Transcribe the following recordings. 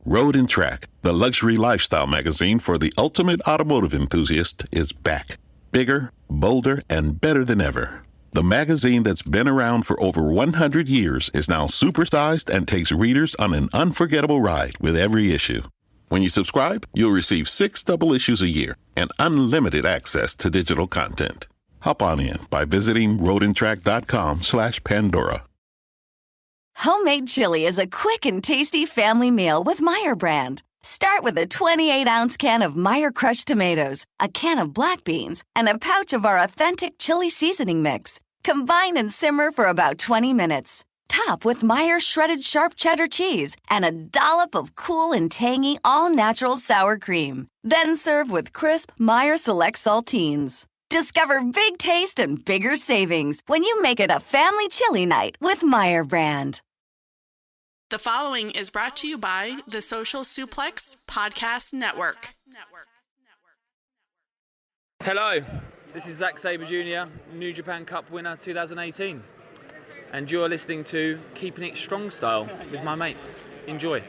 Road and Track, the luxury lifestyle magazine for the ultimate automotive enthusiast, is back. Bigger, bolder, and better than ever. The magazine that's been around for over 100 years is now supersized and takes readers on an unforgettable ride with every issue. When you subscribe, you'll receive 6 double issues a year and unlimited access to digital content. Hop on in by visiting roadandtrack.com/Pandora. Homemade chili is a quick and tasty family meal with Meyer brand. Start with a 28-ounce can of Meyer crushed tomatoes, a can of black beans, and a pouch of our authentic chili seasoning mix. Combine and simmer for about 20 minutes. Top with Meyer shredded sharp cheddar cheese and a dollop of cool and tangy all-natural sour cream. Then serve with crisp Meyer Select Saltines. Discover big taste and bigger savings when you make it a family chili night with Meyer brand. The following is brought to you by the Social Suplex Podcast Network. Hello, this is Zack Sabre Jr., New Japan Cup winner 2018. And you're listening to Keeping It Strong Style with my mates. Enjoy.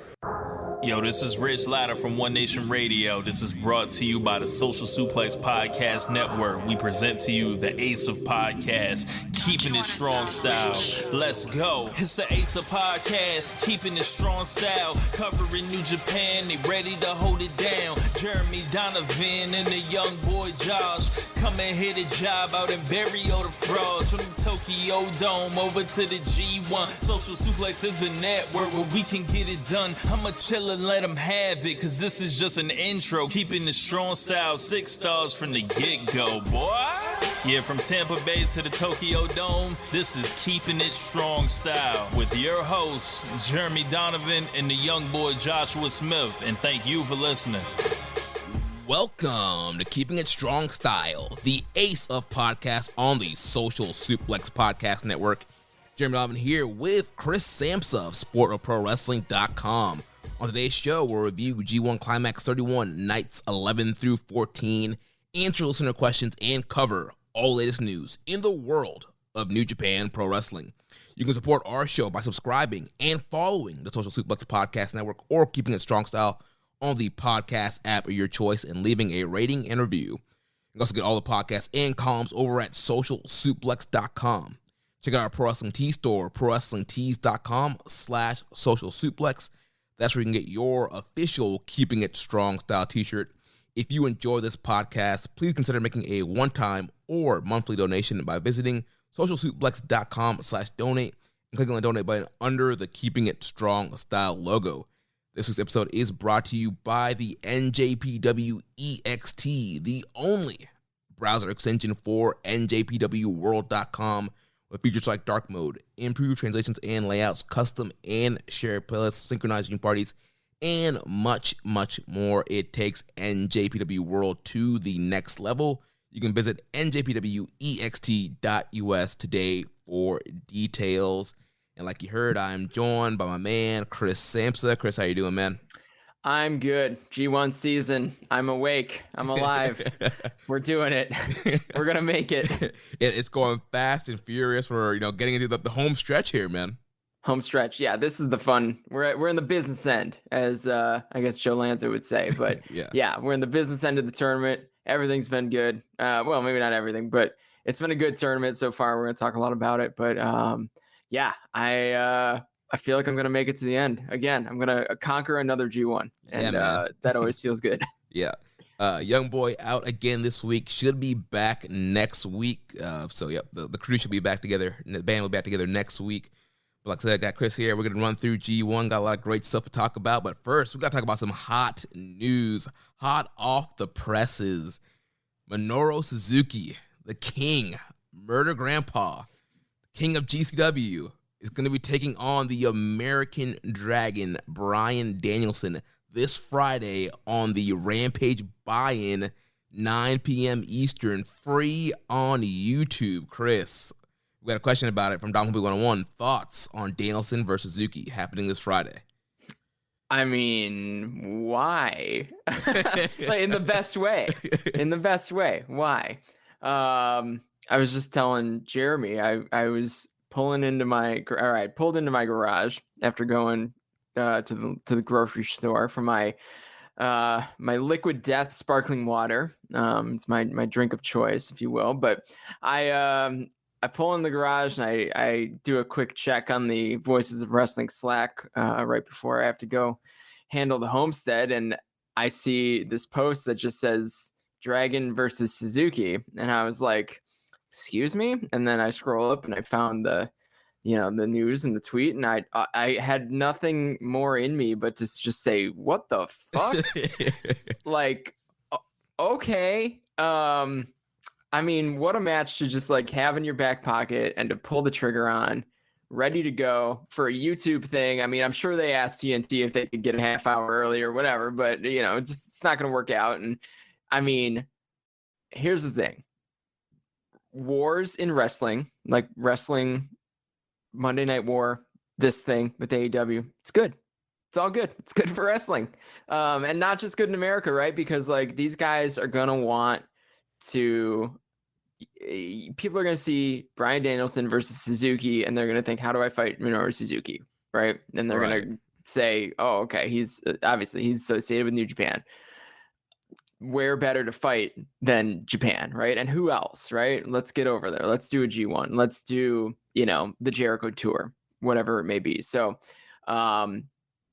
Yo, this is Rich Latta from One Nation Radio. This is brought to you by the Social Suplex Podcast Network. We present to you the Ace of Podcasts, Keeping It Strong Style. Let's go. It's the Ace of Podcasts, Keeping It Strong Style. Covering New Japan, they ready to hold it down. Jeremy Donovan and the young boy Josh. Come and hit a job out and bury all the frauds. From the Tokyo Dome over to the G1. Social Suplex is the network where we can get it done. I'ma chill and let them have it, cause this is just an intro. Keeping the strong style, 6 stars from the get-go, boy. Yeah, from Tampa Bay to the Tokyo Dome, this is Keeping It Strong Style with your hosts, Jeremy Donovan and the young boy Joshua Smith. And thank you for listening. Welcome to Keeping It Strong Style, the ace of podcasts on the Social Suplex Podcast Network. Jeremy Donovan here with Chris Samsa of SportOfProWrestling.com. On today's show, we'll review G1 Climax 31, nights 11 through 14, answer listener questions, and cover all the latest news in the world of New Japan Pro Wrestling. You can support our show by subscribing and following the Social Suplex Podcast Network or Keeping It Strong Style on the podcast app of your choice and leaving a rating and review. You can also get all the podcasts and columns over at socialsuplex.com. Check out our Pro Wrestling Tees store, prowrestlingtees.com/socialsuplex. That's where you can get your official Keeping It Strong Style t-shirt. If you enjoy this podcast, please consider making a one-time or monthly donation by visiting socialsuplex.com/donate and clicking on the donate button under the Keeping It Strong Style logo. This week's episode is brought to you by the NJPW EXT, the only browser extension for NJPWworld.com. with features like dark mode, improved translations and layouts, custom and shared playlists, synchronized viewing parties, and much, much more. It takes NJPW World to the next level. You can visit njpwext.us today for details. And like you heard, I'm joined by my man, Chris Samsa. Chris, how you doing, man? I'm good. G1 season. I'm awake. I'm alive. We're doing it. We're going to make it. It's going fast and furious. We're, getting into the home stretch here, man. Home stretch. Yeah, this is the fun. We're in the business end, as I guess Joe Lanza would say. But yeah, we're in the business end of the tournament. Everything's been good. Well, maybe not everything, but it's been a good tournament so far. We're going to talk a lot about it. But I feel like I'm going to make it to the end. Again, I'm going to conquer another G1. And that always feels good. Yeah. Young boy out again this week. Should be back next week. The crew should be back together. And the band will be back together next week. But like I said, I got Chris here. We're going to run through G1. Got a lot of great stuff to talk about. But first, we got to talk about some hot news. Hot off the presses. Minoru Suzuki, the king, Murder Grandpa, king of GCW, is going to be taking on the American Dragon, Bryan Danielson, this Friday on the Rampage buy-in, 9 p.m. Eastern, free on YouTube. Chris, we got a question about it from Dom Hobie 101. Thoughts on Danielson versus Suzuki happening this Friday? I mean, why? Like, in the best way. In the best way. Why? I was just telling Jeremy, I was pulled into my garage after going to the grocery store for my my Liquid Death sparkling water. It's my drink of choice, if you will. But I pull in the garage and I do a quick check on the Voices of Wrestling Slack right before I have to go handle the homestead, and I see this post that just says Dragon versus Suzuki, and I was like, excuse me? And then I scroll up and I found the news and the tweet, and I had nothing more in me but to just say, what the fuck? Like, okay. I mean, what a match to just like have in your back pocket and to pull the trigger on, ready to go for a YouTube thing. I mean, I'm sure they asked TNT if they could get a half hour early or whatever, but it's not going to work out. And I mean, here's the thing. Wars in wrestling, like wrestling, Monday Night War, this thing with AEW, it's good. It's all good. It's good for wrestling. And not just good in America, right? Because like these guys are going to want to, people are going to see Bryan Danielson versus Suzuki, and they're going to think, how do I fight Minoru Suzuki? Right. And they're going to say, oh, okay, he's associated with New Japan. Where better to fight than Japan, right? And who else, right? Let's get over there. Let's do a G1. Let's do, the Jericho tour, whatever it may be. So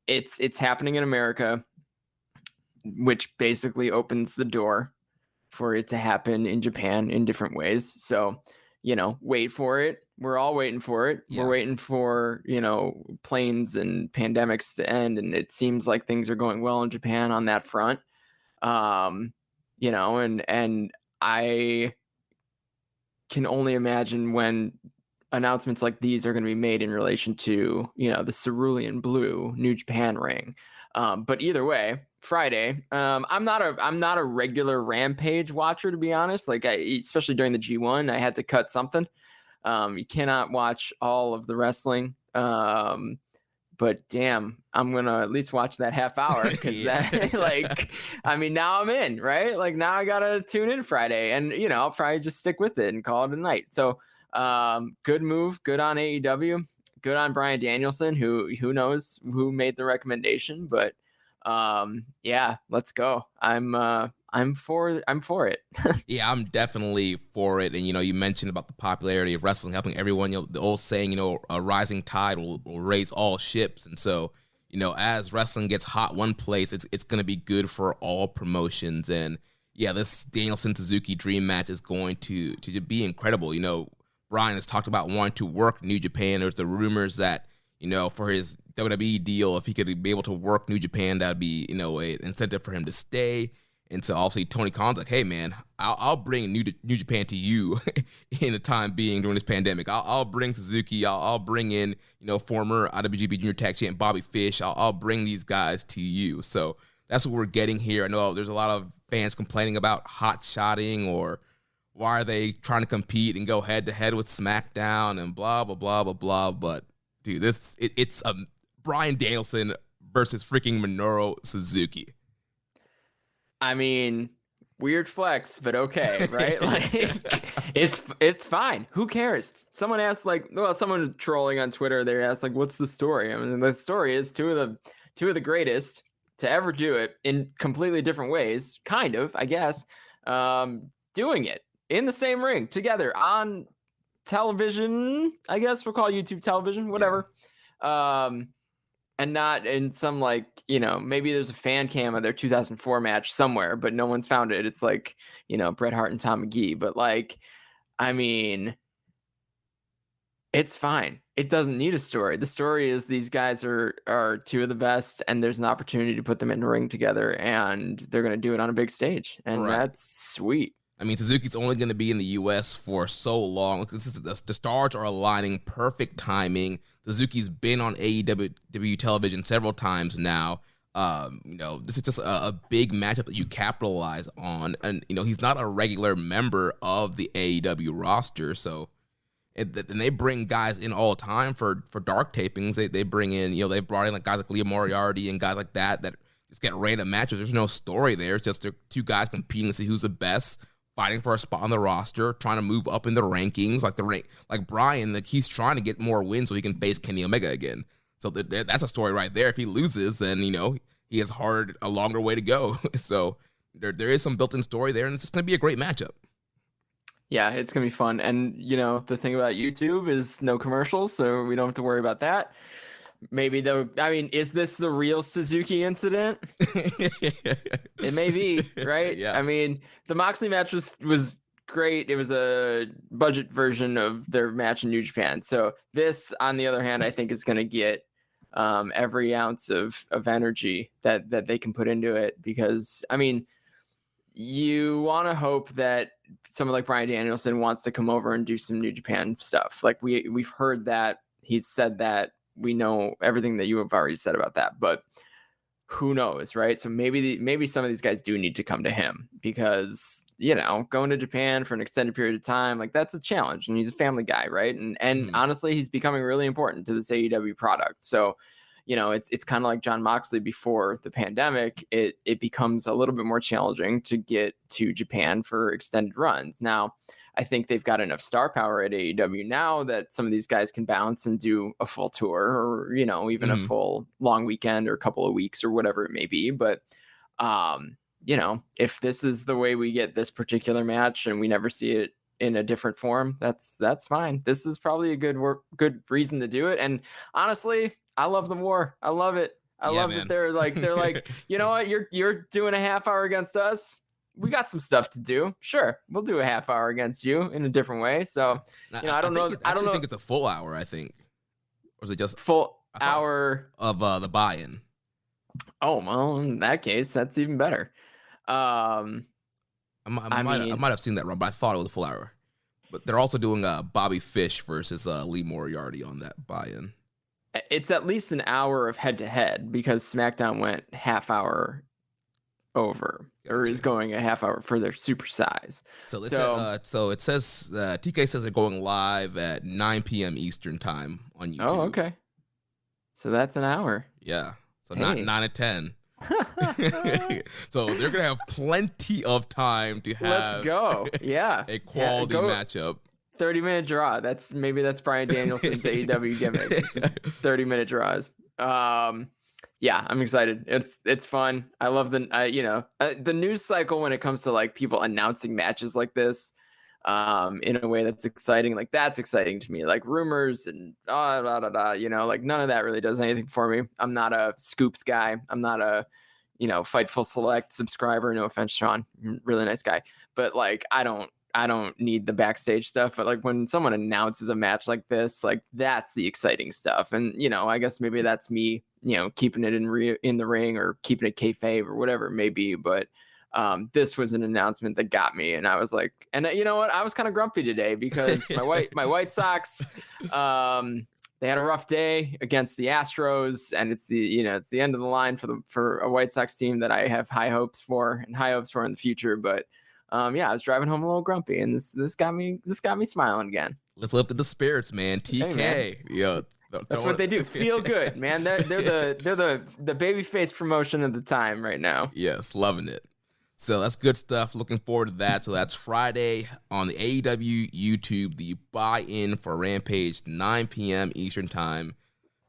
it's happening in America, which basically opens the door for it to happen in Japan in different ways. So, wait for it. We're all waiting for it. Yeah. We're waiting for, planes and pandemics to end. And it seems like things are going well in Japan on that front. And I can only imagine when announcements like these are going to be made in relation to, the cerulean blue New Japan ring. But either way, Friday, I'm not a regular Rampage watcher, to be honest. Like especially during the G1, I had to cut something. You cannot watch all of the wrestling. But damn, I'm going to at least watch that half hour because now I'm in, right? Like now I got to tune in Friday and, I'll probably just stick with it and call it a night. So good move. Good on AEW. Good on Bryan Danielson, who knows who made the recommendation, but yeah, let's go. I'm for it. Yeah, I'm definitely for it. And, you mentioned about the popularity of wrestling helping everyone, the old saying, a rising tide will raise all ships. And so, as wrestling gets hot one place, it's going to be good for all promotions. And yeah, this Danielson Suzuki dream match is going to be incredible. Bryan has talked about wanting to work New Japan. There's the rumors that, for his WWE deal, if he could be able to work New Japan, that'd be, an incentive for him to stay. And so obviously Tony Khan's like, hey man, I'll bring New Japan to you in the time being during this pandemic. I'll bring Suzuki. I'll bring in, former IWGP Junior Tag Champ Bobby Fish. I'll bring these guys to you. So that's what we're getting here. I know there's a lot of fans complaining about hot-shotting or why are they trying to compete and go head-to-head with SmackDown and blah, blah, blah, blah, blah. But, dude, it's Bryan Danielson versus freaking Minoru Suzuki. I mean, weird flex, but okay, right? Like, it's fine. Who cares? Someone asked, someone trolling on Twitter, they asked, what's the story? I mean, the story is two of the greatest to ever do it in completely different ways, kind of, I guess, doing it in the same ring together on television. I guess we'll call YouTube television, whatever. Yeah. And not in some maybe there's a fan cam of their 2004 match somewhere, but no one's found it. It's Bret Hart and Tom McGee. But I mean, it's fine. It doesn't need a story. The story is these guys are two of the best, and there's an opportunity to put them in the ring together, and they're going to do it on a big stage. And that's sweet. I mean, Suzuki's only going to be in the U.S. for so long. The stars are aligning, perfect timing. Suzuki's been on AEW television several times now. This is just a big matchup that you capitalize on. And, he's not a regular member of the AEW roster. So, and they bring guys in all the time for dark tapings. They bring in, they brought in guys like Leo Moriarty and guys like that just get random matches. There's no story there. It's just two guys competing to see who's the best, fighting for a spot on the roster, trying to move up in the rankings. Like Bryan, he's trying to get more wins so he can face Kenny Omega again. So that's a story right there. If he loses, then, he has a longer way to go. So there is some built-in story there, and it's just going to be a great matchup. Yeah, it's going to be fun. And, the thing about YouTube is no commercials, so we don't have to worry about that. Maybe is this the real Suzuki incident? It may be, right? Yeah. I mean, the Moxley match was great. It was a budget version of their match in New Japan. So this, on the other hand, I think is going to get every ounce of energy that they can put into it, because, I mean, you want to hope that someone like Bryan Danielson wants to come over and do some New Japan stuff. Like we've heard that, he's said that. We know everything that you have already said about that, but who knows, right? So maybe some of these guys do need to come to him, because, going to Japan for an extended period of time, like, that's a challenge, and he's a family guy, right? And honestly, he's becoming really important to this AEW product. So, it's kind of like Jon Moxley before the pandemic. It becomes a little bit more challenging to get to Japan for extended runs. Now, I think they've got enough star power at AEW now that some of these guys can bounce and do a full tour, or, even a full long weekend or a couple of weeks or whatever it may be. But, if this is the way we get this particular match and we never see it in a different form, that's fine. This is probably a good reason to do it. And honestly, I love the war. I love it. I love that they're like, you know what? You're doing a half hour against us. We got some stuff to do. Sure, we'll do a half hour against you in a different way. So, I don't know. I think it's a full hour. I think, or is it just full hour of the buy-in? Oh, well, in that case, that's even better. I might have seen that wrong, but I thought it was a full hour. But they're also doing Bobby Fish versus Lee Moriarty on that buy-in. It's at least an hour of head-to-head, because SmackDown went half hour over. Gotcha. Or is going a half hour for their super size. So it says TK says they're going live at 9 p.m. Eastern time on YouTube. Oh, okay. So that's an hour. Yeah. So not 9 to 10. So they're gonna have plenty of time to have. Let's go. Yeah. A quality matchup. 30-minute draw. That's Bryan Danielson's AEW gimmick. 30-minute draws. Yeah, I'm excited. It's fun. I love the news cycle when it comes to, like, people announcing matches like this in a way that's exciting. Like, that's exciting to me. Like, rumors and like, none of that really does anything for me. I'm not a Scoops guy. I'm not a Fightful Select subscriber. No offense, Sean. Really nice guy. But, like, I don't need the backstage stuff. But, like, when someone announces a match like this, like, that's the exciting stuff. And, I guess maybe that's me, keeping it in the ring, or keeping it kayfabe, or whatever it may be. But this was an announcement that got me, and I was like, and you know what? I was kind of grumpy today, because my White Sox, they had a rough day against the Astros, and it's the end of the line for a White Sox team that I have high hopes for in the future. But I was driving home a little grumpy, and this got me smiling again. Let's lift the spirits, man. TK, hey, man. That's what they do. Feel good, man. They're the babyface promotion of the time right now. Yes, loving it. So that's good stuff. Looking forward to that. So that's Friday on the AEW YouTube, the buy-in for Rampage, 9 p.m. Eastern time.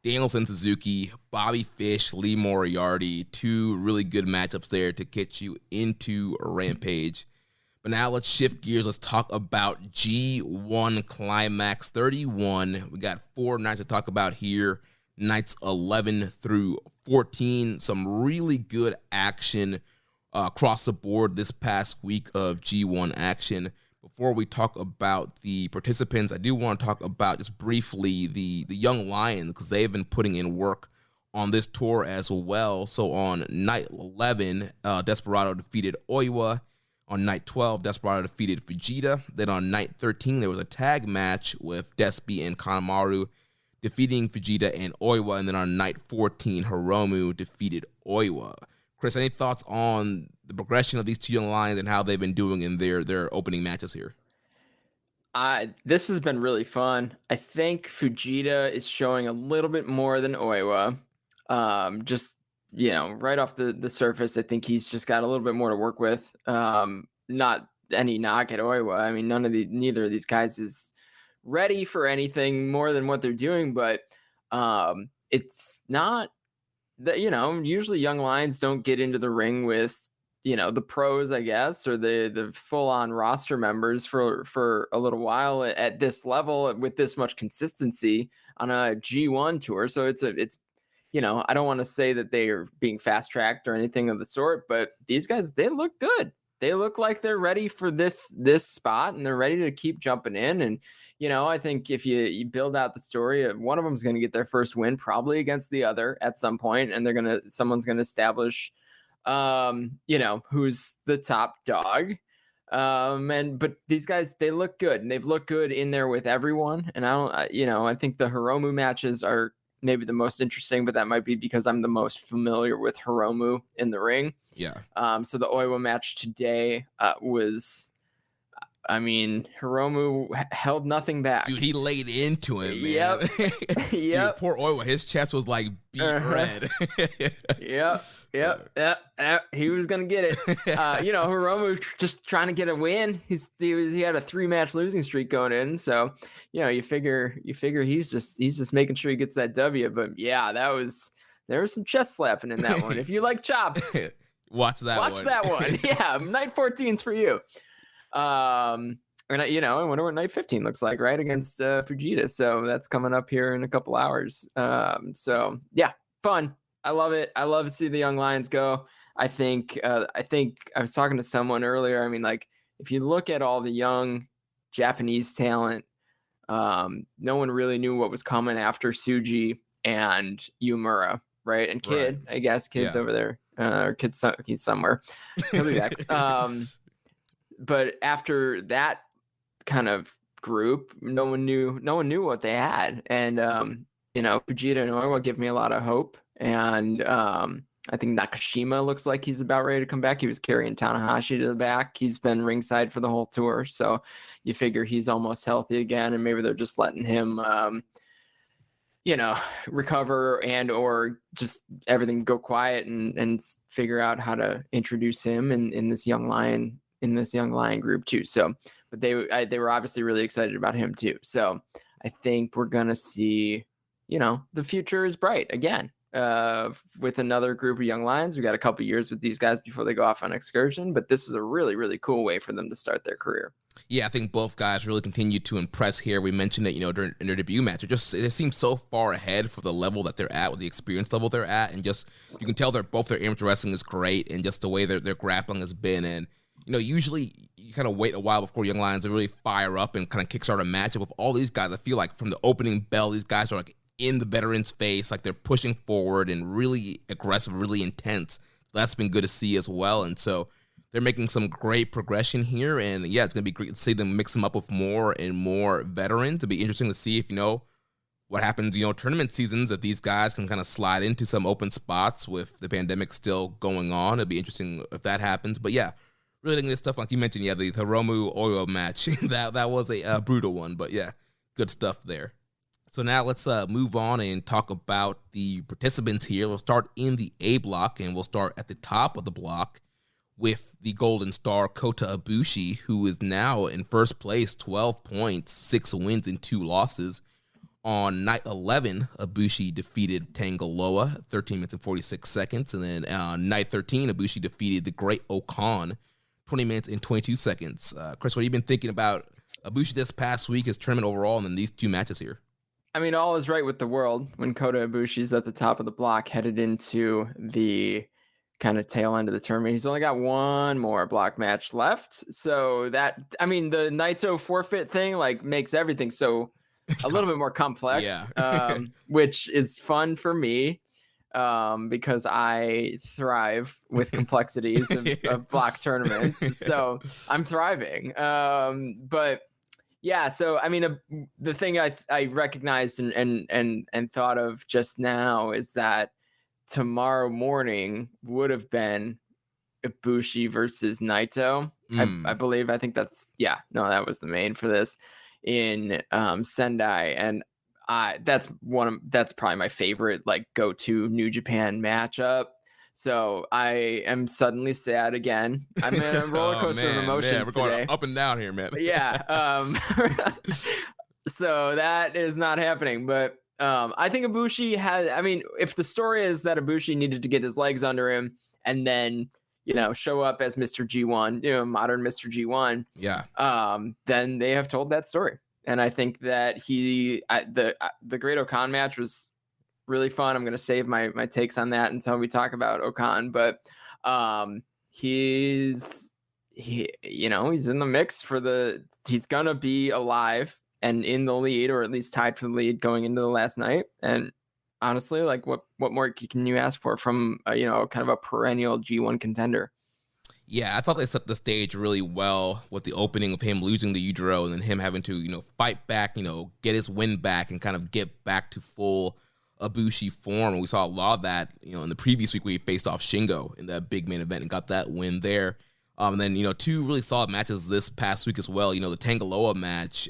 Danielson, Suzuki, Bobby Fish, Lee Moriarty, two really good matchups there to get you into Rampage. But now let's shift gears. Let's talk about G1 Climax 31. We got 4 nights to talk about here. Nights 11 through 14. Some really good action across the board this past week of G1 action. Before we talk about the participants, I do want to talk about just briefly the Young Lions, because they've been putting in work on this tour as well. So on night 11, Desperado defeated Oiwa. On night 12, Desperado defeated Fujita. Then on night 13, there was a tag match with Despi and Kanemaru defeating Fujita and Oiwa. And then on night 14, Hiromu defeated Oiwa. Chris, any thoughts on the progression of these two Young Lions and how they've been doing in their opening matches here? This has been really fun. I think Fujita is showing a little bit more than Oiwa. Just, right off the surface, I think he's just got a little bit more to work with. Not any knock at Oiwa. I mean, neither of these guys is ready for anything more than what they're doing. But it's not that, usually young lions don't get into the ring with, the pros, I guess, or the full on roster members for a little while at this level with this much consistency on a G1 tour. So it's I don't want to say that they are being fast tracked or anything of the sort, but these guys, they look good. They look like they're ready for this spot, and they're ready to keep jumping in. And, I think if you build out the story, one of them is going to get their first win probably against the other at some point, and someone's going to establish, who's the top dog. But these guys, they look good, and they've looked good in there with everyone. And I think the Heromo matches are maybe the most interesting, but that might be because I'm the most familiar with Heromo in the ring. Yeah. So the Oiwa match today was, Hiromu held nothing back. Dude, he laid into him, man. Yep. Dude, poor Oiwa, his chest was like beat red. Yep. He was gonna get it. Hiromu just trying to get a win. He had a 3-match losing streak going in, so you figure he's just making sure he gets that W. But yeah, there was some chest slapping in that one. If you like chops, watch that one. Yeah, night 14's for you. And I wonder what night 15 looks like, right, against Fujita. So that's coming up here in a couple hours. So yeah, fun. I love it. I love to see the young lions go. I think I was talking to someone earlier. If you look at all the young Japanese talent, no one really knew what was coming after Tsuji and Yumura, right? And Kid, right. I guess Kid's over there, or he's somewhere. He'll be back. But after that kind of group, no one knew what they had. And, Fujita and Oiwa give me a lot of hope. And I think Nakashima looks like he's about ready to come back. He was carrying Tanahashi to the back. He's been ringside for the whole tour. So you figure he's almost healthy again. And maybe they're just letting him, recover and or just everything go quiet and figure out how to introduce him in this young lion group too. So, but they were obviously really excited about him too. So I think we're going to see, the future is bright again, with another group of young lions. We got a couple years with these guys before they go off on excursion, but this is a really, really cool way for them to start their career. Yeah, I think both guys really continue to impress here. We mentioned that, during their debut match, it seems so far ahead for the level that they're at, with the experience level they're at, and just you can tell their amateur wrestling is great, and just the way their grappling has been. And usually you kind of wait a while before young lions to really fire up and kind of kickstart a match. And with all these guys, I feel like from the opening bell, these guys are like in the veterans' face, like they're pushing forward and really aggressive, really intense. That's been good to see as well. And so they're making some great progression here. And yeah, it's going to be great to see them mix them up with more and more veterans. It'll be interesting to see if, what happens, tournament seasons, if these guys can kind of slide into some open spots with the pandemic still going on. It'll be interesting if that happens. But yeah, really thinking this stuff, like you mentioned, the Hiromu Oiwa match, that was a brutal one. But yeah, good stuff there. So now let's move on and talk about the participants here. We'll start in the A block, and we'll start at the top of the block with the Golden Star Kota Ibushi, who is now in first place, 12 points, 6 wins and 2 losses. On night 11, Ibushi defeated Tangaloa, 13 minutes and 46 seconds. And then on night 13, Ibushi defeated the Great Okan, 20 minutes and 22 seconds. Chris, what have you been thinking about Ibushi this past week, his tournament overall, and then these 2 matches here? All is right with the world when Kota Ibushi's at the top of the block, headed into the kind of tail end of the tournament. He's only got one more block match left. So that, the Naito forfeit thing, makes everything so a little bit more complex, which is fun for me, because I thrive with complexities of block tournaments. So I'm thriving. But yeah, so the thing I recognized and thought of just now is that tomorrow morning would have been Ibushi versus Naito. I believe. I think that was the main for this in Sendai, and that's probably my favorite go-to New Japan matchup. So I am suddenly sad again. I'm in a roller coaster of emotions. Yeah, we're going today. Up and down here, man. Yeah. So that is not happening. But I think Ibushi if the story is that Ibushi needed to get his legs under him and then, show up as Mr. G1, modern Mr. G1. Yeah. Then they have told that story. And I think that the Great Okan match was really fun. I'm going to save my takes on that until we talk about Okan, but he's in the mix he's going to be alive and in the lead, or at least tied for the lead going into the last night. And honestly, like what more can you ask for from kind of a perennial G1 contender? Yeah, I thought they set the stage really well with the opening of him losing the Yujiro and then him having to, fight back, get his win back and kind of get back to full Ibushi form. And we saw a lot of that, in the previous week where he faced off Shingo in that big main event and got that win there. And then, two really solid matches this past week as well. The Tangaloa match,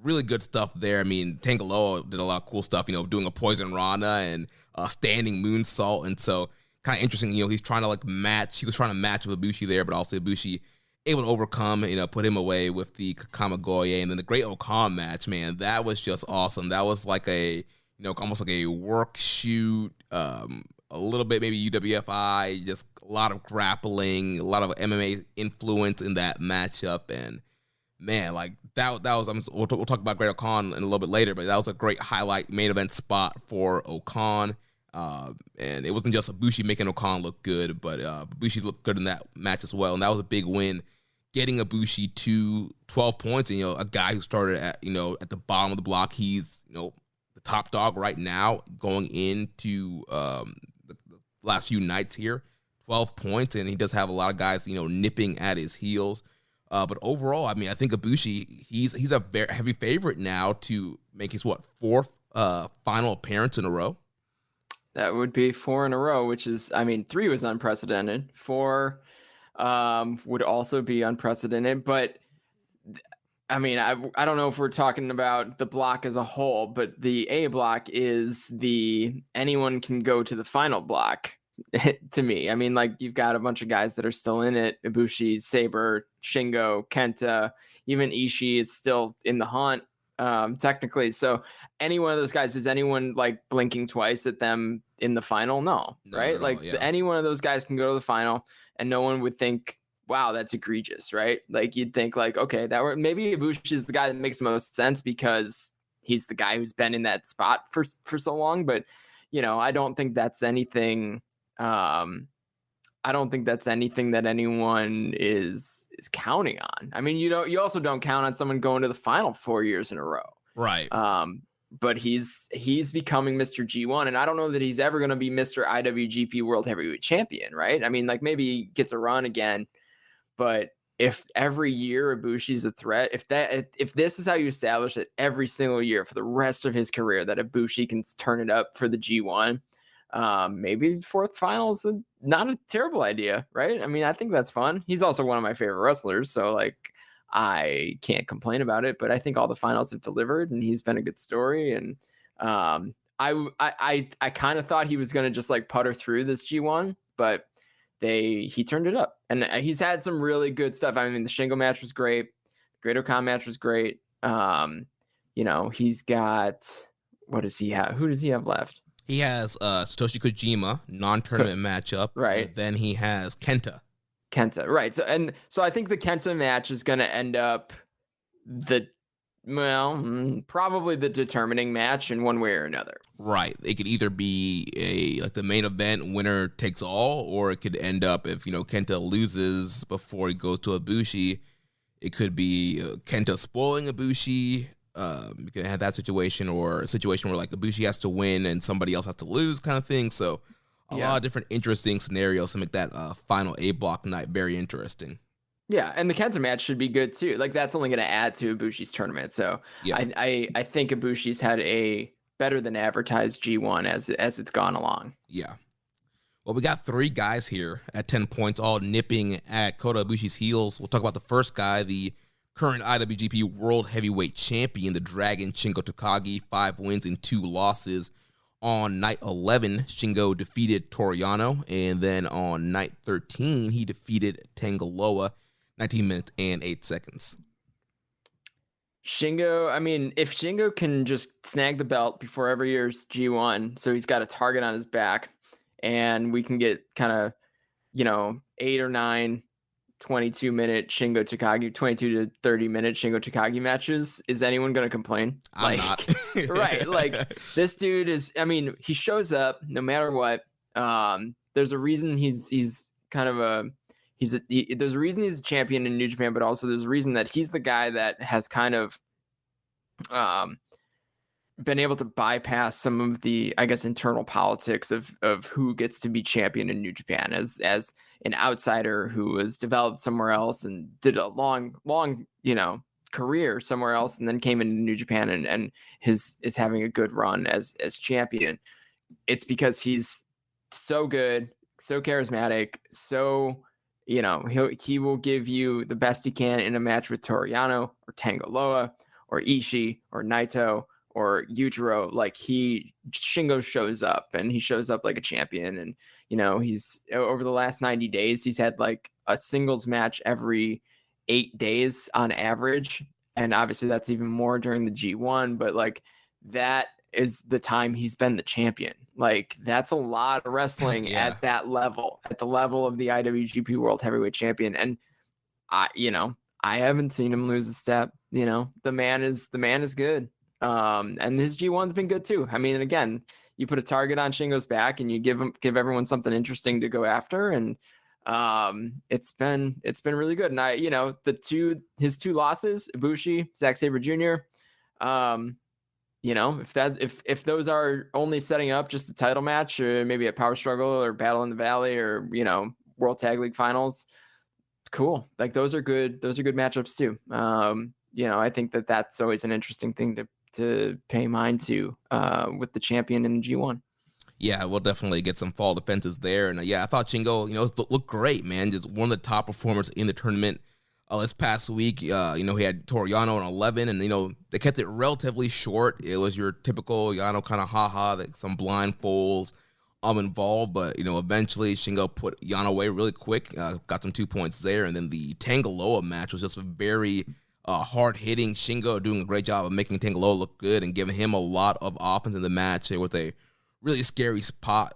really good stuff there. I mean, Tangaloa did a lot of cool stuff, doing a Poison Rana and standing moonsault. And so kind of interesting, he was trying to match with Ibushi there, but also Ibushi able to overcome, put him away with the Kamagoye. And then the Great Okan match, man, that was just awesome. That was like almost like a work shoot, a little bit maybe UWFI, just a lot of grappling, a lot of MMA influence in that matchup. And man, that was, we'll talk about Great Okan in a little bit later, but that was a great highlight main event spot for Okan. And it wasn't just Ibushi making Okan look good, but Ibushi looked good in that match as well. And that was a big win, getting Ibushi to 12 points. And, a guy who started at the bottom of the block, he's, the top dog right now going into the last few nights here, 12 points. And he does have a lot of guys, nipping at his heels. But overall, I mean, I think Ibushi, he's a very heavy favorite now to make his, fourth final appearance in a row? That would be 4 in a row, which is, 3 was unprecedented. 4 would also be unprecedented. But, I don't know if we're talking about the block as a whole, but the A block is anyone can go to the final block to me. You've got a bunch of guys that are still in it. Ibushi, Saber, Shingo, Kenta, even Ishii is still in the hunt, technically. So any one of those guys, is anyone blinking twice at them in the final? No, right? Any one of those guys can go to the final and no one would think, wow, that's egregious, right? You'd think okay, maybe Ibushi is the guy that makes the most sense because he's the guy who's been in that spot for so long. But, I don't think that's anything. I don't think that's anything that anyone is counting on. You also don't count on someone going to the final 4 years in a row. Right. But he's becoming Mr. G1, and I don't know that he's ever going to be Mr. IWGP World Heavyweight Champion, right? Maybe he gets a run again, but if every year Ibushi's a threat, if this is how you establish it every single year for the rest of his career, that Ibushi can turn it up for the G1, maybe fourth final is not a terrible idea, right? I think that's fun. He's also one of my favorite wrestlers, so I can't complain about it, but I think all the finals have delivered and he's been a good story. And I kind of thought he was going to just putter through this G1, but he turned it up, and he's had some really good stuff. The Shingo match was great. The Great Okan match was great. He's got, what does he have? Who does he have left? He has Satoshi Kojima, non-tournament matchup. Right. And then he has Kenta, right. So I think the Kenta match is going to end up probably the determining match in one way or another. Right. It could either be the main event, winner takes all, or it could end up if Kenta loses before he goes to Ibushi. It could be Kenta spoiling Ibushi. You can have that situation, or a situation where Ibushi has to win and somebody else has to lose, kind of thing. So a lot of different interesting scenarios to make that final A block night very interesting. Yeah, and the Kenta match should be good too. That's only going to add to Ibushi's tournament. So I think Ibushi's had a better than advertised G1 as it's gone along. Yeah. Well, we got 3 guys here at 10 points, all nipping at Kota Ibushi's heels. We'll talk about the first guy, the current IWGP World Heavyweight Champion, the Dragon, Shingo Takagi, 5 wins and 2 losses. On night 11, Shingo defeated Toro Yano, and then on night 13, he defeated Tangaloa, 19 minutes and 8 seconds. Shingo, I mean, if Shingo can just snag the belt before every year's G1, so he's got a target on his back, and we can get kind of, 8 or 9 22-minute Shingo Takagi, 22 to 30-minute Shingo Takagi matches, is anyone going to complain? I'm not. Right. Like, this dude is, I mean, he shows up no matter what. There's a reason he's kind of there's a reason he's a champion in New Japan, but also there's a reason that he's the guy that has kind of been able to bypass some of the, I guess, internal politics of who gets to be champion in New Japan as an outsider who was developed somewhere else and did a long, career somewhere else, and then came into New Japan and is having a good run as champion. It's because he's so good, so charismatic, so, he will give you the best he can in a match with Toro Yano or Tanga Loa or Ishii or Naito or Yujiro. Like, Shingo shows up, and he shows up like a champion. And, he's, over the last 90 days, he's had like a singles match every 8 days on average. And obviously that's even more during the G1, but like, that is the time he's been the champion. Like, that's a lot of wrestling at that level, at the level of the IWGP World Heavyweight Champion. And I haven't seen him lose a step. The man is good. And his G1's been good too. I mean, again, you put a target on Shingo's back and you give everyone something interesting to go after. And it's been really good. And his two losses, Ibushi, Zack Sabre Jr., if those are only setting up just the title match, or maybe a Power Struggle or Battle in the Valley, or World Tag League Finals, cool. Like, those are good matchups too. I think that's always an interesting thing to pay mind to with the champion in the G1. Yeah, we'll definitely get some fall defenses there. And I thought Shingo, looked great, man. Just one of the top performers in the tournament. This past week, he had Toro Yano on 11, and, they kept it relatively short. It was your typical Yano kind of like some blindfolds involved, but, eventually Shingo put Yano away really quick, got some 2 points there, and then the Tanga Loa match was just a very hard-hitting. Shingo doing a great job of making Tanga Loa look good and giving him a lot of offense in the match. It was a really scary spot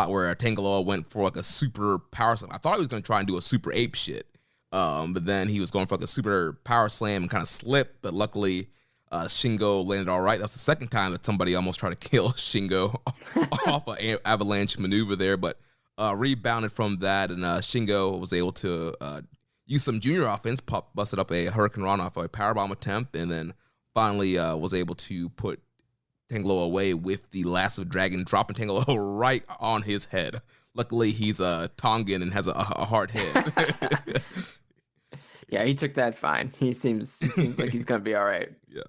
where Tanga Loa went for like a super power slam. I thought he was going to try and do a super ape shit. But then he was going for like a super power slam and kind of slipped, but luckily Shingo landed all right. That's the second time that somebody almost tried to kill Shingo off an avalanche maneuver there, but rebounded from that, and Shingo was able to use some junior offense, busted up a Hurricane Rana off a powerbomb attempt, and then finally was able to put Tanga Loa away with the Lasso Dragon, dropping Tanga Loa right on his head. Luckily, he's a Tongan and has a hard head. Yeah, he took that fine. He seems like he's gonna be all right. Yeah.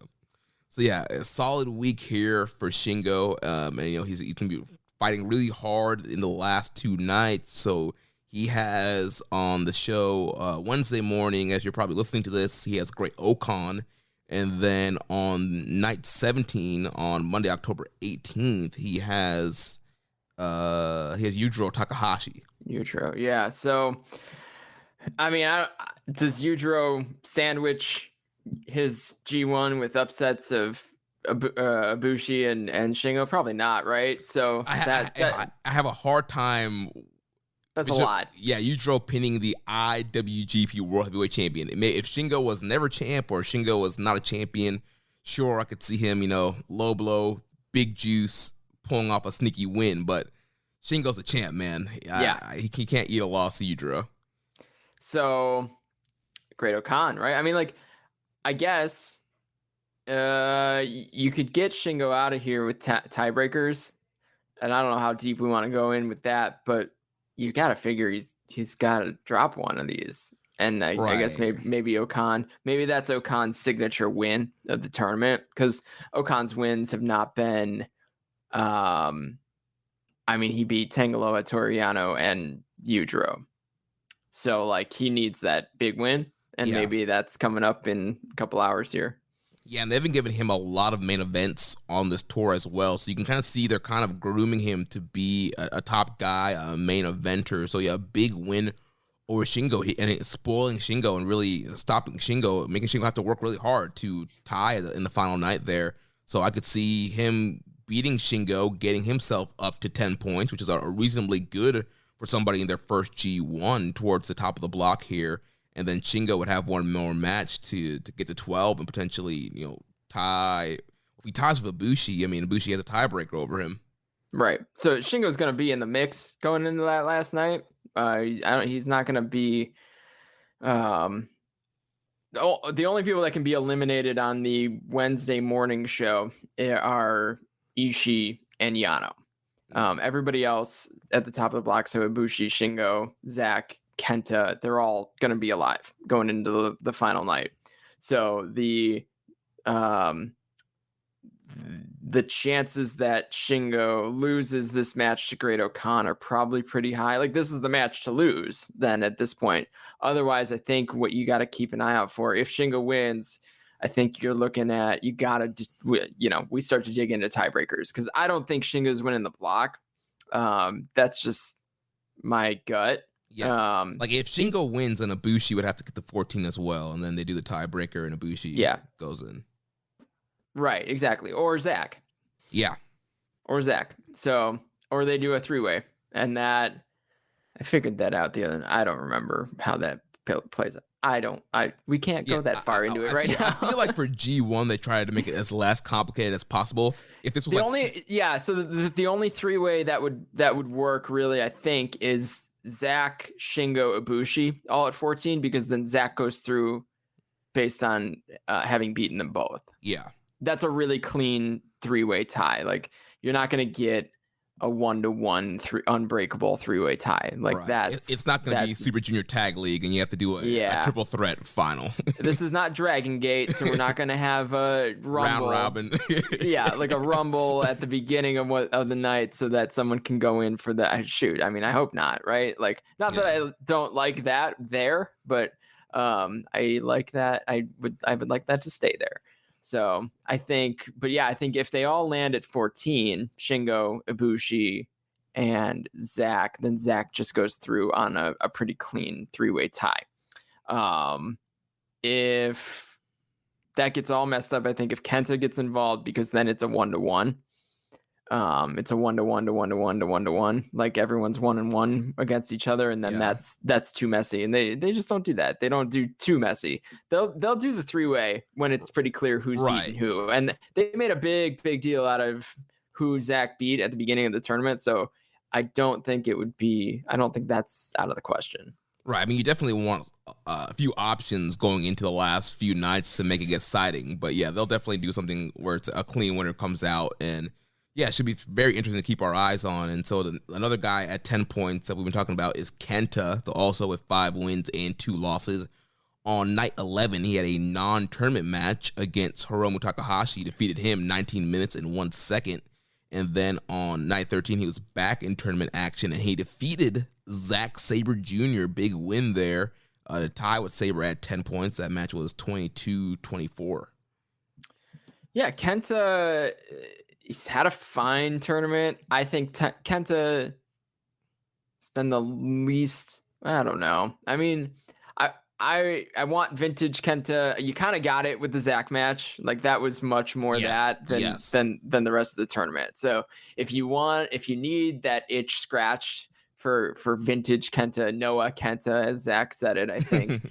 So a solid week here for Shingo. And he's gonna be fighting really hard in the last 2 nights. So he has on the show Wednesday morning, as you're probably listening to this, he has Great Okan. And then on night 17, on Monday, October 18th, he has Yujiro Takahashi. Yujiro, yeah. So, I mean, does Yujiro sandwich his G1 with upsets of Ibushi and Shingo? Probably not, right? So I have a hard time. That's a lot. Yeah, Yujiro pinning the IWGP World Heavyweight Champion. If Shingo was never champ or Shingo was not a champion, sure, I could see him, low blow, big juice, pulling off a sneaky win. But Shingo's a champ, man. He can't eat a loss to Yujiro. So, Great Okan, right? I mean, like, I guess you could get Shingo out of here with tiebreakers, and I don't know how deep we want to go in with that, but you got to figure he's got to drop one of these. And I guess maybe Okan, maybe that's Okan's signature win of the tournament, because Okan's wins have not been, he beat Tanga Loa, Toro Yano, and Yujiro. So, like, he needs that big win, and maybe that's coming up in a couple hours here. Yeah, and they've been giving him a lot of main events on this tour as well. So you can kind of see they're kind of grooming him to be a top guy, a main eventer. So, big win over Shingo and it's spoiling Shingo and really stopping Shingo, making Shingo have to work really hard to tie in the final night there. So I could see him beating Shingo, getting himself up to 10 points, which is a reasonably good for somebody in their first G1 towards the top of the block here. And then Shingo would have one more match to get to 12 and potentially, tie. If he ties with Ibushi, Ibushi has a tiebreaker over him. Right. So Shingo's going to be in the mix going into that last night. He's not going to be. The only people that can be eliminated on the Wednesday morning show are Ishii and Yano. Everybody else at the top of the block, so Ibushi, Shingo, Zack, Kenta, they're all going to be alive going into the final night. So the chances that Shingo loses this match to Great-O-Khan are probably pretty high. Like, this is the match to lose then at this point. Otherwise, I think what you got to keep an eye out for, if Shingo wins, I think you're looking at, you got to just, we start to dig into tiebreakers, because I don't think Shingo's winning the block. That's just my gut. Yeah. Like, if Shingo wins, then Ibushi would have to get the 14 as well, and then they do the tiebreaker, and Ibushi goes in. Right, exactly. Or Zack. Yeah. Or Zack. So, or they do a three-way. And that, I figured that out the other night. I don't remember how that plays out. We can't go that far into it right now. I feel like for G1, they tried to make it as less complicated as possible. If this was the only three-way that would work really, I think, is Zack, Shingo, Ibushi, all at 14, because then Zack goes through based on having beaten them both. Yeah. That's a really clean three-way tie. Like, you're not going to get a 1-to-1 unbreakable three-way tie. Like, right. It's not going to be Super Junior Tag League and you have to do a triple threat final. This is not Dragon Gate, so we're not going to have a rumble. Round robin. Yeah, like a rumble at the beginning of the night so that someone can go in for that. Shoot, I hope not, right? Like, not that I don't like that there, but I like that. I would like that to stay there. So I think if they all land at 14, Shingo, Ibushi, and Zack, then Zack just goes through on a pretty clean three-way tie. If that gets all messed up, I think if Kenta gets involved, because then it's a 1-to-1. It's a 1-to-1 to 1-to-1 to 1-to-1. Like, everyone's 1-and-1 against each other, and then that's too messy. And they just don't do that. They don't do too messy. They'll do the three-way when it's pretty clear who's beating who. And they made a big deal out of who Zack beat at the beginning of the tournament. So I don't think that's out of the question. Right. You definitely want a few options going into the last few nights to make it exciting. But yeah, they'll definitely do something where it's a clean winner comes out, and it should be very interesting to keep our eyes on. And so another guy at 10 points that we've been talking about is Kenta, also with 5 wins and 2 losses. On night 11, he had a non-tournament match against Hiromu Takahashi, defeated him 19 minutes and 1 second. And then on night 13, he was back in tournament action, and he defeated Zack Sabre Jr., big win there, to tie with Sabre at 10 points. That match was 22-24. Yeah, Kenta, he's had a fine tournament. I think Kenta has been the least, I don't know. I want vintage Kenta. You kind of got it with the Zack match. Like, that was much more than the rest of the tournament. So if you need that itch scratched for vintage Kenta, Noah Kenta, as Zack said it, I think,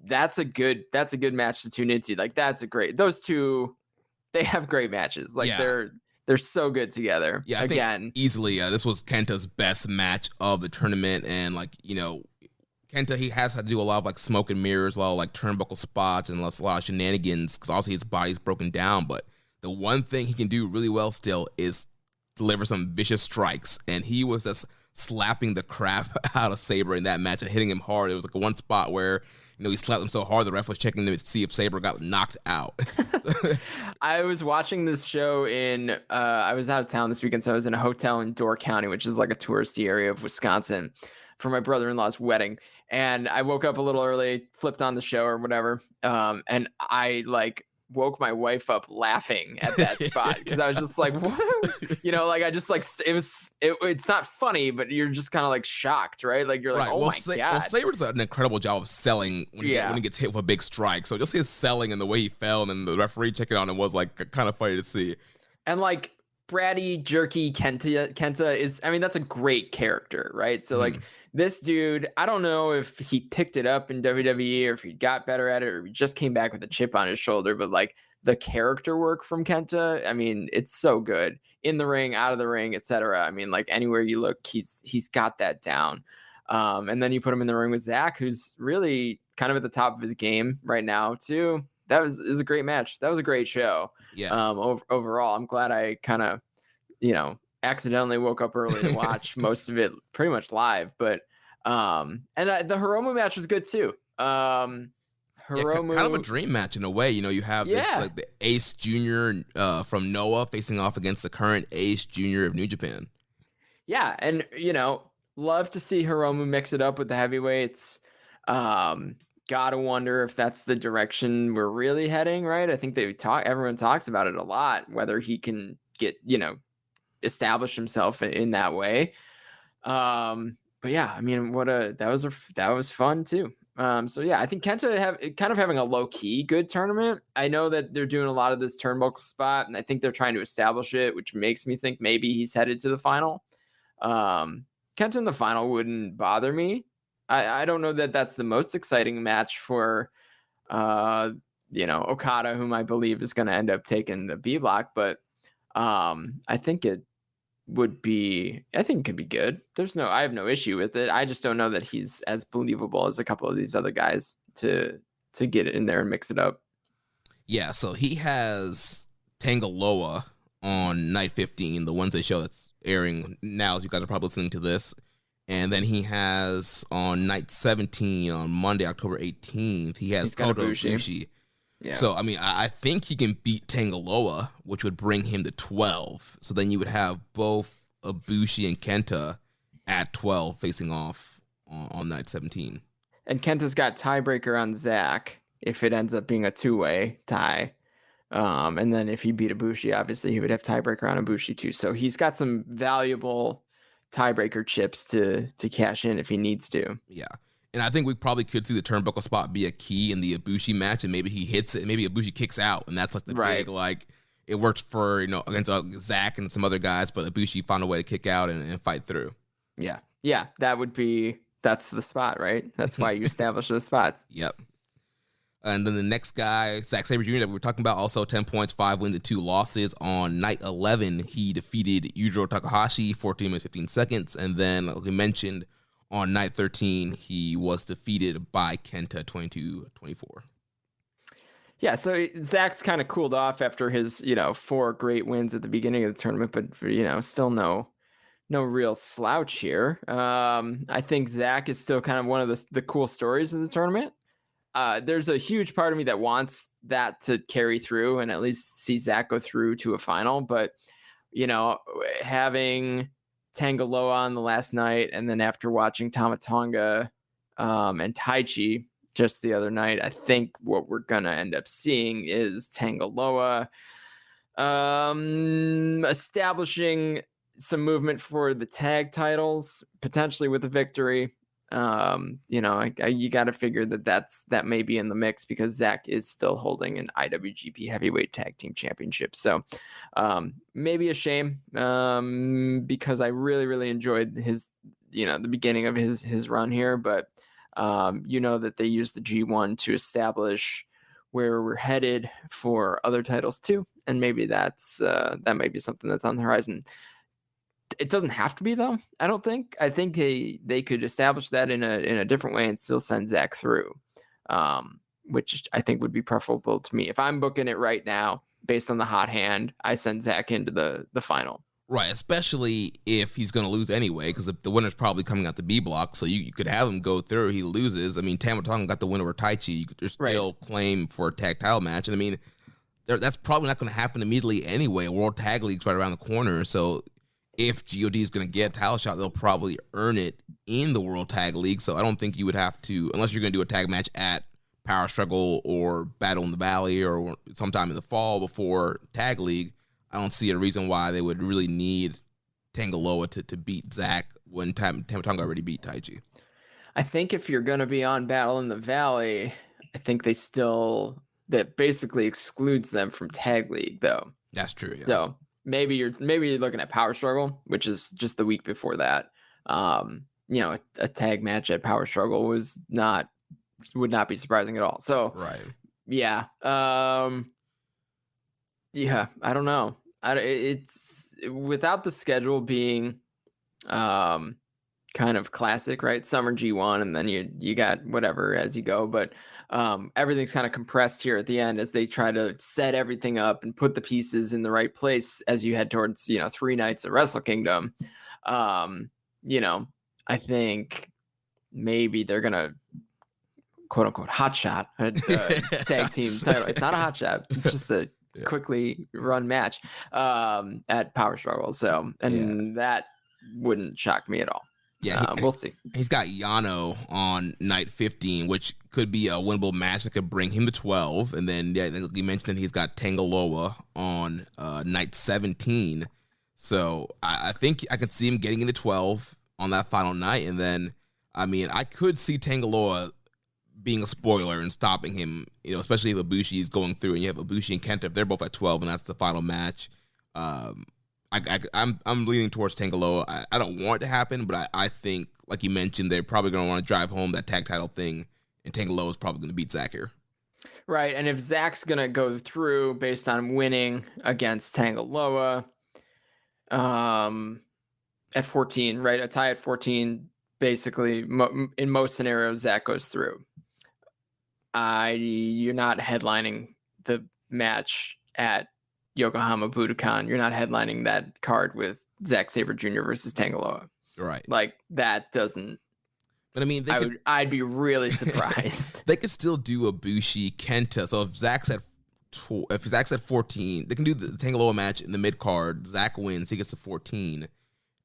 that's a good match to tune into. Like, those two, they have great matches. Like, they're so good together. Yeah, I think easily, this was Kenta's best match of the tournament. And Kenta, he has had to do a lot of smoke and mirrors, a lot of turnbuckle spots, and a lot of shenanigans, because also his body's broken down. But the one thing he can do really well still is deliver some vicious strikes. And he was just slapping the crap out of Sabre in that match and hitting him hard. It was one spot where he slapped him so hard the ref was checking to see if Sabre got knocked out. I was watching this show I was out of town this weekend, so I was in a hotel in Door County, which is like a touristy area of Wisconsin, for my brother-in-law's wedding. And I woke up a little early, flipped on the show or whatever, and I woke my wife up laughing at that spot because I was just like, what? You know, like I just like it's not funny, but you're just kind of like shocked, right? Like you're like, oh my god. Well, Sabre does an incredible job of selling when he gets hit with a big strike. So just his selling and the way he fell, and then the referee checking on him was like kind of funny to see. And like bratty, jerky Kenta is, I mean, that's a great character, right? So like this dude, I don't know if he picked it up in WWE or if he got better at it or he just came back with a chip on his shoulder, but like the character work from Kenta, I mean, it's so good in the ring, out of the ring, etc. I mean, like anywhere you look, he's got that down. And then you put him in the ring with Zach, who's really kind of at the top of his game right now too. It was a great match. That was a great show. Yeah. Overall, I'm glad I kind of, accidentally woke up early to watch most of it pretty much live. But the Heromo match was good too. Heromo, kind of a dream match in a way. You have this like the Ace Junior from Noah facing off against the current Ace Junior of New Japan. Yeah, and love to see Hiromu mix it up with the heavyweights. Gotta wonder if that's the direction we're really heading, right? I think everyone talks about it a lot, whether he can get, establish himself in that way. But yeah, I mean, that was fun too. So yeah, I think Kenta kind of having a low key good tournament. I know that they're doing a lot of this turnbuckle spot, and I think they're trying to establish it, which makes me think maybe he's headed to the final. Kenta in the final wouldn't bother me. I don't know that that's the most exciting match for, Okada, whom I believe is going to end up taking the B block, but I think it could be good. I have no issue with it. I just don't know that he's as believable as a couple of these other guys to get it in there and mix it up. Yeah, so he has Tangaloa on night 15, the Wednesday show that's airing now, as you guys are probably listening to this. And then he has on night 17 on Monday, October 18th, he has Kota Ibushi. Yeah. So, I mean, I think he can beat Tangaloa, which would bring him to 12. So then you would have both Ibushi and Kenta at 12 facing off on night 17. And Kenta's got tiebreaker on Zach if it ends up being a two-way tie. And then if he beat Ibushi, obviously he would have tiebreaker on Ibushi too. So he's got some valuable tiebreaker chips to cash in if he needs to. Yeah. And I think we probably could see the turnbuckle spot be a key in the Ibushi match, and maybe he hits it, and maybe Ibushi kicks out, and that's like the big, like, it worked for, against Zach and some other guys, but Ibushi found a way to kick out and fight through. Yeah. Yeah, that's the spot, right? That's why you establish those spots. Yep. And then the next guy, Zack Sabre Jr. that we were talking about, also 10 points, 5 wins, and 2 losses. On night 11, he defeated Yujiro Takahashi, 14 minutes, 15 seconds. And then, like we mentioned, on night 13, he was defeated by Kenta, 22-24. Yeah, so Zach's kind of cooled off after his, 4 great wins at the beginning of the tournament, but, still no real slouch here. I think Zach is still kind of one of the cool stories of the tournament. There's a huge part of me that wants that to carry through and at least see Zach go through to a final. But, having Tangaloa on the last night, and then after watching Tama Tonga and Tai Chi just the other night, I think what we're going to end up seeing is Tangaloa establishing some movement for the tag titles, potentially with a victory. You got to figure that may be in the mix because Zach is still holding an IWGP Heavyweight Tag Team Championship. So maybe a shame because I really, really enjoyed his, the beginning of his run here. But that they use the G1 to establish where we're headed for other titles too, and maybe that might be something that's on the horizon. It doesn't have to be though. I don't think. I think they could establish that in a different way and still send Zach through, which I think would be preferable to me. If I'm booking it right now, based on the hot hand, I send Zach into the final. Right, especially if he's going to lose anyway, because the winner's probably coming out the B block, so you could have him go through. He loses. I mean, Tama Tonga got the win over Tai Chi. You could still claim for a tag title match, and I mean, that's probably not going to happen immediately anyway. World Tag League's right around the corner, so if GOD is going to get a title shot, they'll probably earn it in the World Tag League. So I don't think you would have to, unless you're going to do a tag match at Power Struggle or Battle in the Valley or sometime in the fall before Tag League, I don't see a reason why they would really need Tanga Loa to beat Zach when Tama Tonga already beat Tai Chi. I think if you're going to be on Battle in the Valley, I think that basically excludes them from Tag League, though. That's true. Yeah. So maybe you're looking at Power Struggle, which is just the week before that. A tag match at Power Struggle would not be surprising at all. So right. Yeah. I don't know. It's without the schedule being kind of classic, right? Summer G1, and then you got whatever as you go, but everything's kind of compressed here at the end as they try to set everything up and put the pieces in the right place as you head towards 3 nights of Wrestle Kingdom. I think maybe they're gonna quote unquote hot shot a tag team title. It's not a hot shot, it's just a quickly run match at Power Struggle. So that wouldn't shock me at all. Yeah, we'll see. He's got Yano on night 15, which could be a winnable match that could bring him to 12. And then, you mentioned that he's got Tanga Loa on night 17. So I think I could see him getting into 12 on that final night. And then, I could see Tanga Loa being a spoiler and stopping him, especially if Ibushi is going through and you have Ibushi and Kenta, if they're both at 12 and that's the final match. I'm leaning towards Tanga Loa. I don't want it to happen, but I think, like you mentioned, they're probably going to want to drive home that tag title thing, and Tanga Loa is probably going to beat Zach here. Right, and if Zach's going to go through based on winning against Tanga Loa at 14, right, a tie at 14, basically, in most scenarios, Zach goes through. You're not headlining the match at Yokohama Budokan. You're not headlining that card with Zack Sabre Jr. versus Tanga Loa. Right. Like, that doesn't... But I'd be really surprised. They could still do Ibushi, Kenta. So if Zach's at 14, they can do the Tanga Loa match in the mid card. Zach wins, he gets to 14,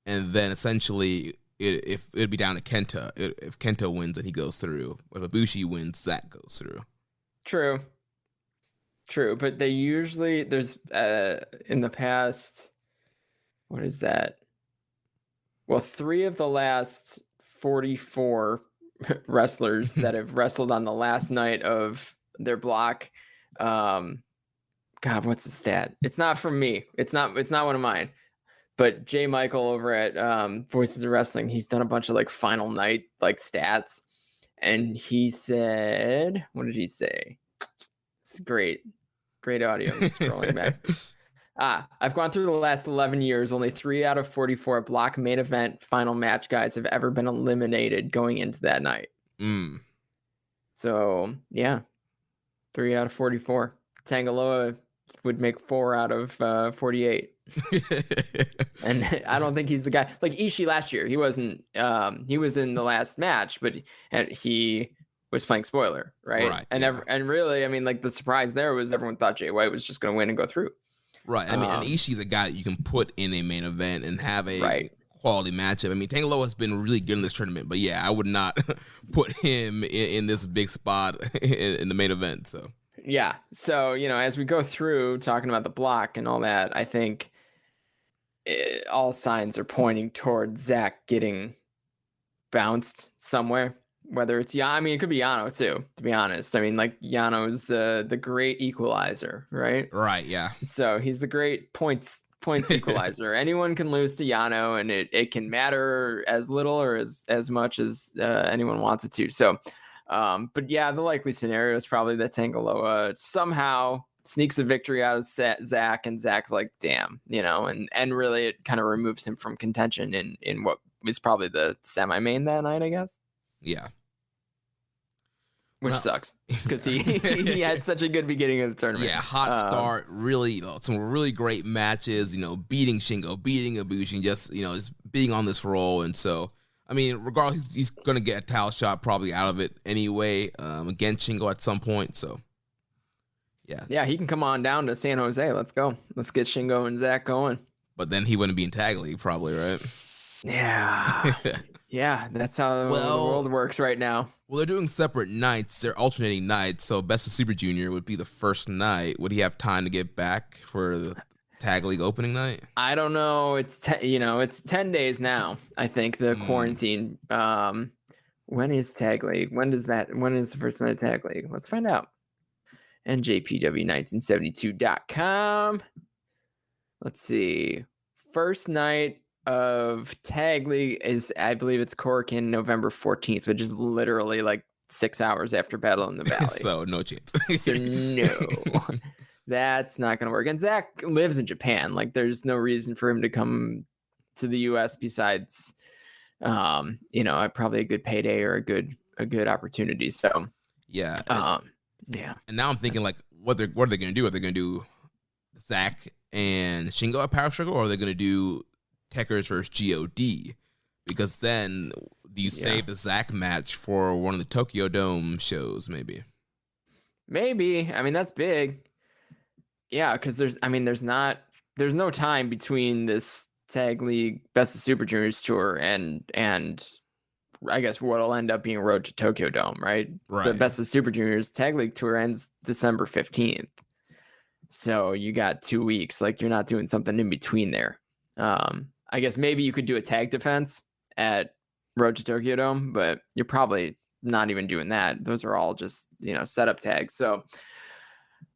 and then essentially it'd be down to Kenta. If Kenta wins, then he goes through. If Ibushi wins, Zach goes through. True, but they usually there's in the past, what is that? Well, 3 of the last 44 wrestlers that have wrestled on the last night of their block. God, what's the stat? It's not from me. It's not one of mine. But Jay Michael over at Voices of Wrestling, he's done a bunch of like final night like stats, and he said, what did he say? It's great audio. I'm scrolling back. I've gone through the last 11 years. Only 3 out of 44 block main event final match guys have ever been eliminated going into that night. So, yeah. 3 out of 44. Tanga Loa would make 4 out of 48. And I don't think he's the guy. Like Ishii last year, he wasn't. He was in the last match, but he was playing spoiler, right? And really, like the surprise there was everyone thought Jay White was just going to win and go through. Right. And Ishii's a guy that you can put in a main event and have a quality matchup. Tanga Loa has been really good in this tournament, but yeah, I would not put him in this big spot in the main event. So yeah. So, as we go through talking about the block and all that, I think all signs are pointing towards Zach getting bounced somewhere. Whether it's it could be Yano too, to be honest. Like Yano's the great equalizer, right? Right, yeah. So he's the great points equalizer. Anyone can lose to Yano, and it can matter as little or as much as anyone wants it to. So, but yeah, the likely scenario is probably that Tanga Loa somehow sneaks a victory out of Zach, and Zach's like, damn, and really it kind of removes him from contention in what is probably the semi-main that night, I guess. Yeah. Which sucks because he had such a good beginning of the tournament. Yeah, hot start, really, some really great matches, beating Shingo, beating Ibushi, just being on this roll. And so, regardless, he's going to get a title shot probably out of it anyway, against Shingo at some point. So, yeah. Yeah, he can come on down to San Jose. Let's go. Let's get Shingo and Zach going. But then he wouldn't be in Tag League probably, right? Yeah. Yeah, that's how the world works right now. Well, they're doing separate nights. They're alternating nights. So Best of Super Junior would be the first night. Would he have time to get back for the Tag League opening night? I don't know. It's it's 10 days now. I think the quarantine. When is Tag League? When is the first night of Tag League? Let's find out. NJPW1972.com. Let's see. First night of Tag League is, I believe it's Korakuen, November 14th, which is literally like 6 hours after Battle in the Valley. So no chance. So no, that's not going to work. And Zach lives in Japan. Like, there's no reason for him to come to the U.S. besides, probably a good payday or a good opportunity. So yeah, yeah. And now I'm thinking, like, what are they going to do? Are they going to do Zach and Shingo at Power Struggle, or are they going to do Tekkers versus God? Because then do you save the Zach match for one of the Tokyo Dome shows? Maybe. I mean, that's big. Yeah, because there's no time between this Tag League Best of Super Juniors tour and I guess what'll end up being Road to Tokyo Dome, right? The Best of Super Juniors Tag League tour ends December 15th. So you got 2 weeks. Like, you're not doing something in between there. I guess maybe you could do a tag defense at Road to Tokyo Dome, but you're probably not even doing that. Those are all just, setup tags. So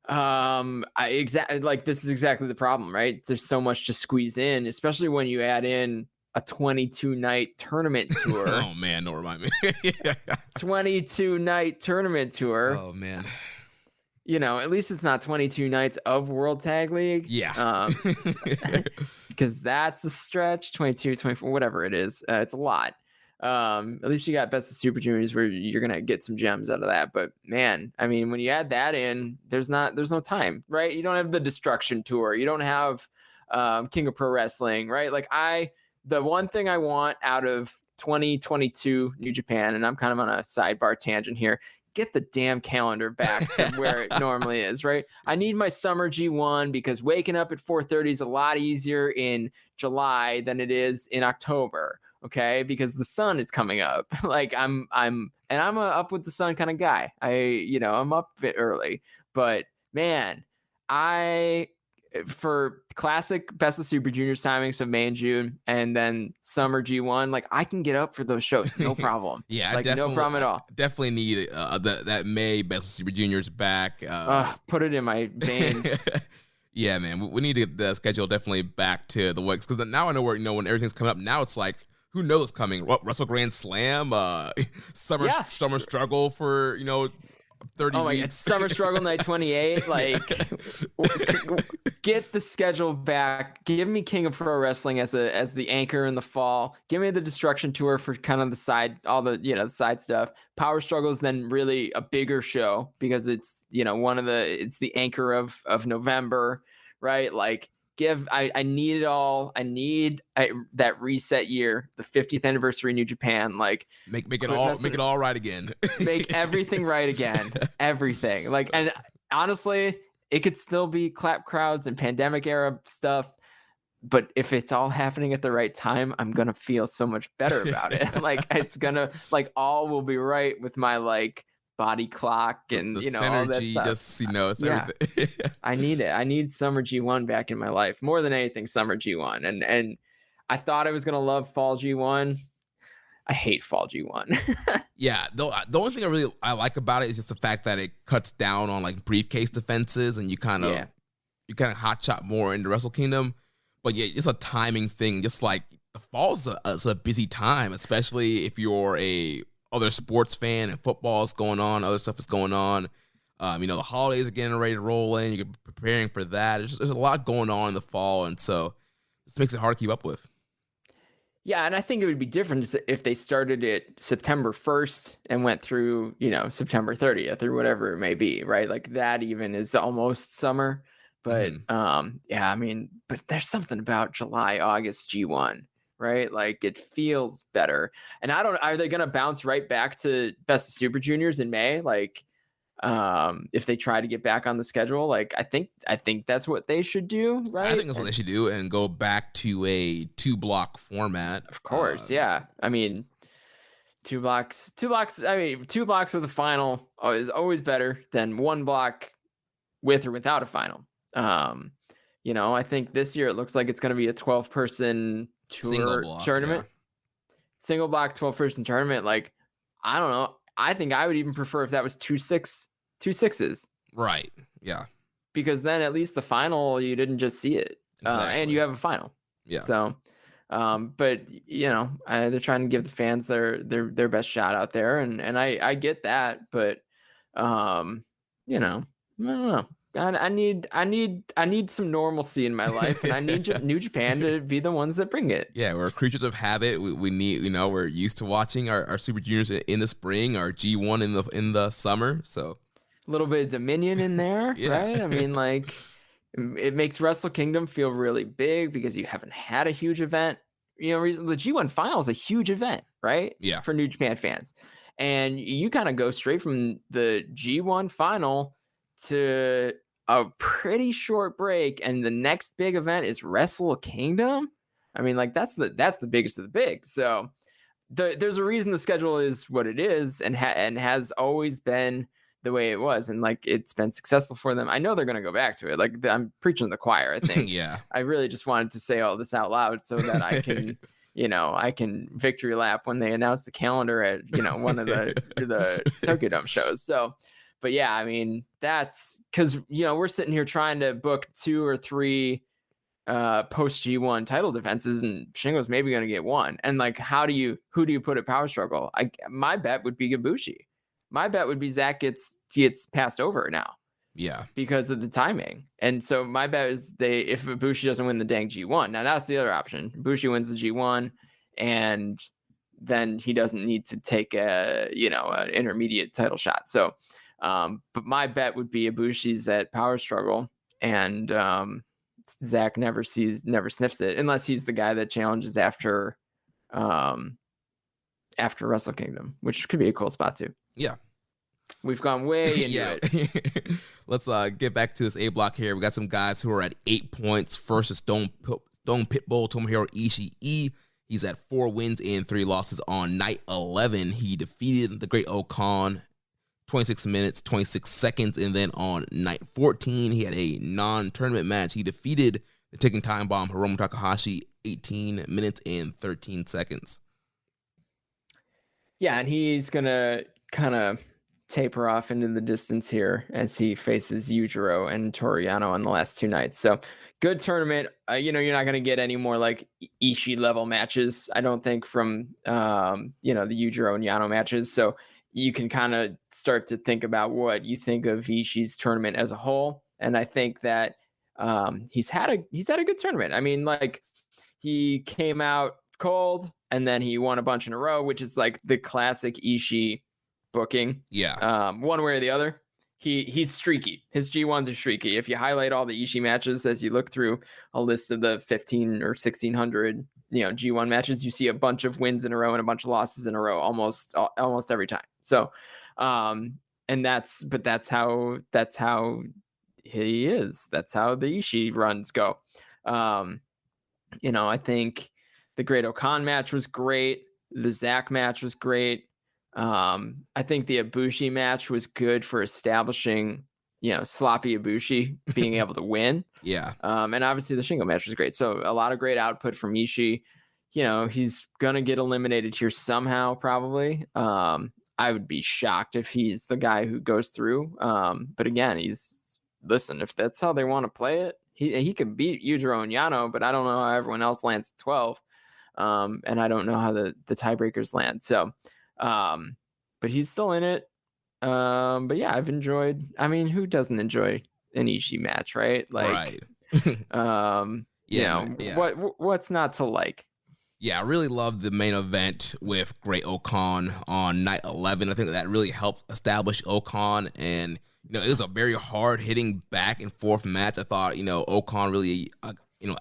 this is exactly the problem, right? There's so much to squeeze in, especially when you add in a 22-night tournament tour. Oh man, don't remind me. 22-night tournament tour. Oh man. At least it's not 22 nights of World Tag League. Yeah. Because that's a stretch. 22, 24, whatever it is. It's a lot. At least you got Best of Super Juniors where you're going to get some gems out of that. But man, I mean, when you add that in, there's no time, right? You don't have the Destruction Tour. You don't have King of Pro Wrestling, right? Like, the one thing I want out of 2022 New Japan, and I'm kind of on a sidebar tangent here, get the damn calendar back to where it normally is, right? I need my summer G1 because waking up at 4:30 is a lot easier in July than it is in October, okay? Because the sun is coming up. Like, I'm a up with the sun kind of guy. I'm up a bit early, but man, for classic Best of Super Juniors timings of May and June, and then summer G1, like, I can get up for those shows, no problem. Yeah, like, no problem at all. Definitely need that May Best of Super Juniors back. Put it in my veins. Yeah, man, we need to get the schedule definitely back to the weeks, because now I know where when everything's coming up. Now it's like, who knows coming? What, Wrestle Grand Slam? Summer struggle for 30 weeks. God, Summer Struggle Night 28. Like, get the schedule back. Give me King of Pro Wrestling as the anchor in the fall. Give me the Destruction Tour for kind of the side, all the the side stuff. Power Struggle is then really a bigger show because it's it's the anchor of November, right? Like, I need it all. I need that reset year, the 50th anniversary New Japan. Like, make it all right again. Make everything right again. Everything. Like, and honestly, it could still be clap crowds and pandemic era stuff, but if it's all happening at the right time, I'm gonna feel so much better about it. Like, it's gonna, like, all will be right with my, like, body clock and the all that synergy, stuff. it's everything. I need it. I need summer G1 back in my life more than anything. Summer G1, and I thought I was gonna love fall G1. I hate fall G1. Yeah, the only thing I like about it is just the fact that it cuts down on, like, briefcase defenses, and you kind of hot shot more into Wrestle Kingdom. But yeah, it's a timing thing. Just like the fall's a busy time, especially if you're a other sports fan and football is going on, other stuff is going on. The holidays are getting ready to roll in. You're preparing for that. There's a lot going on in the fall, and so this makes it hard to keep up with. Yeah, and I think it would be different if they started it September 1st and went through, September 30th or whatever it may be, right? Like, that even is almost summer. But but there's something about July, August G1. Right? Like, it feels better. And are they going to bounce right back to Best of Super Juniors in May? Like, if they try to get back on the schedule, like, I think that's what they should do, right? I think that's what they should do, and go back to a 2-block format. Of course. Yeah. I mean, 2 blocks. I mean, 2 blocks with a final is always better than 1 block with or without a final. I think this year it looks like it's going to be a 12-person tour tournament. Yeah. Single block 12-person tournament. Like, I don't know. I think I would even prefer if that was 2 sixes. Right. Yeah. Because then at least the final, you didn't just see it. Exactly. And you have a final. Yeah. So, but they're trying to give the fans their best shot out there, and I get that, but I don't know. I need some normalcy in my life, and I need New Japan to be the ones that bring it. Yeah, we're creatures of habit. We need, we're used to watching our Super Juniors in the spring, our G1 in the summer. So a little bit of Dominion in there, right? I mean, like, it makes Wrestle Kingdom feel really big because you haven't had a huge event. The G1 final is a huge event, right? Yeah. For New Japan fans. And you kind of go straight from the G1 final to a pretty short break, and the next big event is Wrestle Kingdom. I mean, like, that's the biggest of the big. So there's a reason the schedule is what it is, and has always been the way it was, and like, it's been successful for them. I know they're going to go back to it. Like, I'm preaching to the choir, I think. Yeah. I really just wanted to say all this out loud so that I can, I can victory lap when they announce the calendar at, one of the Tokyo Dome shows. So, but yeah, I mean, that's because, we're sitting here trying to book 2 or 3 post G1 title defenses, and Shingo's maybe going to get 1. And like, who do you put at Power Struggle? My bet would be Ibushi. My bet would be Zach gets passed over now. Yeah. Because of the timing. And so my bet is if Ibushi doesn't win the dang G1, now that's the other option. Ibushi wins the G1, and then he doesn't need to take an intermediate title shot. So, but my bet would be Ibushi's at Power Struggle, and Zach never sniffs it, unless he's the guy that challenges after Wrestle Kingdom, which could be a cool spot too. Yeah. We've gone way into it. Let's get back to this A block here. We got some guys who are at 8 points. First is Stone Pitbull Tomohiro Ishii. He's at 4 wins and 3 losses on night 11. He defeated the Great Okan 26 minutes, 26 seconds. And then on night 14, he had a non-tournament match. He defeated the Ticking Time Bomb Hiromu Takahashi 18 minutes and 13 seconds. Yeah, and he's going to kind of taper off into the distance here as he faces Yujiro and Toro Yano on the last 2 nights. So good tournament. You're not going to get any more like Ishii level matches, I don't think, from the Yujiro and Yano matches. So you can kind of start to think about what you think of Ishii's tournament as a whole. And I think that he's had a good tournament. I mean, like, he came out cold and then he won a bunch in a row, which is like the classic Ishii booking. Yeah. One way or the other. He's streaky. His G1s are streaky. If you highlight all the Ishii matches as you look through a list of the 1,500 or 1,600 G1 matches, you see a bunch of wins in a row and a bunch of losses in a row almost every time. So and that's how he is. That's how the Ishii runs go. I think the Great Okan match was great. The Zach match was great. I think the Ibushi match was good for establishing, sloppy Ibushi being able to win. Yeah. And obviously the Shingo match was great. So a lot of great output from Ishii. He's going to get eliminated here somehow, probably. I would be shocked if he's the guy who goes through. But again, if that's how they want to play it, he could beat Yujiro and Yano, but I don't know how everyone else lands at 12. And I don't know how the tiebreakers land. So, but he's still in it. But yeah, I've enjoyed. I mean, who doesn't enjoy an Ishii match, right? Like, right. What's not to like? Yeah, I really loved the main event with Great Okan on night 11. I think that really helped establish Okan, and it was a very hard hitting back and forth match. I thought Okan really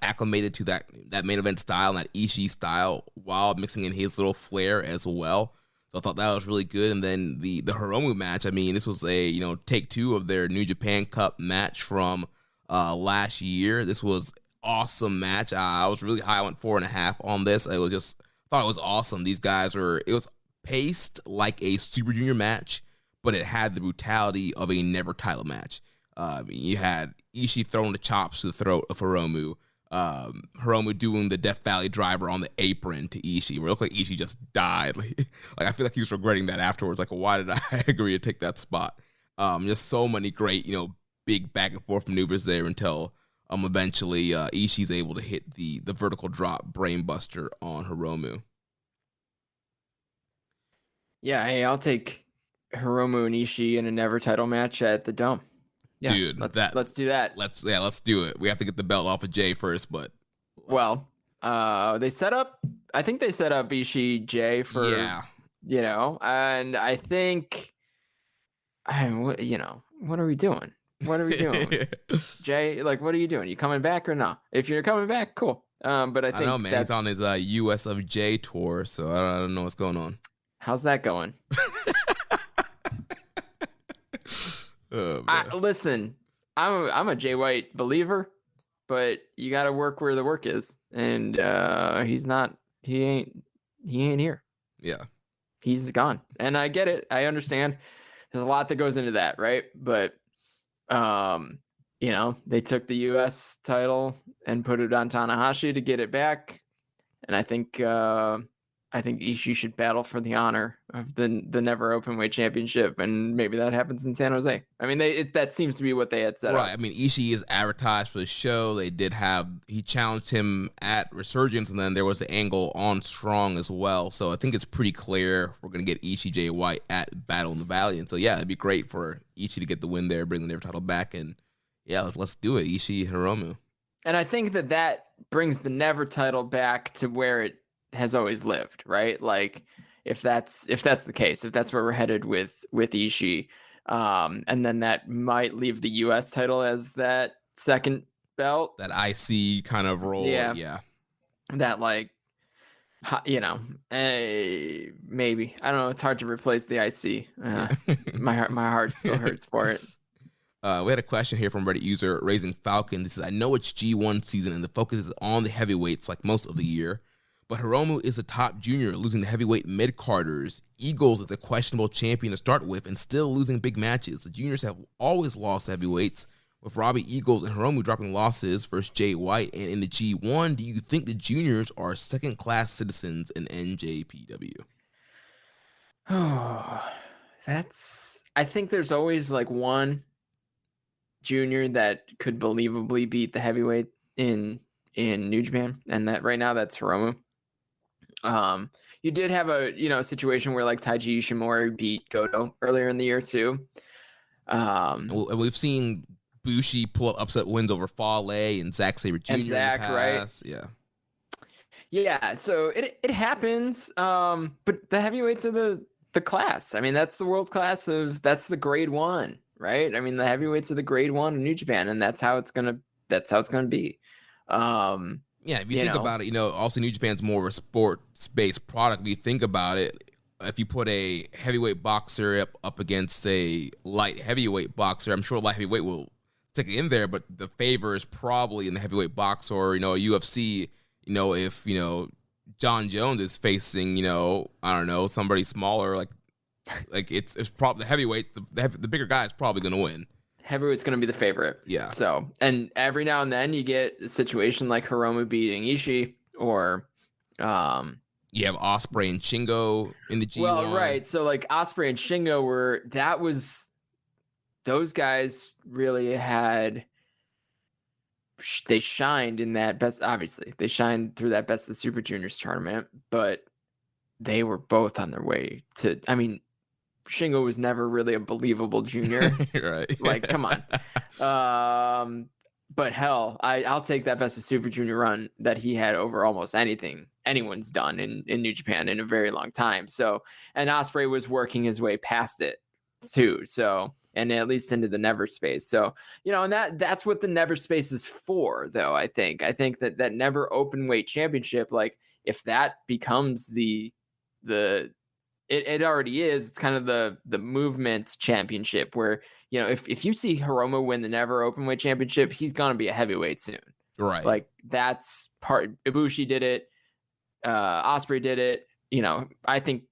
acclimated to that main event style and that Ishii style while mixing in his little flair as well. So I thought that was really good. And then the Hiromu match, I mean, this was a take 2 of their New Japan Cup match from last year. This was awesome match. I was really high. I went 4.5 on this. I thought it was awesome. These guys it was paced like a Super Junior match, but it had the brutality of a never title match. You had Ishii throwing the chops to the throat of Hiromu. Hiromu doing the Death Valley driver on the apron to Ishii, where it looked like Ishii just died. Like I feel like he was regretting that afterwards. Like, why did I agree to take that spot? Just so many great, big back and forth maneuvers there until eventually Ishii's able to hit the vertical drop brainbuster on Hiromu. Yeah, hey, I'll take Hiromu and Ishii in a never title match at the Dome. Yeah, dude, let's do that. Let's do it. We have to get the belt off of Jay first, but they set up Ishii Jay for and I think what are we doing? What are we doing? Jay, like, what are you doing? You coming back or not? If you're coming back, cool. But I think I know, man, he's on his US of J tour, so I don't know what's going on. How's that going? Listen, I'm a Jay White believer, but you got to work where the work is, and he ain't here. Yeah, he's gone, and I get it. I understand. There's a lot that goes into that, right? But they took the U.S. title and put it on Tanahashi to get it back, and I think Ishii should battle for the honor of the never openweight championship, and maybe that happens in San Jose. I mean, that seems to be what they had set up. Right. I mean, Ishii is advertised for the show. He challenged him at Resurgence, and then there was the angle on Strong as well. So I think it's pretty clear we're going to get Ishii Jay White at Battle in the Valley. And so, yeah, it'd be great for Ishii to get the win there, bring the never title back, and yeah, let's do it. Ishii Hiromu. And I think that brings the never title back to where it has always lived, right? Like if that's the case, if that's where we're headed with Ishii, and then that might leave the U.S. title as that second belt, that IC kind of role. Yeah. That maybe, I don't know. It's hard to replace the IC. My heart still hurts for it. We had a question here from Reddit user Raising Falcon. This is, I know it's G1 season and the focus is on the heavyweights like most of the year, but Hiromu is a top junior, losing the heavyweight mid-carders. Eagles is a questionable champion to start with and still losing big matches. The juniors have always lost heavyweights, with Robbie Eagles and Hiromu dropping losses versus Jay White. And in the G1, do you think the juniors are second-class citizens in NJPW? Oh, I think there's always like one junior that could believably beat the heavyweight in New Japan, and that right now that's Hiromu. You did have a situation where like Taiji Ishimori beat Goto earlier in the year too. We've seen Bushi pull up upset wins over Fale and Zack Sabre Jr. And Zack, in the past. Right? Yeah. So it happens. But the heavyweights are the class. I mean, that's the world class that's the grade one, right? I mean, the heavyweights are the grade one in New Japan, and that's how it's gonna be. Yeah, if you think about it, also New Japan's more of a sports-based product. If you think about it, if you put a heavyweight boxer up against a light heavyweight boxer, I'm sure light heavyweight will stick it in there, but the favor is probably in the heavyweight boxer, or, a UFC, if, John Jones is facing, I don't know, somebody smaller, like it's probably the heavyweight, the bigger guy is probably going to win. Heavyweight's going to be the favorite. Yeah. So, and every now and then you get a situation like Hiromu beating Ishii, or you have Ospreay and Shingo in the G1. Well, right. So like Ospreay and Shingo those guys really they shined in that best, obviously they shined through that Best of Super Juniors tournament, but they were both on their way to, Shingo was never really a believable junior. Right. Like, come on. But hell, I'll take that Best of Super Junior run that he had over almost anything anyone's done in New Japan in a very long time. So, and Ospreay was working his way past it too. So, and at least into the never space. So, and that's what the never space is for, though. I think that never open weight championship, like if that becomes it already is. It's kind of the movement championship where, if you see Hiromu win the never openweight championship, he's going to be a heavyweight soon. Right. Like that's Ibushi did it. Ospreay did it. I think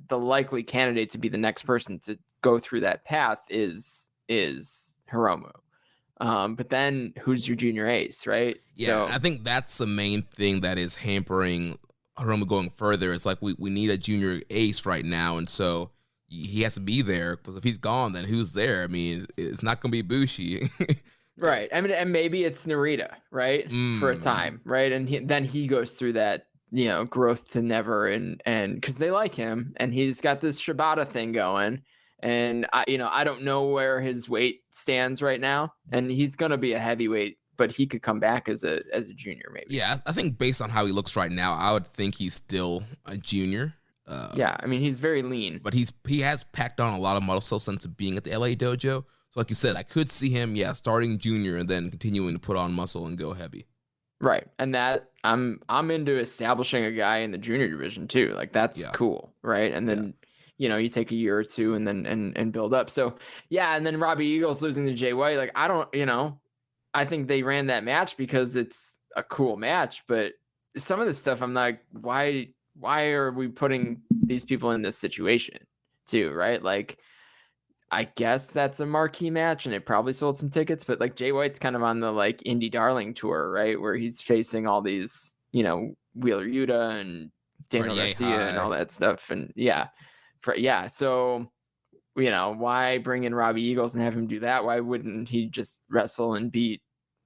the likely candidate to be the next person to go through that path is Hiromu. But then who's your junior ace, right? Yeah, so I think that's the main thing that is hampering Hiromu going further. It's like we need a junior ace right now, and so he has to be there, because if he's gone, then who's there? I mean, it's not going to be Bushi. Right. I mean, and maybe it's Narita, right? For a time, right? And then he goes through that, growth to never, and because they like him, and he's got this Shibata thing going, and I don't know where his weight stands right now, and he's gonna be a heavyweight, but he could come back as a junior, maybe. Yeah, I think based on how he looks right now, I would think he's still a junior. Yeah, I mean, he's very lean, but he has packed on a lot of muscle since being at the LA dojo. So like you said, I could see him, starting junior and then continuing to put on muscle and go heavy. Right. And that I'm into establishing a guy in the junior division too. Like that's cool. Right. And then, you take a year or two and then and build up. So and then Robbie Eagles losing to Jay White. Like I think they ran that match because it's a cool match, but some of the stuff I'm like, why are we putting these people in this situation too? Right. Like, I guess that's a marquee match and it probably sold some tickets, but like Jay White's kind of on the like indie darling tour, right? Where he's facing all these, Wheeler Yuta and Daniel Garcia and all that stuff. And so, why bring in Robbie Eagles and have him do that? Why wouldn't he just wrestle and beat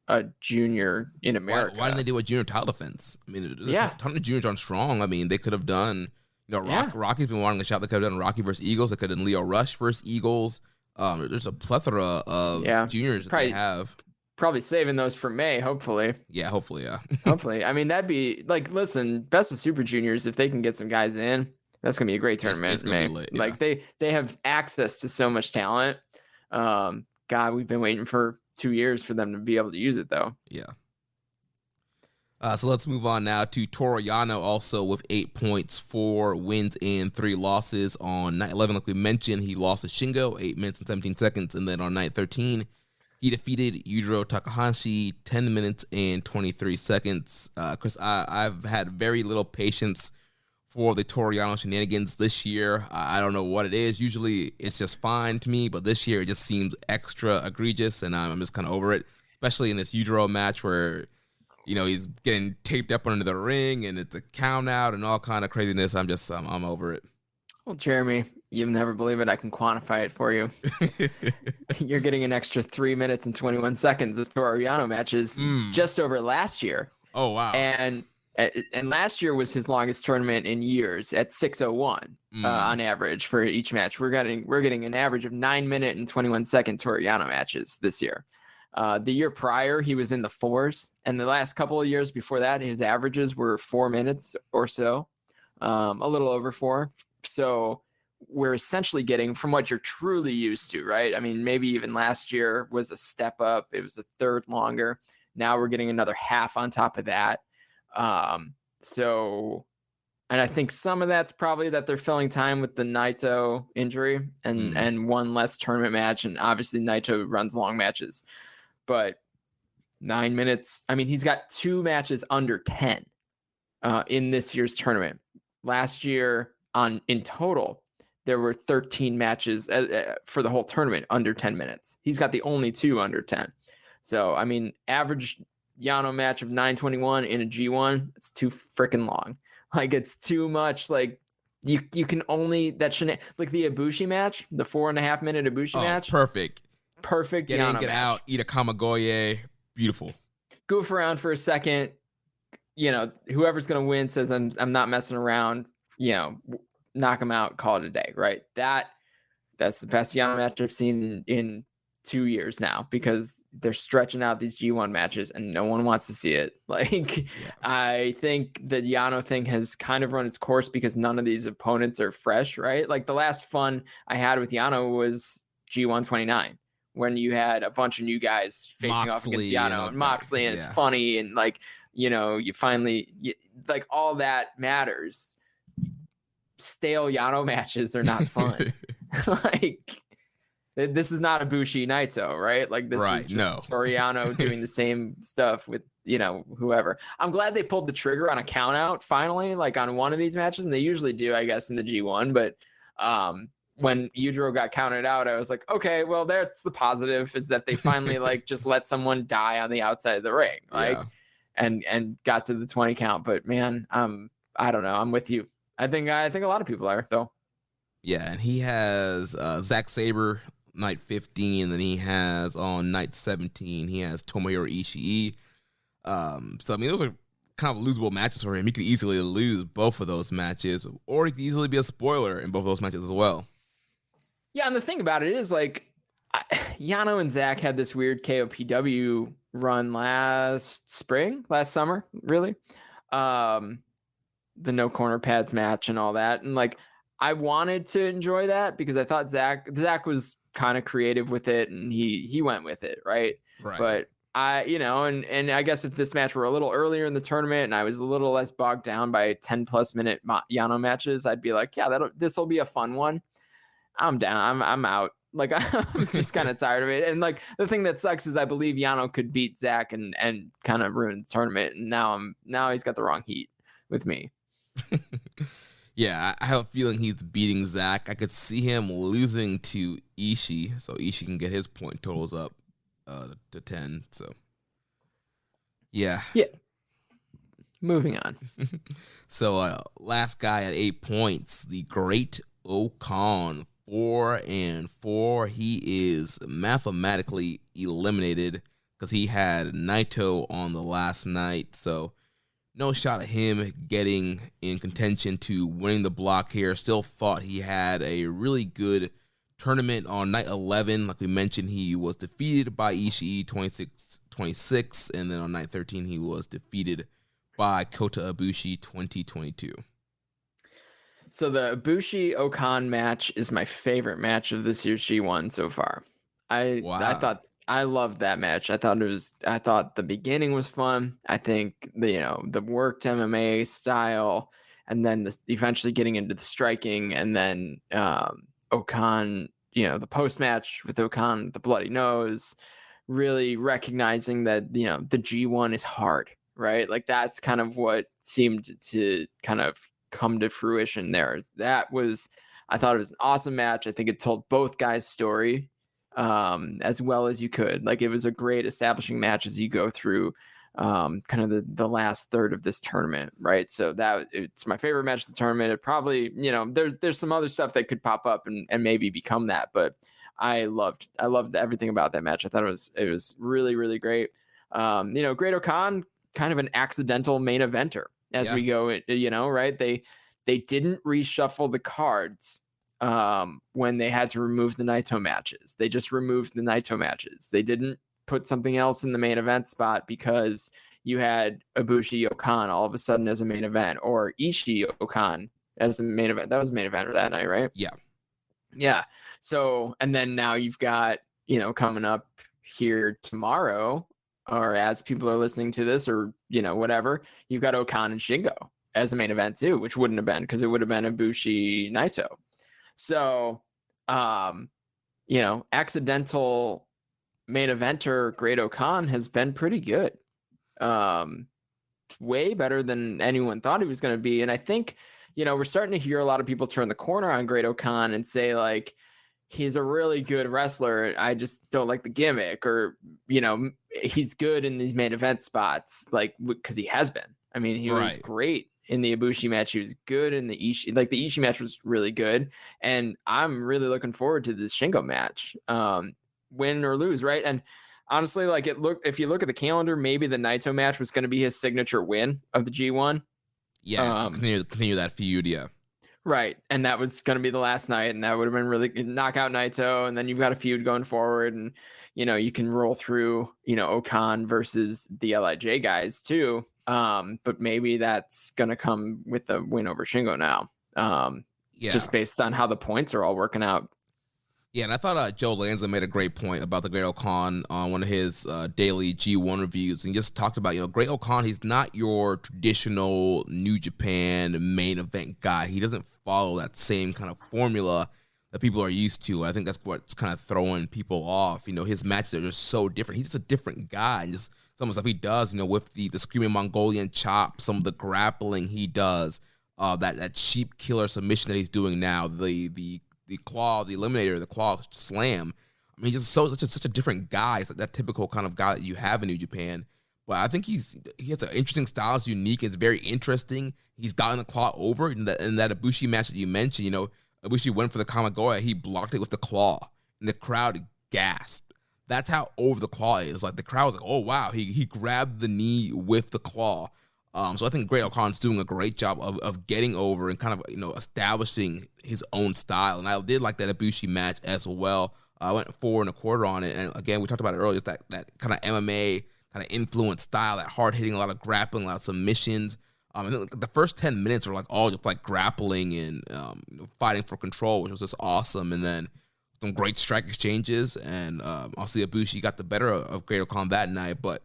a junior in America? Why didn't they do a junior title defense? I mean, there's a ton of juniors on Strong. I mean, they could have done... Rocky's been wanting a shot. They could have done Rocky versus Eagles. They could have done Leo Rush versus Eagles. There's a plethora of juniors that they have. Probably saving those for May, hopefully. Yeah, hopefully, yeah. Hopefully. I mean, that'd be like, listen, Best of Super Juniors, if they can get some guys in, that's going to be a great tournament. It's gonna be lit, yeah. Like, they have access to so much talent. God, we've been waiting for 2 years for them to be able to use it, though. Yeah. So let's move on now to Toro Yano, also with 8 points, 4 wins and 3 losses. On night 11, like we mentioned, he lost to Shingo, 8 minutes and 17 seconds. And then on night 13, he defeated Yujiro Takahashi, 10 minutes and 23 seconds. Chris, I've had very little patience for the Toro Yano shenanigans this year. I don't know what it is. Usually it's just fine to me, but this year it just seems extra egregious, and I'm just kind of over it, especially in this Yujiro match where... he's getting taped up under the ring and it's a count out and all kind of craziness. I'm over it. Well, Jeremy, you'll never believe it. I can quantify it for you. You're getting an extra 3 minutes and 21 seconds of Toro Yano matches just over last year. Oh, wow. And last year was his longest tournament in years at 6:01 on average for each match. We're getting an average of 9 minute and 21 second Toro Yano matches this year. The year prior, he was in the 4s, and the last couple of years before that, his averages were 4 minutes or so, a little over 4. So we're essentially getting from what you're truly used to, right? I mean, maybe even last year was a step up. It was a third longer. Now we're getting another half on top of that. And I think some of that's probably that they're filling time with the Naito injury and one less tournament match. And obviously Naito runs long matches. But 9 minutes, I mean, he's got 2 matches under 10 in this year's tournament. Last year, in total, there were 13 matches for the whole tournament under 10 minutes. He's got the only 2 under 10. So, I mean, average Yano match of 9:21 in a G1, it's too freaking long. Like, it's too much. Like, you can only, like the Ibushi match, the 4.5 minute Ibushi match. Perfect. Get in, get out, eat a Kamagoye. Beautiful. Goof around for a second. Whoever's going to win says, I'm not messing around. Knock him out, call it a day, right? That's the best Yano match I've seen in 2 years now, because they're stretching out these G1 matches and no one wants to see it. I think the Yano thing has kind of run its course because none of these opponents are fresh, right? Like, the last fun I had with Yano was G1 29. When you had a bunch of new guys facing off against Yano and Moxley, and it's funny, and you finally like all that matters. Stale Yano matches are not fun. This is not a Bushi Naito, right? Like, this is just Toro Yano doing the same stuff with whoever. I'm glad they pulled the trigger on a count out finally, like on one of these matches, and they usually do, I guess, in the G1. But when Yujiro got counted out, I was like, okay, well, that's the positive, is that they finally like just let someone die on the outside of the ring, like, and got to the 20 count. But man, I don't know. I'm with you. I think a lot of people are though. Yeah, and he has Zack Sabre night 15, and then he has on night 17 he has Tomohiro Ishii. So I mean, those are kind of losable matches for him. He could easily lose both of those matches, or he could easily be a spoiler in both of those matches as well. Yeah, and the thing about it is, like, Yano and Zach had this weird KOPW run last summer, really. The no corner pads match and all that. And like, I wanted to enjoy that because I thought Zach was kind of creative with it, and he went with it, right? But I, and I guess if this match were a little earlier in the tournament and I was a little less bogged down by 10+ minute Yano matches, I'd be like, yeah, this will be a fun one. I'm down. I'm out. Like, I'm just kind of tired of it. And like, the thing that sucks is I believe Yano could beat Zach and kind of ruin the tournament. And now he's got the wrong heat with me. Yeah, I have a feeling he's beating Zach. I could see him losing to Ishii, so Ishii can get his point totals up to 10. So, yeah. Moving on. So, last guy at 8 points, the Great Okan, 4-4. He is mathematically eliminated because he had Naito on the last night. So, no shot at him getting in contention to winning the block here. Still thought he had a really good tournament on night 11. Like we mentioned, he was defeated by Ishii 26-26, and then on night 13 he was defeated by Kota Ibushi 20-22. So the Ibushi-Okan match is my favorite match of this year's G1 so far. I loved that match. I thought the beginning was fun. I think the worked MMA style, and then eventually getting into the striking, and then Okan, the post match with Okan, the bloody nose, really recognizing that the G1 is hard, right? Like, that's kind of what seemed to kind of come to fruition there. I thought it was an awesome match. I think it told both guys' story as well as you could. Like, it was a great establishing match as you go through kind of the last third of this tournament, right? So it's my favorite match of the tournament. It probably, there's some other stuff that could pop up and maybe become that, but I loved everything about that match. I thought it was really, really great. Great Okan, kind of an accidental main eventer as we go, right? They didn't reshuffle the cards when they had to remove the Naito matches. They just removed the Naito matches. They didn't put something else in the main event spot because you had Ibushi Okan all of a sudden as a main event, or Ishii Okan as a main event. That was the main event that night, right? Yeah. So, and then now you've got, coming up here tomorrow, or as people are listening to this, or, whatever, you've got Okan and Shingo as a main event too, which wouldn't have been, because it would have been Ibushi Naito. So, accidental main eventer Great Okan has been pretty good. Way better than anyone thought he was going to be. And I think, we're starting to hear a lot of people turn the corner on Great Okan and say, like, he's a really good wrestler. I just don't like the gimmick, or, he's good in these main event spots, like, because he has been. I mean, he was great in the Ibushi match. He was good in the Ishii. Like, the Ishii match was really good. And I'm really looking forward to this Shingo match, win or lose, right? And honestly, like, if you look at the calendar, maybe the Naito match was going to be his signature win of the G1. Yeah, continue that feud, yeah. Right, and that was going to be the last night, and that would have been really knockout Naito, and then you've got a feud going forward, and, you can roll through, Okan versus the LIJ guys too. But maybe that's going to come with the win over Shingo now. Just based on how the points are all working out. Yeah, and I thought Joe Lanza made a great point about the Great Okan on one of his daily G1 reviews, and just talked about, Great Okan, he's not your traditional New Japan main event guy. He doesn't follow that same kind of formula that people are used to. I think that's what's kind of throwing people off. His matches are just so different. He's just a different guy, and just some of the stuff he does, with the screaming Mongolian chop, some of the grappling he does, that sheep killer submission that he's doing now, the claw, the eliminator, the claw slam. I mean, he's just such a different guy. It's like that typical kind of guy that you have in New Japan. But I think he has an interesting style. It's unique. It's very interesting. He's gotten the claw over in that Ibushi match that you mentioned. Ibushi went for the Kamigoya. He blocked it with the claw, and the crowd gasped. That's how over the claw is. Like, the crowd was like, "Oh wow!" He grabbed the knee with the claw. So I think Great Okan's doing a great job of getting over and kind of establishing his own style. And I did like that Ibushi match as well. I went 4 1/4 on it, and again, we talked about it earlier. It's that kind of MMA kind of influence style, that hard hitting, a lot of grappling, a lot of submissions. And then the first 10 minutes were all just grappling and fighting for control, which was just awesome. And then some great strike exchanges, and obviously Ibushi got the better of Great Okan that night. But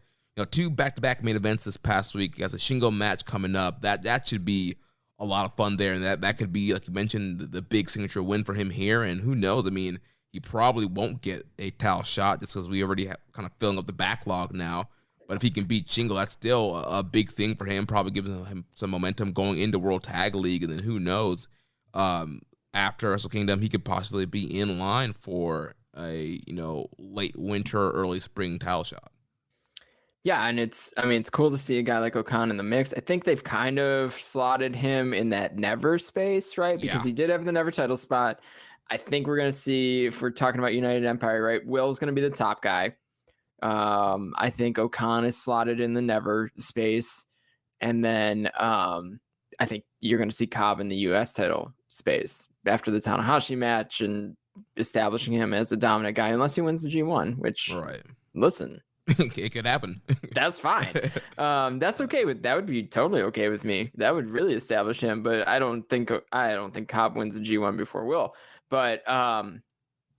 2 back-to-back main events this past week. He has a Shingo match coming up. That should be a lot of fun there, and that could be, like you mentioned, the big signature win for him here. And who knows? I mean, he probably won't get a title shot just because we already have kind of filling up the backlog now. But if he can beat Shingo, that's still a big thing for him, probably giving him some momentum going into World Tag League. And then who knows, after Wrestle Kingdom, he could possibly be in line for a late winter, early spring title shot. Yeah, and it's cool to see a guy like Okan in the mix. I think they've kind of slotted him in that never space, right? Because he did have the never title spot. I think we're going to see, if we're talking about United Empire, right, Will's going to be the top guy. I think Okan is slotted in the never space. And then I think you're going to see Cobb in the U.S. title space after the Tanahashi match and establishing him as a dominant guy, unless he wins the G1, which, listen, it could happen. That's fine. That's okay that would be totally okay with me. That would really establish him, but I don't think Cobb wins the G1 before Will. But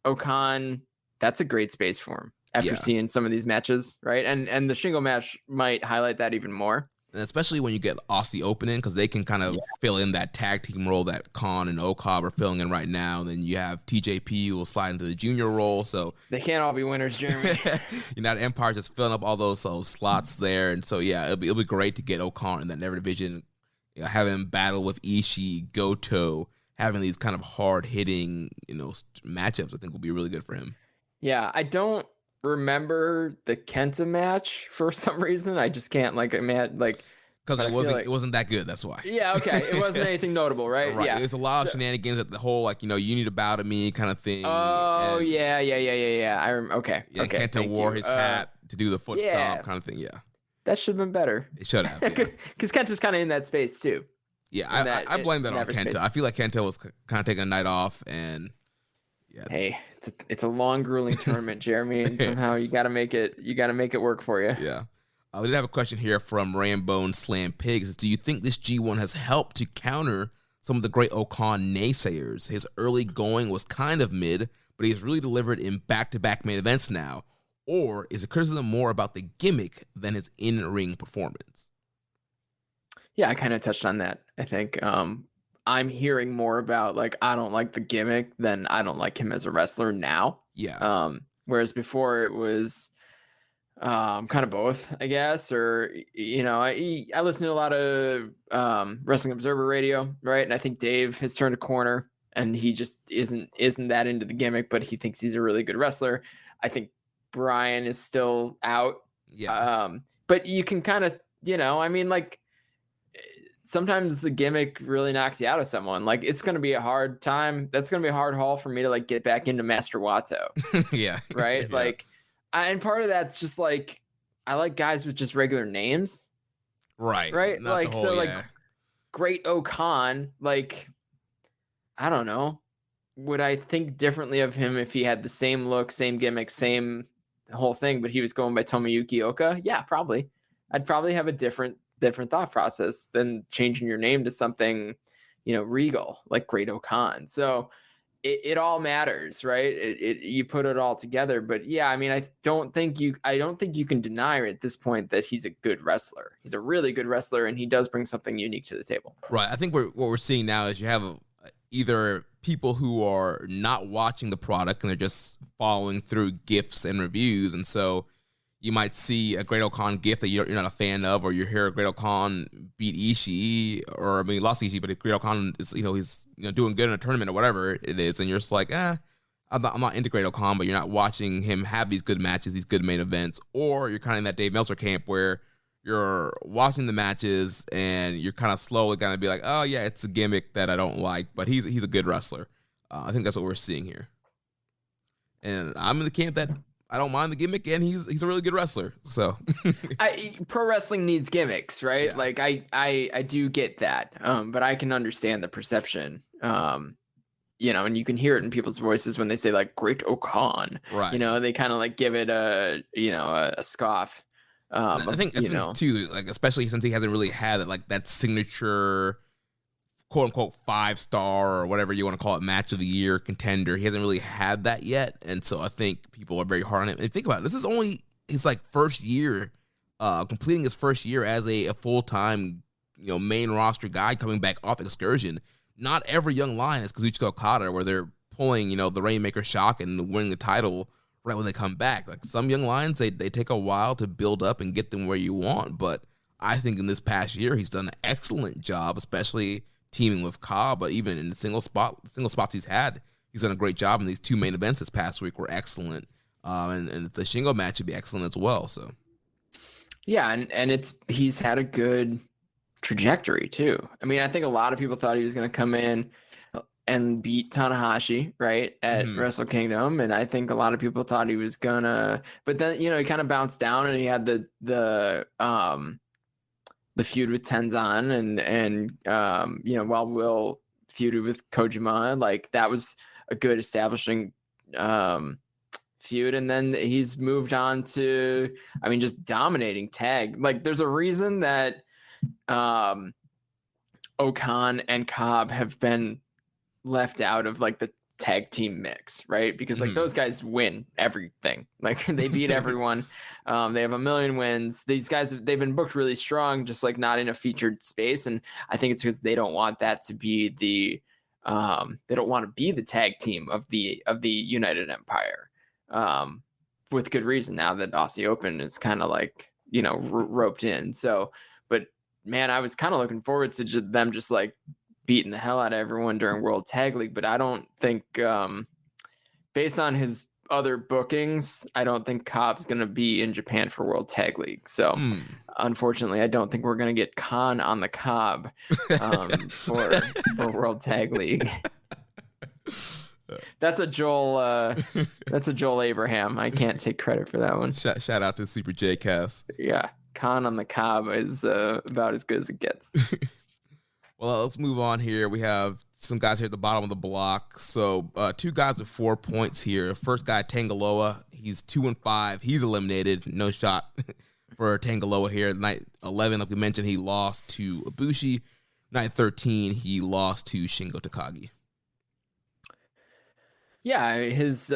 Okan, that's a great space for him after seeing some of these matches, right? And the Shingo match might highlight that even more. And especially when you get Aussie opening, because they can kind of fill in that tag team role that Khan and Cobb are filling in right now. And then you have TJP who will slide into the junior role. So they can't all be winners, Jeremy. Empire just filling up all those slots there. And so, it'll be great to get Okan in that never division, have him battle with Ishii, Goto, having these kind of hard-hitting, matchups, I think will be really good for him. Yeah, I don't remember the Kenta match for some reason. I just can't because it wasn't that good. That's why. Yeah, okay. It wasn't anything notable, right? Right. Yeah. It's a lot of shenanigans at the whole you need to bow to me kind of thing. Oh, yeah. Okay. Yeah, okay. Kenta wore his hat to do the foot stomp kind of thing. Yeah. That should have been better. It should have. Because Kenta's kind of in that space too. Yeah, I blame that on Kenta. Space. I feel like Kenta was kind of taking a night off, and hey, it's a long, grueling tournament, Jeremy, and somehow you got to make it work for you. Yeah. We did have a question here from Rambone Slam Pigs. Do you think this G1 has helped to counter some of the great Okan naysayers? His early going was kind of mid, but he's really delivered in back-to-back main events now. Or is the criticism more about the gimmick than his in-ring performance? Yeah, I kind of touched on that. I think I'm hearing more about I don't like the gimmick than I don't like him as a wrestler now. Yeah. Whereas before it was kind of both, I guess. Or I listen to a lot of Wrestling Observer Radio, right? And I think Dave has turned a corner, and he just isn't that into the gimmick, but he thinks he's a really good wrestler. I think Brian is still out. Yeah. But you can kind of sometimes the gimmick really knocks you out of someone. It's going to be a hard time. That's going to be a hard haul for me to get back into Master Watto. Yeah. Right. Yeah. And part of that's just I like guys with just regular names. Right. Right. Great Okan, I don't know. Would I think differently of him if he had the same look, same gimmick, same whole thing, but he was going by Tomoyuki Oka? Yeah, probably. I'd probably have a different thought process than changing your name to something, regal, like Great Okan. So it all matters, right? You put it all together. But yeah, I don't think you can deny at this point that he's a good wrestler. He's a really good wrestler, and he does bring something unique to the table. Right. I think what we're seeing now is you have either people who are not watching the product and they're just following through GIFs and reviews. And so you might see a Great-O-Khan GIF that you're not a fan of, or you hear Great-O-Khan beat Ishii, or I mean, lost Ishii, but if Great-O-Khan is, he's doing good in a tournament or whatever it is, and you're just like, I'm not into Great-O-Khan, but you're not watching him have these good matches, these good main events, or you're kind of in that Dave Meltzer camp where you're watching the matches and you're kind of slowly going to be like, oh yeah, it's a gimmick that I don't like, but he's a good wrestler. I think that's what we're seeing here. And I'm in the camp that I don't mind the gimmick, and he's a really good wrestler. So pro wrestling needs gimmicks, right? Yeah. Like I do get that. But I can understand the perception. And you can hear it in people's voices when they say like Great-O-Khan. Right. They kind of like give it a scoff. I think too, like especially since he hasn't really had it, like that signature quote unquote 5-star or whatever you want to call it, match of the year contender. He hasn't really had that yet, and so I think people are very hard on him. And think about it, this is only his like first year, completing his first year as a full-time main roster guy coming back off excursion. Not every young lion is Kazuchika Okada, where they're pulling the Rainmaker shock and winning the title right when they come back. Like some young lions, they take a while to build up and get them where you want, but I think in this past year he's done an excellent job, especially teaming with Cobb, but even in the single spots he's had, he's done a great job. And these two main events this past week were excellent, and the Shingo match should be excellent as well. So yeah, and he's had a good trajectory too. I mean, I think a lot of people thought he was going to come in and beat Tanahashi right at Wrestle Kingdom, and I think a lot of people thought he was gonna, but then he kind of bounced down, and he had the feud with Tenzan, and while Will feuded with Kojima, like that was a good establishing feud. And then he's moved on to, just dominating tag. Like there's a reason that O-Khan and Cobb have been left out of like the tag team mix, right? Because like those guys win everything. Like they beat everyone. They have 1 million wins. These guys, they've been booked really strong, just like not in a featured space. And I think it's because they don't want that to be they don't want to be the tag team of the United Empire. With good reason, now that Aussie Open is kind of like, roped in. So, but man, I was kind of looking forward to them just like beating the hell out of everyone during World Tag League, but I don't think, based on his other bookings, I don't think Cobb's going to be in Japan for World Tag League. So unfortunately, I don't think we're going to get Khan on the Cobb for World Tag League. That's a Joel Abraham. I can't take credit for that one. Shout out to Super J Cast. Yeah. Khan on the Cobb is about as good as it gets. Well, let's move on here. We have some guys here at the bottom of the block. So 2 guys with 4 points here. First guy, Tangaloa. He's 2-5. He's eliminated. No shot for Tangaloa here. Night 11, like we mentioned, he lost to Ibushi. Night 13, he lost to Shingo Takagi. Yeah, his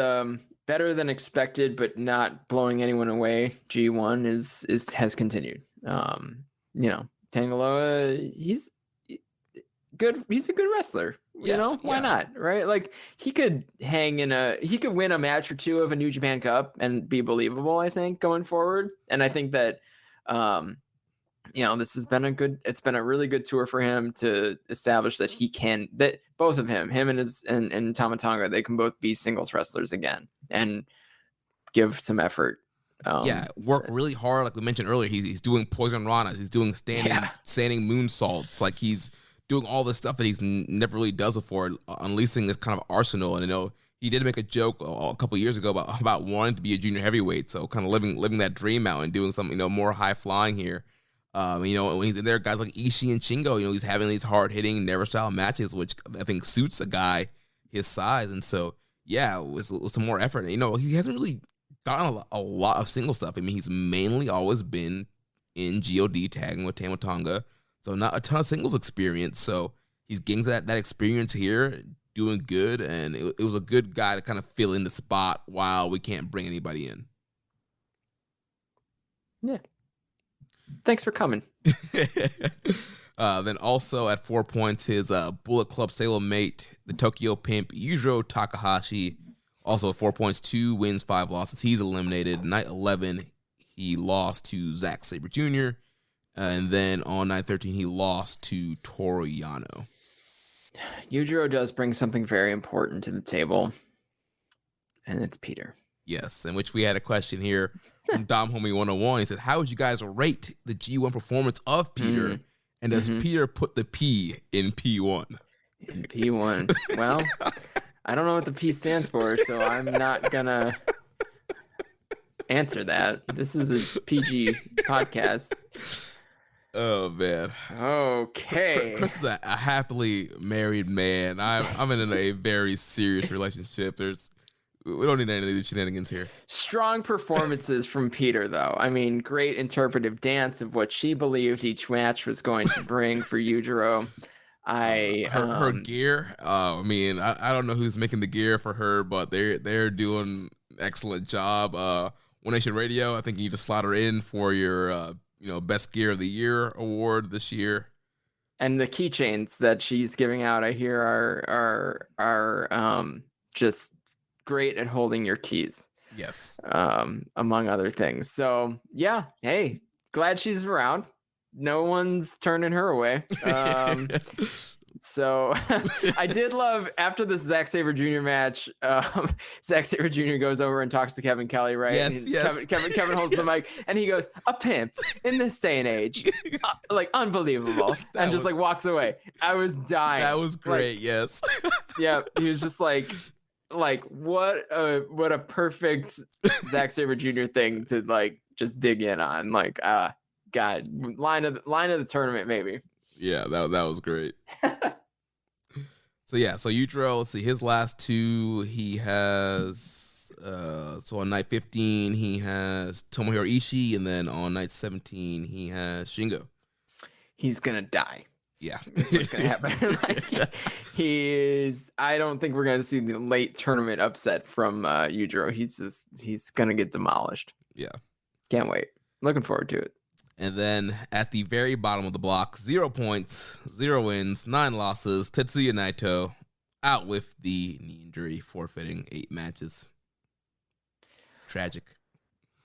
better than expected, but not blowing anyone away. G1 has continued. Tangaloa, he's good. He's a good wrestler. Why not? Right? Like he could win a match or two of a New Japan Cup and be believable, I think, going forward. And I think that this has been it's been a really good tour for him to establish that that both of him and Tama Tonga, they can both be singles wrestlers again and give some effort. Work really hard. Like we mentioned earlier, he's doing poison ranas. He's doing standing moonsaults. Like he's doing all this stuff that he's never really does before, unleashing this kind of arsenal. And he did make a joke a couple years ago about wanting to be a junior heavyweight. So kind of living that dream out and doing something more high flying here. When he's in there, guys like Ishii and Shingo, he's having these hard hitting, never style matches, which I think suits a guy his size. And so with some more effort. He hasn't really gotten a lot of single stuff. I mean, he's mainly always been in GOD tagging with Tama Tonga. So not a ton of singles experience. So he's getting that experience here, doing good, and it was a good guy to kind of fill in the spot while we can't bring anybody in. Yeah. Thanks for coming. Then also at 4 points, his Bullet Club stablemate, the Tokyo Pimp, Yujiro Takahashi. Also at 4 points, 2 wins, 5 losses. He's eliminated. Night 11, he lost to Zack Sabre Jr. And then on night 13, he lost to Toro Yano. Yujiro does bring something very important to the table, and it's Peter. Yes, in which we had a question here from Dom Homie 101. He said, how would you guys rate the G1 performance of Peter? And does Peter put the P in P1? In P1. Well, I don't know what the P stands for, so I'm not going to answer that. This is a PG podcast. Oh, man. Okay. Chris is a happily married man. I'm in a very serious relationship. We don't need any of these shenanigans here. Strong performances from Peter, though. I mean, great interpretive dance of what she believed each match was going to bring for Yujiro. Her gear. I mean, I don't know who's making the gear for her, but they're doing an excellent job. One Nation Radio, I think you need to slot her in for your best gear of the year award this year. And the keychains that she's giving out, I hear, are just great at holding your keys. Yes. Among other things. So yeah, hey, glad she's around. No one's turning her away. So I did love after this Zack Sabre Jr. match, Zack Sabre Jr. goes over and talks to Kevin Kelly, right? Yes, yes. Kevin holds the mic and he goes, "A pimp in this day and age." Like unbelievable. And just like walks away. I was dying. That was great, yes. Yeah, he was just like what a perfect Zack Sabre Jr. thing to like just dig in on. Like God, line of the tournament maybe. Yeah, that was great. So Yujiro, let's see, his last two, he has so on night 15 he has Tomohiro Ishii, and then on night 17 he has Shingo. He's gonna die. Yeah. What's gonna happen? I don't think we're gonna see the late tournament upset from Yujiro. He's gonna get demolished. Yeah. Can't wait. Looking forward to it. And then at the very bottom of the block, 0 points, 0 wins, 9 losses, Tetsuya Naito out with the knee injury, forfeiting 8 matches. Tragic.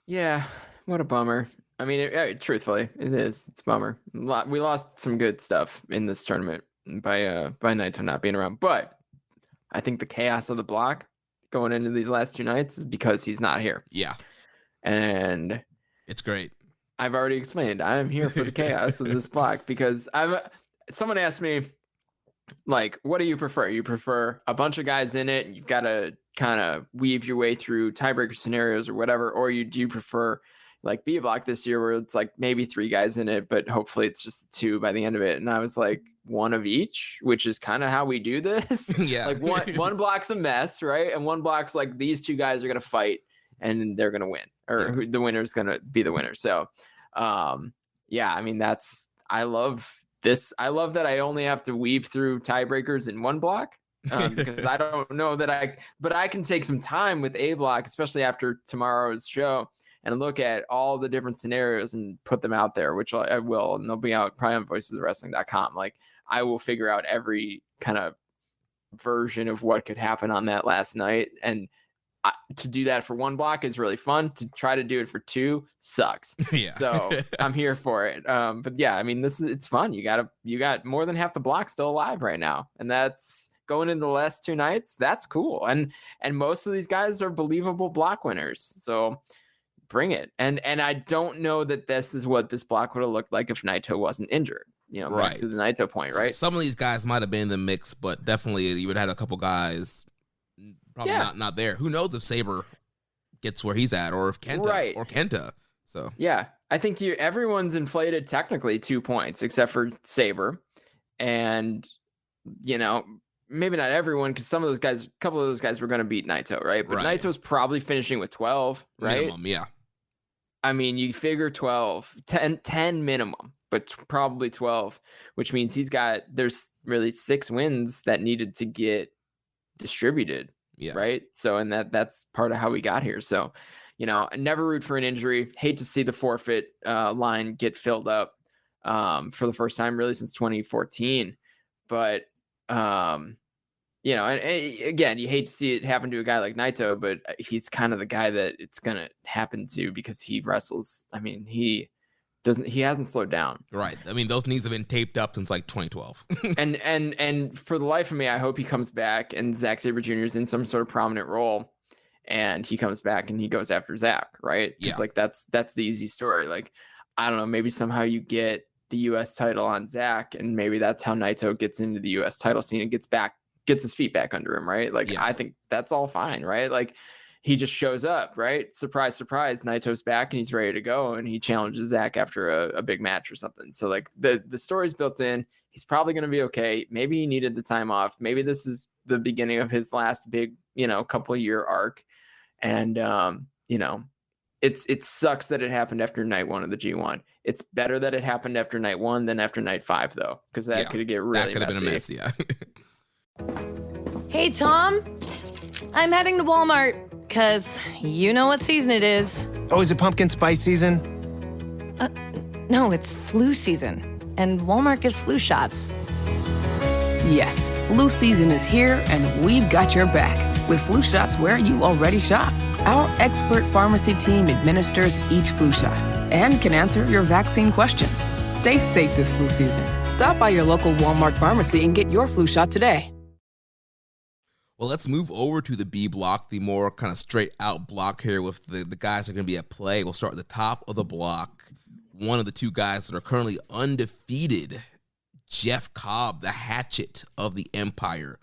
Yeah, what a bummer. I mean, truthfully, it is. It's a bummer. We lost some good stuff in this tournament by Naito not being around. But I think the chaos of the block going into these last 2 nights is because he's not here. Yeah. And it's great. I've already explained. I'm here for the chaos of this block because someone asked me, like, what do you prefer? You prefer a bunch of guys in it and you've got to kind of weave your way through tiebreaker scenarios or whatever, or do you prefer like B block this year where it's like maybe 3 guys in it, but hopefully it's just 2 by the end of it? And I was like, one of each, which is kind of how we do this. Yeah. Like one block's a mess, right? And one block's like these 2 guys are going to fight and they're going to win, or the winner's going to be the winner. So, yeah, I mean, I love this. I love that I only have to weave through tiebreakers in one block because I don't know that but I can take some time with A block, especially after tomorrow's show, and look at all the different scenarios and put them out there, which I will, and they'll be out probably on voicesofwrestling.com. Like I will figure out every kind of version of what could happen on that last night. And to do that for one block is really fun. To try to do it for 2 sucks. Yeah. So I'm here for it. But yeah, I mean, it's fun. You got more than half the block still alive right now. And that's going into the last 2 nights. That's cool. And most of these guys are believable block winners. So bring it. And I don't know that this is what this block would have looked like if Naito wasn't injured. Right. Back to the Naito point, right? Some of these guys might have been in the mix, but definitely you would have had a couple guys probably not there. Who knows if Sabre gets where he's at, or if Kenta, So yeah, I think everyone's inflated technically 2 points except for Sabre, and maybe not everyone, because some of those guys, a couple of those guys were going to beat Naito, right? But Naito's probably finishing with 12, right? Minimum, yeah. I mean, you figure 10 minimum, but probably 12, which means there's really 6 wins that needed to get distributed. Yeah. Right. So, and that's part of how we got here. So, never root for an injury. Hate to see the forfeit line get filled up. for the first time really since 2014. But, you know, and again, you hate to see it happen to a guy like Naito, but he's kind of the guy that it's going to happen to because he wrestles. I mean, he hasn't slowed down. Right. I mean, those knees have been taped up since like 2012. and for the life of me, I hope he comes back and Zack Sabre Jr. is in some sort of prominent role and he comes back and he goes after Zack, right? Because like that's the easy story. Like, I don't know, maybe somehow you get the US title on Zack and maybe that's how Naito gets into the US title scene and gets his feet back under him, right? Like, I think that's all fine, right? Like, he just shows up, right? Surprise, surprise, Naito's back and he's ready to go and he challenges Zack after a big match or something. So, like, the story's built in. He's probably going to be okay. Maybe he needed the time off. Maybe this is the beginning of his last big, you know, couple of year arc. And, you know, it sucks that it happened after night 1 of the G1. It's better that it happened after night 1 than after night 5, though, because that could get really messy. That could have been a mess, Hey, Tom. I'm heading to Walmart, because you know what season it is. Oh, is it pumpkin spice season? No, it's flu season, and Walmart gives flu shots. Yes, flu season is here, and we've got your back with flu shots where you already shop. Our expert pharmacy team administers each flu shot and can answer your vaccine questions. Stay safe this flu season. Stop by your local Walmart pharmacy and get your flu shot today. Well, let's move over to the B block, the more kind of straight out block here with the guys that are going to be at play. We'll start at the top of the block. One of the two guys that are currently undefeated, Jeff Cobb, the hatchet of the Empire.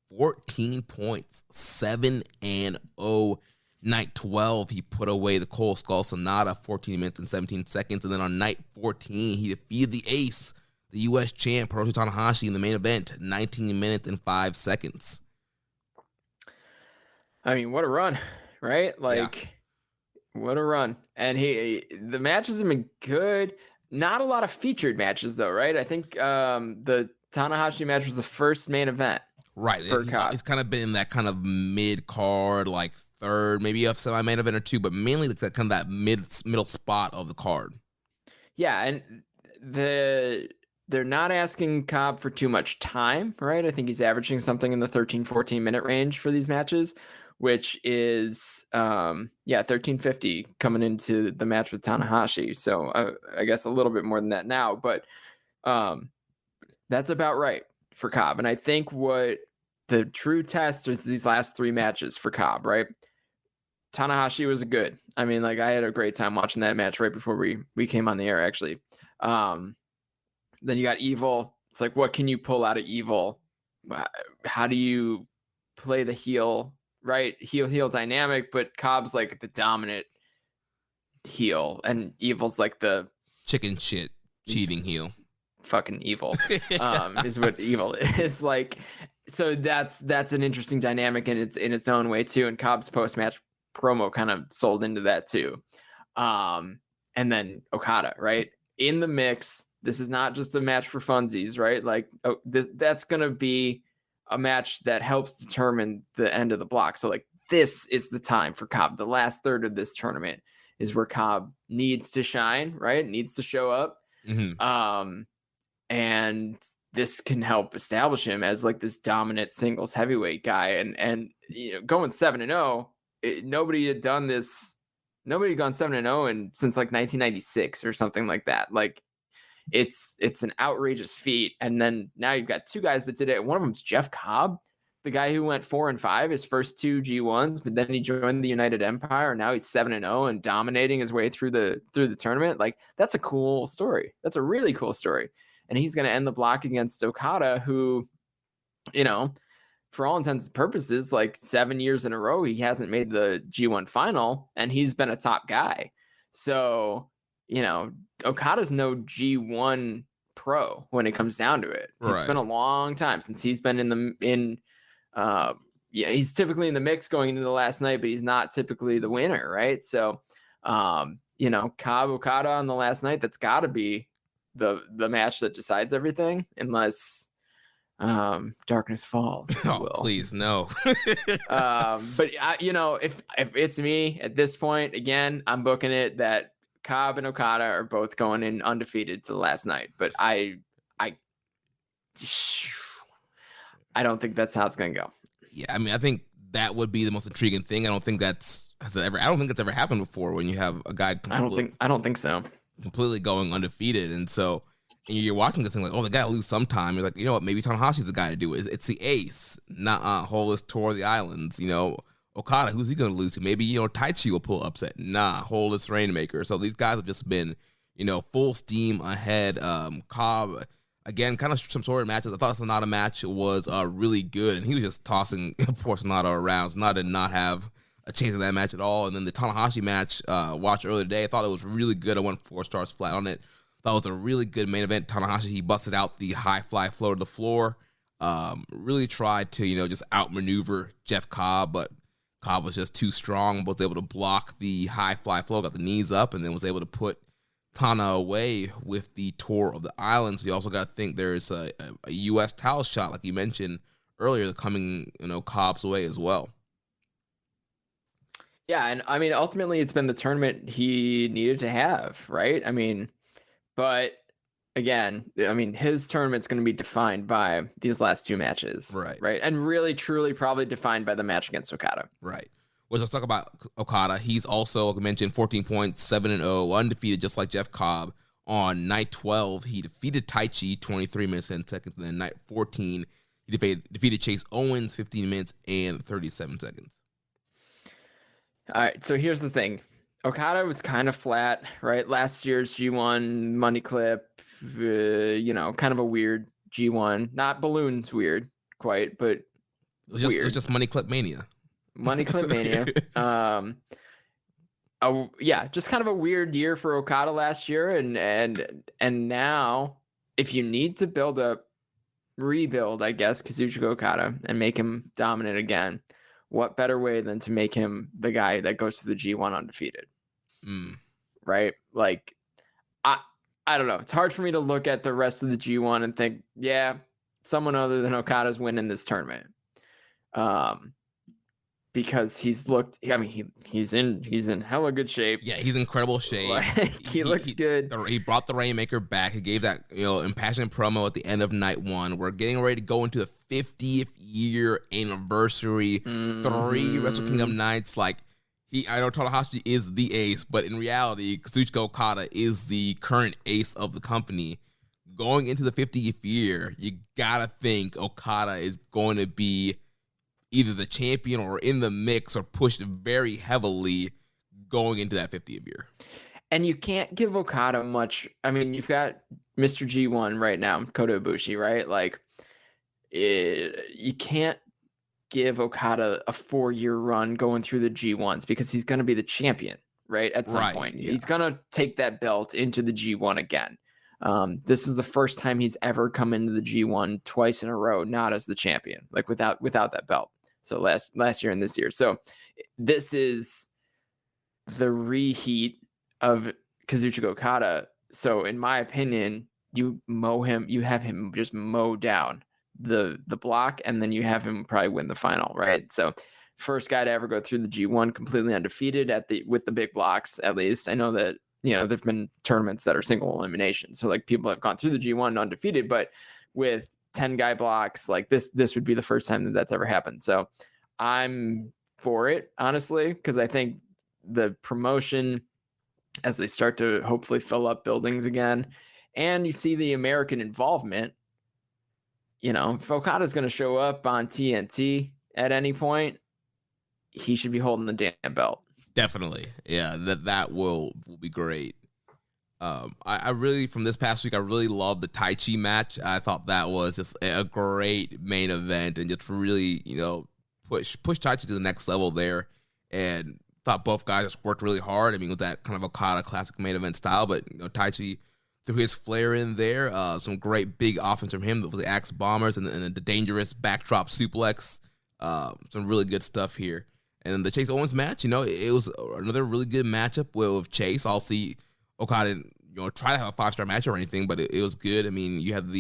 14 points, 7-0. Night 12, he put away the Cole Skull Sonata, 14 minutes and 17 seconds. And then on night 14, he defeated the ace, the U.S. champ, Hiroshi Tanahashi, in the main event, 19 minutes and 5 seconds. I mean, what a run, right? Like, what a run. And the matches have been good. Not a lot of featured matches, though, right? I think the Tanahashi match was the first main event. Right. He's kind of been in that kind of mid-card, like third, maybe a semi-main event or two, but mainly like that kind of that middle spot of the card. Yeah, and they're not asking Cobb for too much time, right? I think he's averaging something in the 13, 14-minute range for these matches, which is 13:50 coming into the match with Tanahashi. So I guess a little bit more than that now, but that's about right for Cobb. And I think what the true test is these last 3 matches for Cobb, right? Tanahashi was good. I mean, like, I had a great time watching that match right before we came on the air, actually. Then you got Evil. It's like, what can you pull out of Evil? How do you play the heel, right? Heel dynamic, but Cobb's like the dominant heel, and Evil's like the chicken shit cheating heel. Fucking evil is what Evil is like. So that's an interesting dynamic in its own way too. And Cobb's post-match promo kind of sold into that too. And then Okada, right, in the mix. This is not just a match for funsies, right? Like, that's gonna be a match that helps determine the end of the block. So like, this is the time for Cobb. The last third of this tournament is where Cobb needs to shine, right? Needs to show up. Mm-hmm. And this can help establish him as like this dominant singles heavyweight guy. And you know, going 7-0, nobody had done this. Nobody had gone 7-0 since like 1996 or something like that. Like, it's an outrageous feat. And then now you've got 2 guys that did it. One of them's Jeff Cobb, the guy who went 4-5 his first 2 G1s, but then he joined the United Empire, and now he's 7-0 and dominating his way through the tournament. Like, that's a cool story. That's a really cool story. And he's going to end the block against Okada, who, you know, for all intents and purposes, like 7 years in a row, he hasn't made the G1 final, and he's been a top guy. So, you know, Okada's no G1 pro when it comes down to it. Right. It's been a long time since he's been he's typically in the mix going into the last night, but he's not typically the winner, right? So, you know, Cobb Okada on the last night, that's got to be the match that decides everything, unless Darkness Falls. Oh, please, no. But you know, if it's me at this point, again, I'm booking it that Cobb and Okada are both going in undefeated to the last night, but I don't think that's how it's going to go. Yeah, I mean, I think that would be the most intriguing thing. I don't think it's ever happened before when you have a guy. I don't think so. Completely going undefeated, and so you're watching this thing like, oh, the guy will lose sometime. You're like, you know what? Maybe Tanahashi's the guy to do it. It's the ace, not Hollis Tour the Islands. Okada, who's he going to lose to? Maybe Tai Chi will pull upset. Nah, Hollis Rainmaker. So these guys have just been full steam ahead. Cobb. Again, kind of some sort of matches. I thought Sonata match was really good, and he was just tossing poor Sonata around. Sonata did not have a chance in that match at all. And then the Tanahashi match, watched earlier today, I thought it was really good. I went 4 stars flat on it. Thought it was a really good main event. Tanahashi, he busted out the high fly flow to the floor. Really tried to, just outmaneuver Jeff Cobb, but Cobb was just too strong, was able to block the high fly flow, got the knees up, and then was able to put Tana away with the Tour of the Islands. You also got to think there's a U.S. title shot, like you mentioned earlier, coming, Cobb's way as well. Yeah, and I mean, ultimately, it's been the tournament he needed to have, right? I mean, but again, I mean, his tournament's going to be defined by these last 2 matches, right? And really, truly, probably defined by the match against Okada, right? Well, let's talk about Okada. He's also, like I mentioned, 14 points, 7-0, undefeated, just like Jeff Cobb. On night 12, he defeated Tai Chi, 23 minutes and seconds. And then night 14, he defeated Chase Owens, 15 minutes and 37 seconds. All right, so here's the thing. Okada was kind of flat, right? Last year's G1 money clip, kind of a weird G1. Not balloons weird, quite, but it was just money clip mania. Money clip mania. Just kind of a weird year for Okada last year, and now if you need to rebuild, I guess, Kazuchika Okada and make him dominant again, what better way than to make him the guy that goes to the G1 undefeated? Right? Like, I don't know. It's hard for me to look at the rest of the G1 and think, yeah, someone other than Okada's winning this tournament. Because he's in hella good shape. Yeah, he's in incredible shape. he looks good. He brought the Rainmaker back. He gave that impassioned promo at the end of night 1. We're getting ready to go into the 50th year anniversary. 3 Wrestle Kingdom nights. Like I know Tanahashi is the ace, but in reality, Kazuchika Okada is the current ace of the company. Going into the 50th year, you gotta think Okada is going to be either the champion or in the mix or pushed very heavily going into that 50th year. And you can't give Okada much. I mean, you've got Mr. G1 right now, Kota Ibushi, right? Like, you can't give Okada a 4-year run going through the G1s because he's going to be the champion, right? At some point. Yeah. He's going to take that belt into the G1 again. This is the first time he's ever come into the G1 twice in a row, not as the champion, like without that belt. So last year and this year. So this is the reheat of Kazuchika Okada. So in my opinion, you have him just mow down the block, and then you have him probably win the final, right? So first guy to ever go through the G1 completely undefeated with the big blocks, at least. I know that, there've been tournaments that are single elimination. So like people have gone through the G1 undefeated, but with 10 guy blocks, like this would be the first time that that's ever happened. So I'm for it, honestly, because I think the promotion, as they start to hopefully fill up buildings again, and you see the American involvement, if Okada's going to show up on TNT at any point, he should be holding the damn belt. Definitely. Yeah, that will be great. I really, from this past week, I really loved the Tai Chi match. I thought that was just a great main event and just really, push Tai Chi to the next level there. And thought both guys just worked really hard. I mean, with that kind of Okada classic main event style, but Tai Chi threw his flair in there. Some great big offense from him with the Axe Bombers and the dangerous backdrop suplex. Some really good stuff here. And then the Chase Owens match, it was another really good matchup with Chase. I'll see Okada, try to have a 5-star match or anything, but it was good. I mean, you have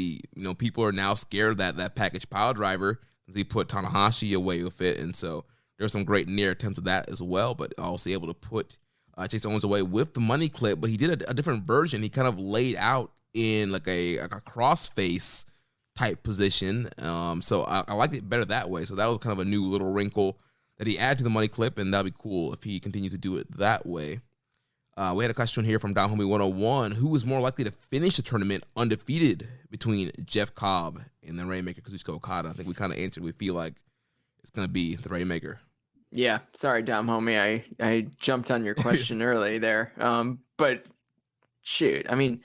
people are now scared that package pile driver because he put Tanahashi away with it, and so there's some great near attempts of that as well. But also able to put chase Owens away with the money clip, but he did a different version. He kind of laid out in like a crossface type position. So I liked it better that way. So that was kind of a new little wrinkle that he added to the money clip, and that'd be cool if he continues to do it that way. We had a question here from Down Homie 101. Who was more likely to finish the tournament undefeated between Jeff Cobb and the Rainmaker Kazuchika Okada? I think we kind of answered. We feel like it's going to be the Rainmaker. Yeah, sorry, Dom Homie. I jumped on your question early there. But shoot, I mean,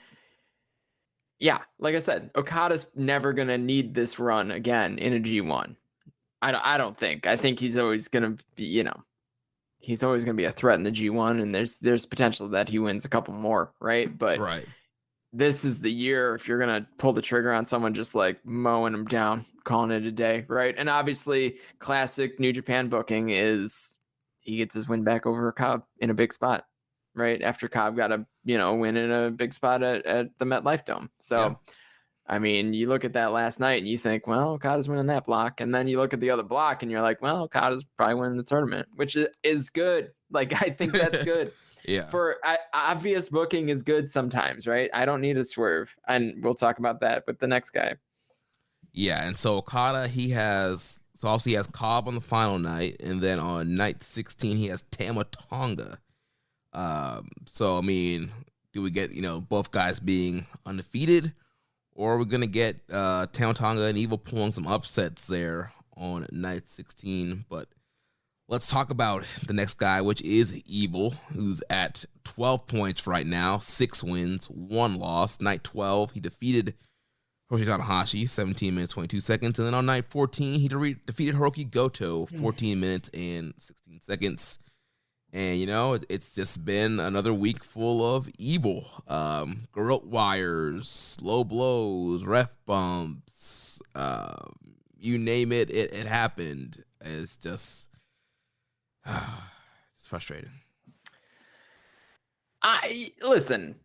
yeah, like I said, Okada's never going to need this run again in a G1. I don't think. I think he's always going to be, he's always going to be a threat in the G1, and there's potential that he wins a couple more, right? But this is the year if you're going to pull the trigger on someone, just like mowing them down, calling it a day, right? And obviously, classic New Japan booking is he gets his win back over Cobb in a big spot, right? After Cobb got a win in a big spot at the MetLife Dome. So, I mean, you look at that last night and you think, well, Okada's winning that block. And then you look at the other block and you're like, well, Okada's probably winning the tournament, which is good. Like, I think that's good. For obvious booking is good sometimes, right? I don't need a swerve. And we'll talk about that with the next guy. Yeah, and so Okada, he has Cobb on the final night. And then on night 16, he has Tama Tonga. So, I mean, do we get, both guys being undefeated? Or are we going to get Tama Tonga and Evil pulling some upsets there on night 16? But let's talk about the next guy, which is Evil, who's at 12 points right now, 6 wins, 1 loss. Night 12, he defeated Hiroshi Tanahashi, 17 minutes, 22 seconds. And then on night 14, he defeated Hiroki Goto, 14 minutes and 16 seconds. And, it's just been another week full of Evil. Garrote wires, low blows, ref bumps, you name it, it happened. It's just it's frustrating. Listen,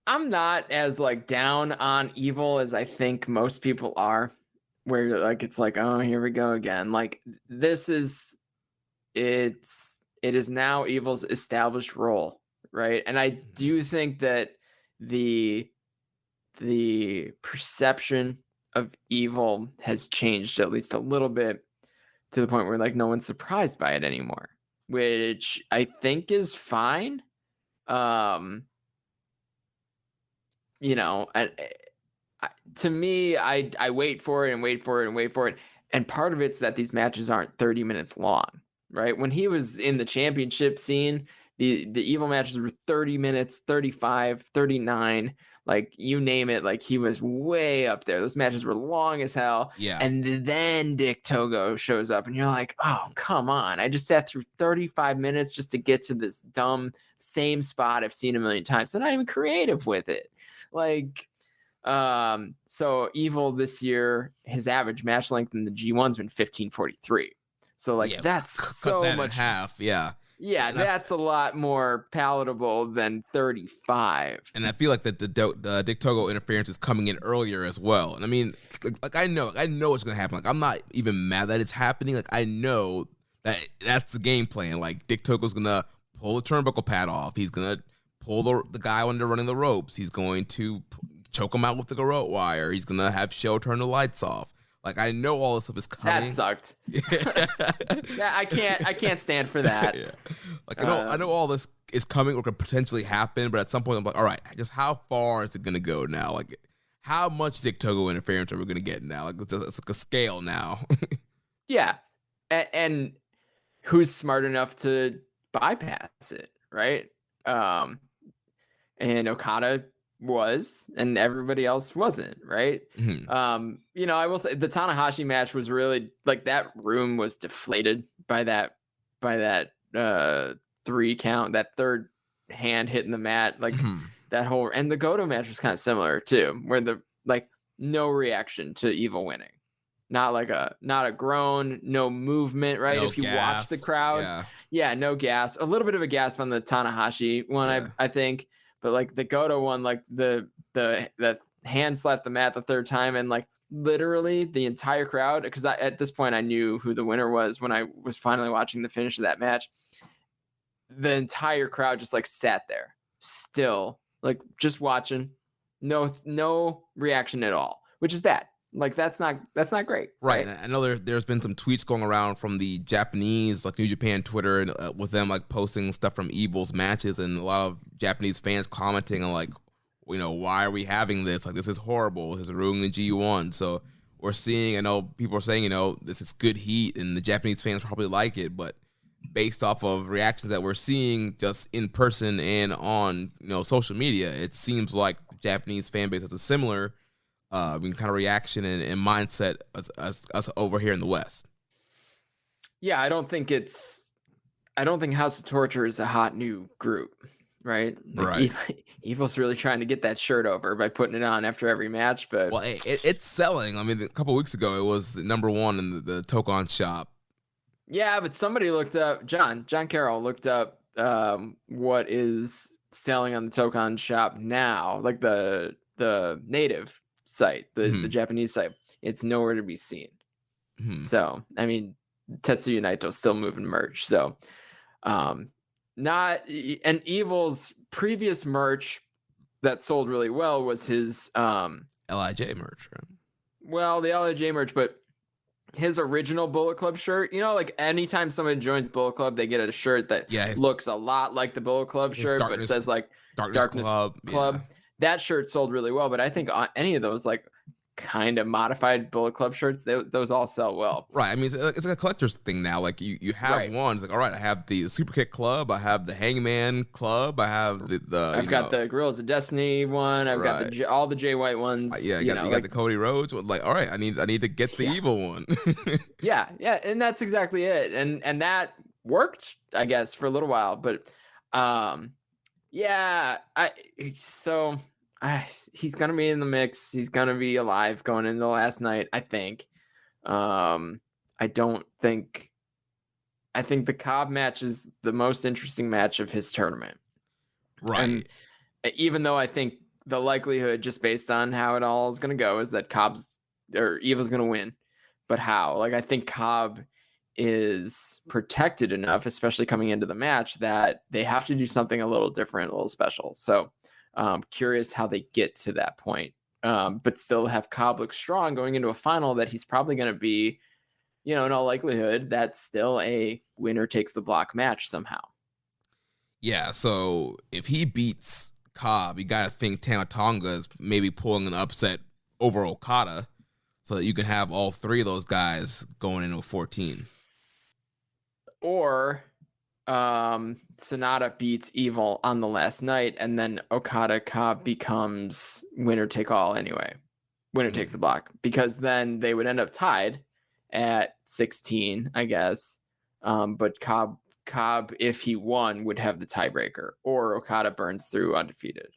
I'm not as down on Evil as I think most people are, where it's oh, here we go again. It is now Evil's established role, right? And I do think that the perception of Evil has changed at least a little bit to the point where no one's surprised by it anymore, which I think is fine. To me, I wait for it and wait for it and wait for it. And part of it's that these matches aren't 30 minutes long. Right. When he was in the championship scene, the Evil matches were 30 minutes, 35, 39, you name it. He was way up there. Those matches were long as hell. Yeah. And then Dick Togo shows up and you're like, oh, come on. I just sat through 35 minutes just to get to this dumb same spot I've seen a million times. They're not even creative with it. So Evil this year, his average match length in the G1's been 15:43. So that's so that much in half, yeah. Yeah, that's a lot more palatable than 35. And I feel like that the Dick Togo interference is coming in earlier as well. And I mean, I know it's gonna happen. I'm not even mad that it's happening. I know that that's the game plan. Dick Togo's gonna pull the turnbuckle pad off. He's gonna pull the guy when they're running the ropes. He's going to choke him out with the garrote wire. He's gonna have Show turn the lights off. I know all this stuff is coming. That sucked. Yeah, I can't stand for that. Yeah. I know all this is coming or could potentially happen, but at some point I'm all right, just how far is it gonna go now? How much Dick Togo interference are we gonna get now? It's a scale now. Yeah, and who's smart enough to bypass it, right? And Okada was, and everybody else wasn't, right? Mm-hmm. I will say the Tanahashi match was really that room was deflated by that 3 count, that third hand hitting the mat, that whole, and the Goto match was kind of similar too, where the no reaction to Evil winning, not a groan, no movement, right? No if you gas. Watch the crowd, no gas, a little bit of a gasp on the Tanahashi one, I think. But the Goto one, the hand slapped the mat the third time, and literally the entire crowd, because at this point I knew who the winner was when I was finally watching the finish of that match. the entire crowd just like sat there still, like just watching, no reaction at all, which is bad. Like that's not great. Right. And I know there's been some tweets going around from the Japanese, like New Japan Twitter, and with them like posting stuff from Evil's matches, and a lot of Japanese fans commenting on like, why are we having this? Like, this is horrible. This is ruining the G1. So we're seeing, I know people are saying, this is good heat, and the Japanese fans probably like it, but based off of reactions that we're seeing just in person and on, social media, it seems like Japanese fan base has a similar kind of reaction and mindset as us over here in the West. Yeah, I don't think House of Torture is a hot new group, right? Right. Evil's really trying to get that shirt over by putting it on after every match, but well, it's selling. I mean, a couple of weeks ago, it was #1 in the Tokon shop. Yeah, but somebody looked up, John Carroll looked up what is selling on the Tokon shop now, like the native site, the Japanese site. It's nowhere to be seen. So, I mean, Tetsuya Naito's still moving merch. So, and Evil's previous merch that sold really well was his LIJ merch, right? Well, the LIJ merch, but his original Bullet Club shirt, like anytime somebody joins Bullet Club, they get a shirt that looks a lot like the Bullet Club shirt, but it says like Darkness Club. Yeah. That shirt sold really well, but I think any of those like kind of modified Bullet Club shirts, those all sell well. Right. I mean, it's like a collector's thing now. Like you have one. It's like, all right, I have the Super Kick Club, I have the Hangman Club, I have the I've got the Guerrillas of Destiny one. I've got all the Jay White ones. You got the Cody Rhodes. Like, all right, I need to get the Evil one. yeah, and that's exactly it. And that worked, I guess, for a little while, but he's gonna be in the mix. He's gonna be alive going into the last night, I think. I think the Cobb match is the most interesting match of his tournament. Right. And even though I think the likelihood, just based on how it all is gonna go, is that Eva's gonna win. But how? Like, I think Cobb is protected enough, especially coming into the match, that they have to do something a little different, a little special. So curious how they get to that point, but still have Cobb look strong going into a final that he's probably going to be, in all likelihood, that's still a winner takes the block match somehow. Yeah, so if he beats Cobb, you got to think Tama Tonga is maybe pulling an upset over Okada so that you can have all three of those guys going into a 14. Or Sonata beats Evil on the last night, and then Okada Cobb becomes winner take all anyway. Winner takes the block, because then they would end up tied at 16, I guess. But Cobb, if he won, would have the tiebreaker, or Okada burns through undefeated.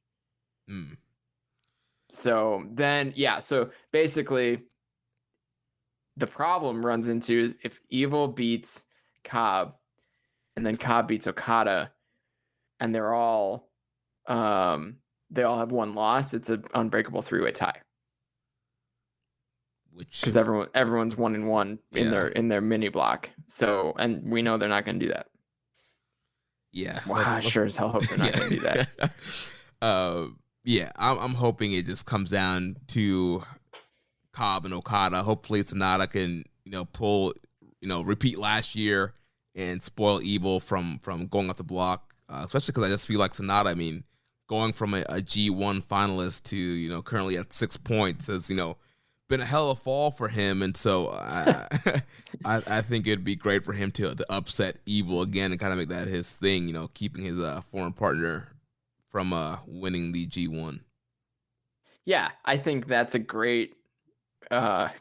So then, so basically, the problem runs into is if Evil beats Cobb, and then Cobb beats Okada, and they all have one loss, it's an unbreakable three-way tie. Because everyone's 1-1 in their mini block. So, and we know they're not going to do that. Yeah, wow, I sure as hell hope they're not going to do that. I'm hoping it just comes down to Cobb and Okada. Hopefully, Sonata can repeat last year and spoil Evil from going off the block, especially because I just feel like Sonata, I mean, going from a G1 finalist to, currently at 6 points has, been a hell of a fall for him. And so I think it'd be great for him to upset Evil again and kind of make that his thing, keeping his former partner from winning the G1. Yeah, I think that's a great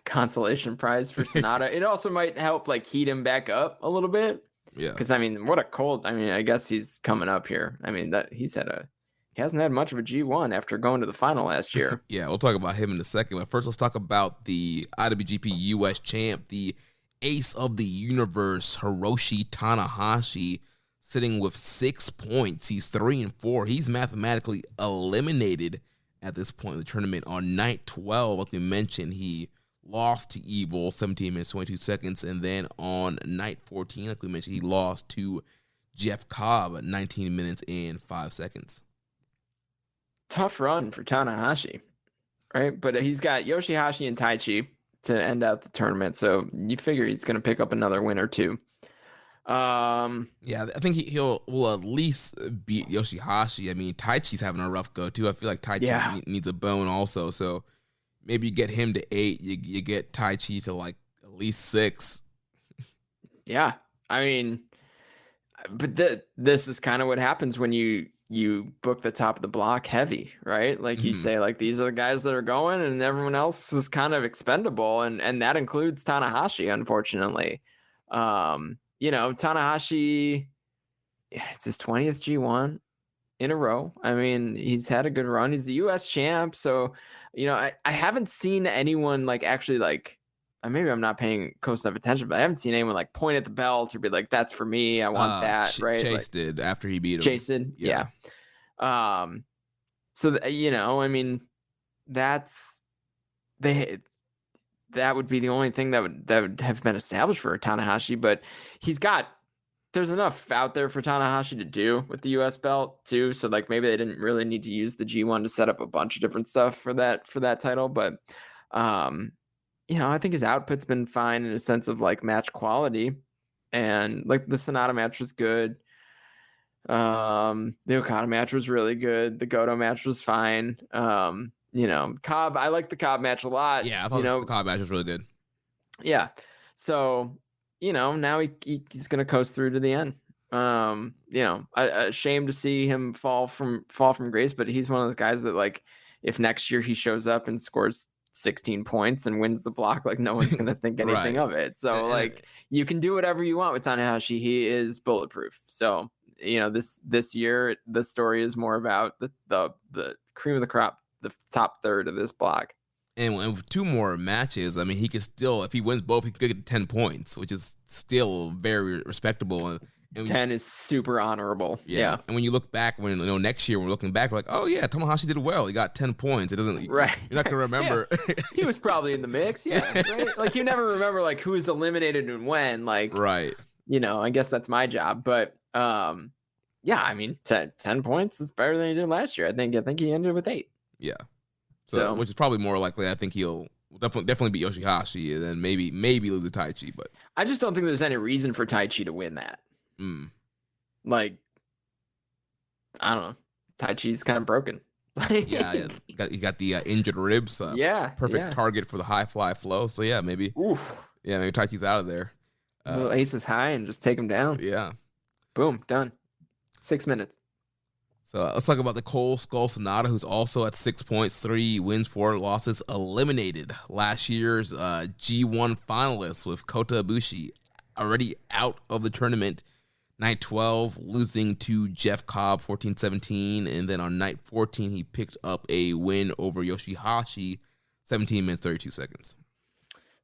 consolation prize for Sonata. It also might help heat him back up a little bit. Yeah. Because what a cold. I guess he's coming up here. He hasn't had much of a G1 after going to the final last year. Yeah, we'll talk about him in a second. But first, let's talk about the IWGP US champ, the ace of the universe, Hiroshi Tanahashi, sitting with 6 points. He's 3-4. He's mathematically eliminated at this point in the tournament. On night 12, like we mentioned, he lost to Evil, 17 minutes, 22 seconds. And then on night 14, like we mentioned, he lost to Jeff Cobb at 19 minutes and 5 seconds. Tough run for Tanahashi, right? But he's got Yoshihashi and Tai Chi to end out the tournament, so you figure he's going to pick up another win or two. Yeah, I think will at least beat Yoshihashi. I mean, Tai Chi's having a rough go too. I feel like Tai Chi needs a bone also, so maybe you get him to 8, you get Tai Chi to like at least 6. Yeah, I mean, but this is kind of what happens when you book the top of the block heavy, right? Like you say, like these are the guys that are going, and everyone else is kind of expendable, and that includes Tanahashi, unfortunately. Tanahashi, it's his 20th G1 in a row. I mean, he's had a good run. He's the U.S. champ, so I haven't seen anyone like actually like. Maybe I'm not paying close enough attention, but I haven't seen anyone like point at the belt or be like, "That's for me. I want that." Right? Chase did after he beat him. Chase did, yeah. So I mean, that would be the only thing that would have been established for Tanahashi. But there's enough out there for Tanahashi to do with the U.S. belt too. So like maybe they didn't really need to use the G1 to set up a bunch of different stuff for that title, but. I think his output's been fine in a sense of like match quality, and like the Sonata match was good. The Okada match was really good. The Goto match was fine. Cobb, I like the Cobb match a lot. Yeah, I thought the Cobb match was really good. Yeah. So, now he's going to coast through to the end. A shame to see him fall from grace, but he's one of those guys that like, if next year he shows up and scores 16 points and wins the block, like no one's gonna think anything of it. So like you can do whatever you want with Tanahashi. He is bulletproof. So this year the story is more about the cream of the crop, the top third of this block. And with 2 more matches, I mean, he could still, if he wins both, he could get 10 points, which is still very respectable. And 10 is super honorable. Yeah. And when you look back, next year we're looking back, we're like, oh yeah, Tanahashi did well. He got 10 points. It doesn't. Right. You're not gonna remember. He was probably in the mix. Yeah. Right. Like you never remember like who was eliminated and when. Like. Right. I guess that's my job, but I mean, 10 points is better than he did last year. I think he ended with 8. Yeah. So which is probably more likely. I think he'll definitely beat Yoshihashi and then maybe lose to Tai Chi. But I just don't think there's any reason for Tai Chi to win that. Like, I don't know. Tai Chi's kind of broken. yeah. He got the injured ribs. Perfect target for the high fly flow. So yeah, maybe. Oof. Yeah, maybe Tai Chi's out of there. Little aces high and just take him down. Yeah. Boom, done. 6 minutes. So let's talk about the Cole Skull Sonata, who's also at 6 points, 3 wins, 4 losses, eliminated last year's G1 finalist with Kota Ibushi, already out of the tournament. Night 12, losing to Jeff Cobb 14-17, and then on night 14, he picked up a win over Yoshihashi, 17 minutes, 32 seconds.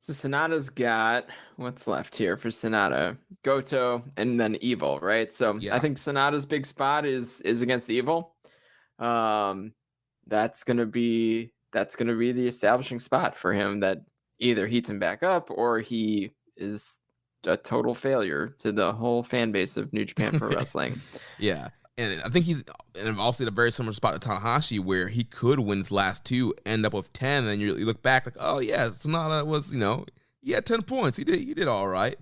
So Sonata's got, what's left here for Sonata? Goto and then Evil, right? So I think Sonata's big spot is against Evil. That's gonna be the establishing spot for him that either heats him back up or he is a total failure to the whole fan base of New Japan Pro Wrestling. Yeah. And I think he's also in a very similar spot to Tanahashi, where he could win his last 2, end up with 10, and you look back like, oh yeah, Sonata was, he had 10 points. He did all right.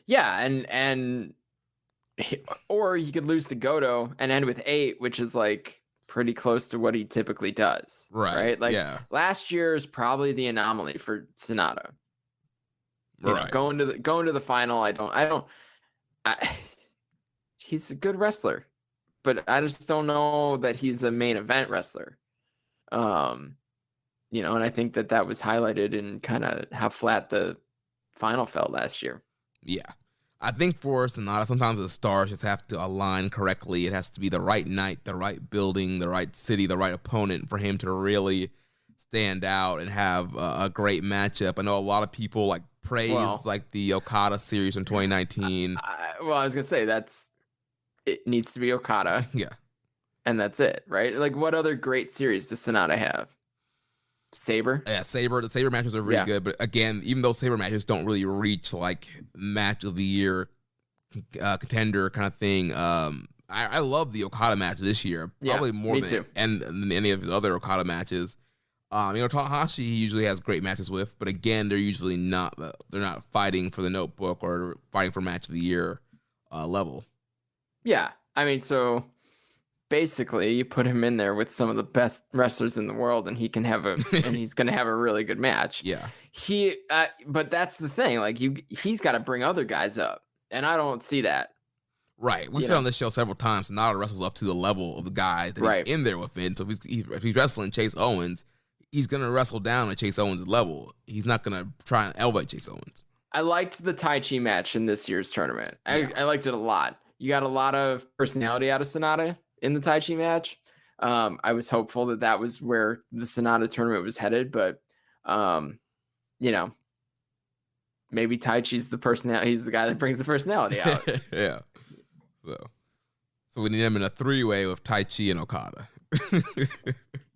Yeah, or he could lose to Goto and end with 8, which is like pretty close to what he typically does. Right? Like last year is probably the anomaly for Sonata. Going to the final, he's a good wrestler, but I just don't know that he's a main event wrestler. And I think that was highlighted in kind of how flat the final felt last year. Yeah. I think for Sonata, sometimes the stars just have to align correctly. It has to be the right night, the right building, the right city, the right opponent for him to really stand out and have a great matchup. I know a lot of people praise like the Okada series from 2019. I was gonna say it needs to be Okada. Yeah, and that's it, right? Like, what other great series does Sonata have? Sabre. Yeah, Sabre. The Sabre matches are really good, but again, even though Sabre matches don't really reach like match of the year contender kind of thing. I love the Okada match this year, probably more than any of his other Okada matches. Tanahashi he usually has great matches with, but again, they're usually not. They're not fighting for the notebook or fighting for match of the year level. Yeah, I mean, so basically, you put him in there with some of the best wrestlers in the world, and he can have and he's going to have a really good match. Yeah, but that's the thing. Like he's got to bring other guys up, and I don't see that. Right, we've said on this show several times, Sonata wrestles up to the level of the guy that he's in there with. So if he's wrestling Chase Owens, he's going to wrestle down at Chase Owens' level. He's not going to try and elevate Chase Owens. I liked the Tai Chi match in this year's tournament. I liked it a lot. You got a lot of personality out of Sonata in the Tai Chi match. I was hopeful that was where the Sonata tournament was headed, but, maybe Tai Chi's the personality. He's the guy that brings the personality out. Yeah. So we need him in a 3-way with Tai Chi and Okada.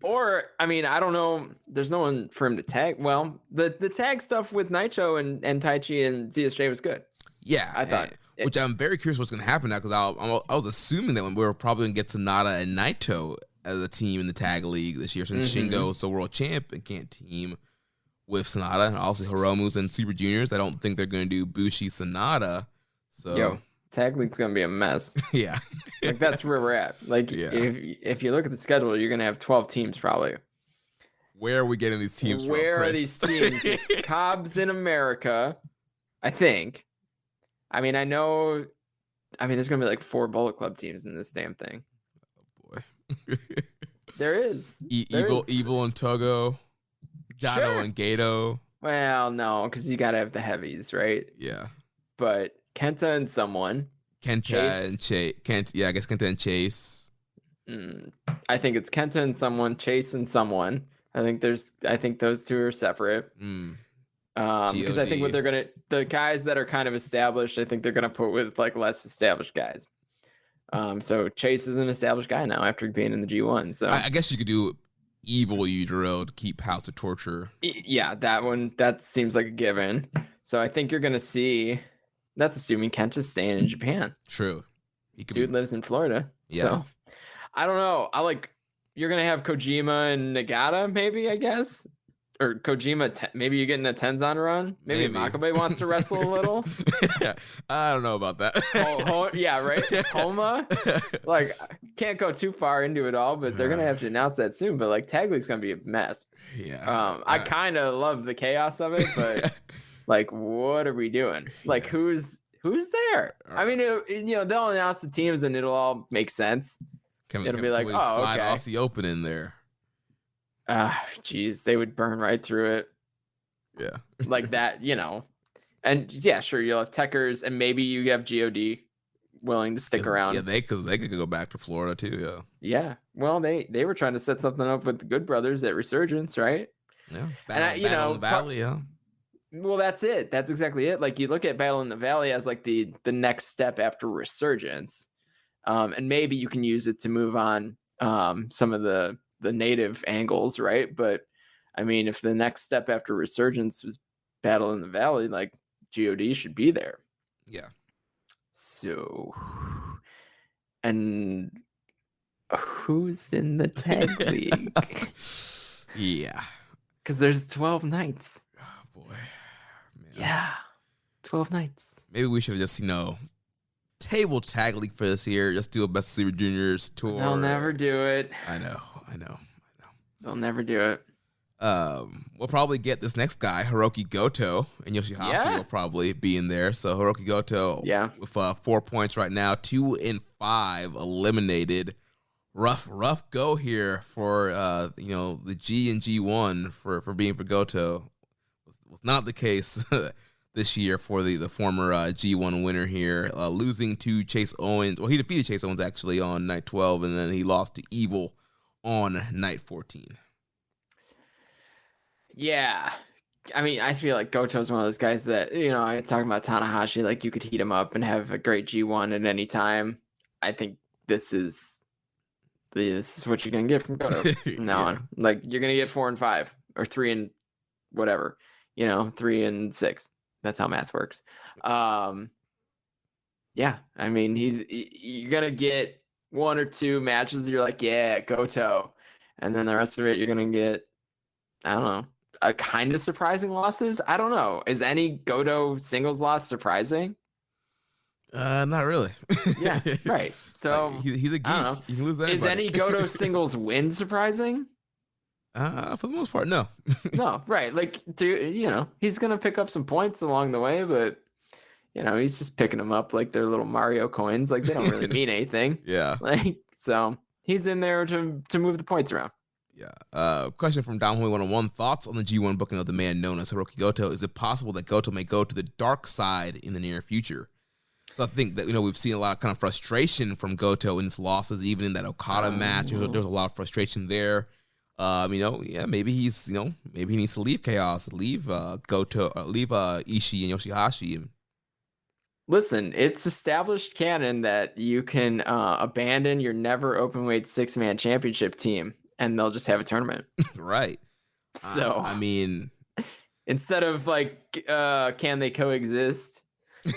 Or, I mean, I don't know. There's no one for him to tag. Well, the tag stuff with Naito and Tai Chi and ZSJ was good. Yeah, I thought. Which I'm very curious what's going to happen now, because I was assuming that we were probably going to get Sonata and Naito as a team in the tag league this year, since Shingo's the world champ and can't team with Sonata. And also Hiromu's and Super Juniors. I don't think they're going to do Bushi Sonata. So tag league's going to be a mess. Yeah. Like, that's where we're at. Like, if you look at the schedule, you're going to have 12 teams probably. Where are we getting these teams from, Where Chris? are these teams? Cobb's in America, I think. I mean, there's going to be like 4 Bullet Club teams in this damn thing. Oh, boy. There is. Evil and Togo. Jado and Gato. Well, no, because you got to have the heavies, right? Yeah. But Kenta and someone. Kenta and Chase. I guess Kenta and Chase. I think it's Kenta and someone, Chase and someone. I think those two are separate. Because I think the guys that are kind of established, I think they're gonna put with like less established guys. So Chase is an established guy now after being in the G1. So I guess you could do Evil Udero to keep House of Torture. Yeah, that seems like a given. So I think you're gonna see. That's assuming Kenta's staying in Japan. True. Dude lives in Florida. Yeah. So I don't know. You're gonna have Kojima and Nagata, maybe, I guess. Or Kojima, maybe you're getting a Tenzan run. Maybe Makabe wants to wrestle a little. Yeah, I don't know about that. Yeah, right. Homa, like, can't go too far into it all, but they're gonna have to announce that soon. But like, Tag League's gonna be a mess. Yeah. I kind of love the chaos of it, but like, what are we doing? Like, who's there? I mean, they'll announce the teams and it'll all make sense. It'll be like, slide okay. Aussie Open in there. Geez, they would burn right through it. Yeah. Like that, And yeah, sure, you'll have Techers, and maybe you have God willing to stick around. Yeah, they could go back to Florida too. Yeah. Yeah. Well, they were trying to set something up with the Good Brothers at Resurgence, right? Yeah. Battle in the Valley. Yeah. Well, that's it. That's exactly it. Like, you look at Battle in the Valley as like the next step after Resurgence, and maybe you can use it to move on some of the native angles, right? But I mean, if the next step after Resurgence was Battle in the Valley, like, God should be there. Yeah. So, and who's in the tag league? Yeah. Because there's 12 nights. Oh, boy. Man. Yeah. 12 nights. Maybe we should have just, table tag league for this year. Just do a Best of Super Juniors tour. They'll never do it. I know. They'll never do it. We'll probably get this next guy, Hiroki Goto, and Yoshihashi will probably be in there. So Hiroki Goto, with 4 points right now, 2 and 5 eliminated. Rough go here for the G and G1 for being for Goto. Was not the case this year for the former G1 winner here, losing to Chase Owens. Well, he defeated Chase Owens actually on night 12, and then he lost to Evil on night 14. Yeah. I mean, I feel like Goto's one of those guys that, I talking about Tanahashi, like, you could heat him up and have a great G1 at any time. I think this is what you're going to get from Goto from now on. Like, you're going to get 4 and 5 or 3 and whatever, 3 and 6. That's how math works. Yeah, I mean, you're gonna get 1 or 2 matches. You're like, yeah, Goto, and then the rest of it, you're gonna get, I don't know, a kind of surprising losses. I don't know. Is any Goto singles loss surprising? Not really. Yeah, right. So like, he's a geek. I don't know. He can lose to anybody. Is any Goto singles win surprising? For the most part, no. No, right. Like, he's gonna pick up some points along the way, but he's just picking them up like they're little Mario coins. Like, they don't really mean anything. Yeah. Like, so he's in there to move the points around. Yeah. Question from Dom Hoy 101. Thoughts on the G1 booking of the man known as Hiroki Goto? Is it possible that Goto may go to the dark side in the near future? So I think that, we've seen a lot of kind of frustration from Goto in his losses, even in that Okada match. There's a lot of frustration there. Maybe he's, maybe he needs to leave Chaos, leave Goto, leave Ishii and Yoshihashi. Listen, it's established canon that you can abandon your never openweight 6-man championship team, and they'll just have a tournament. Right. So I mean, instead of like, can they coexist?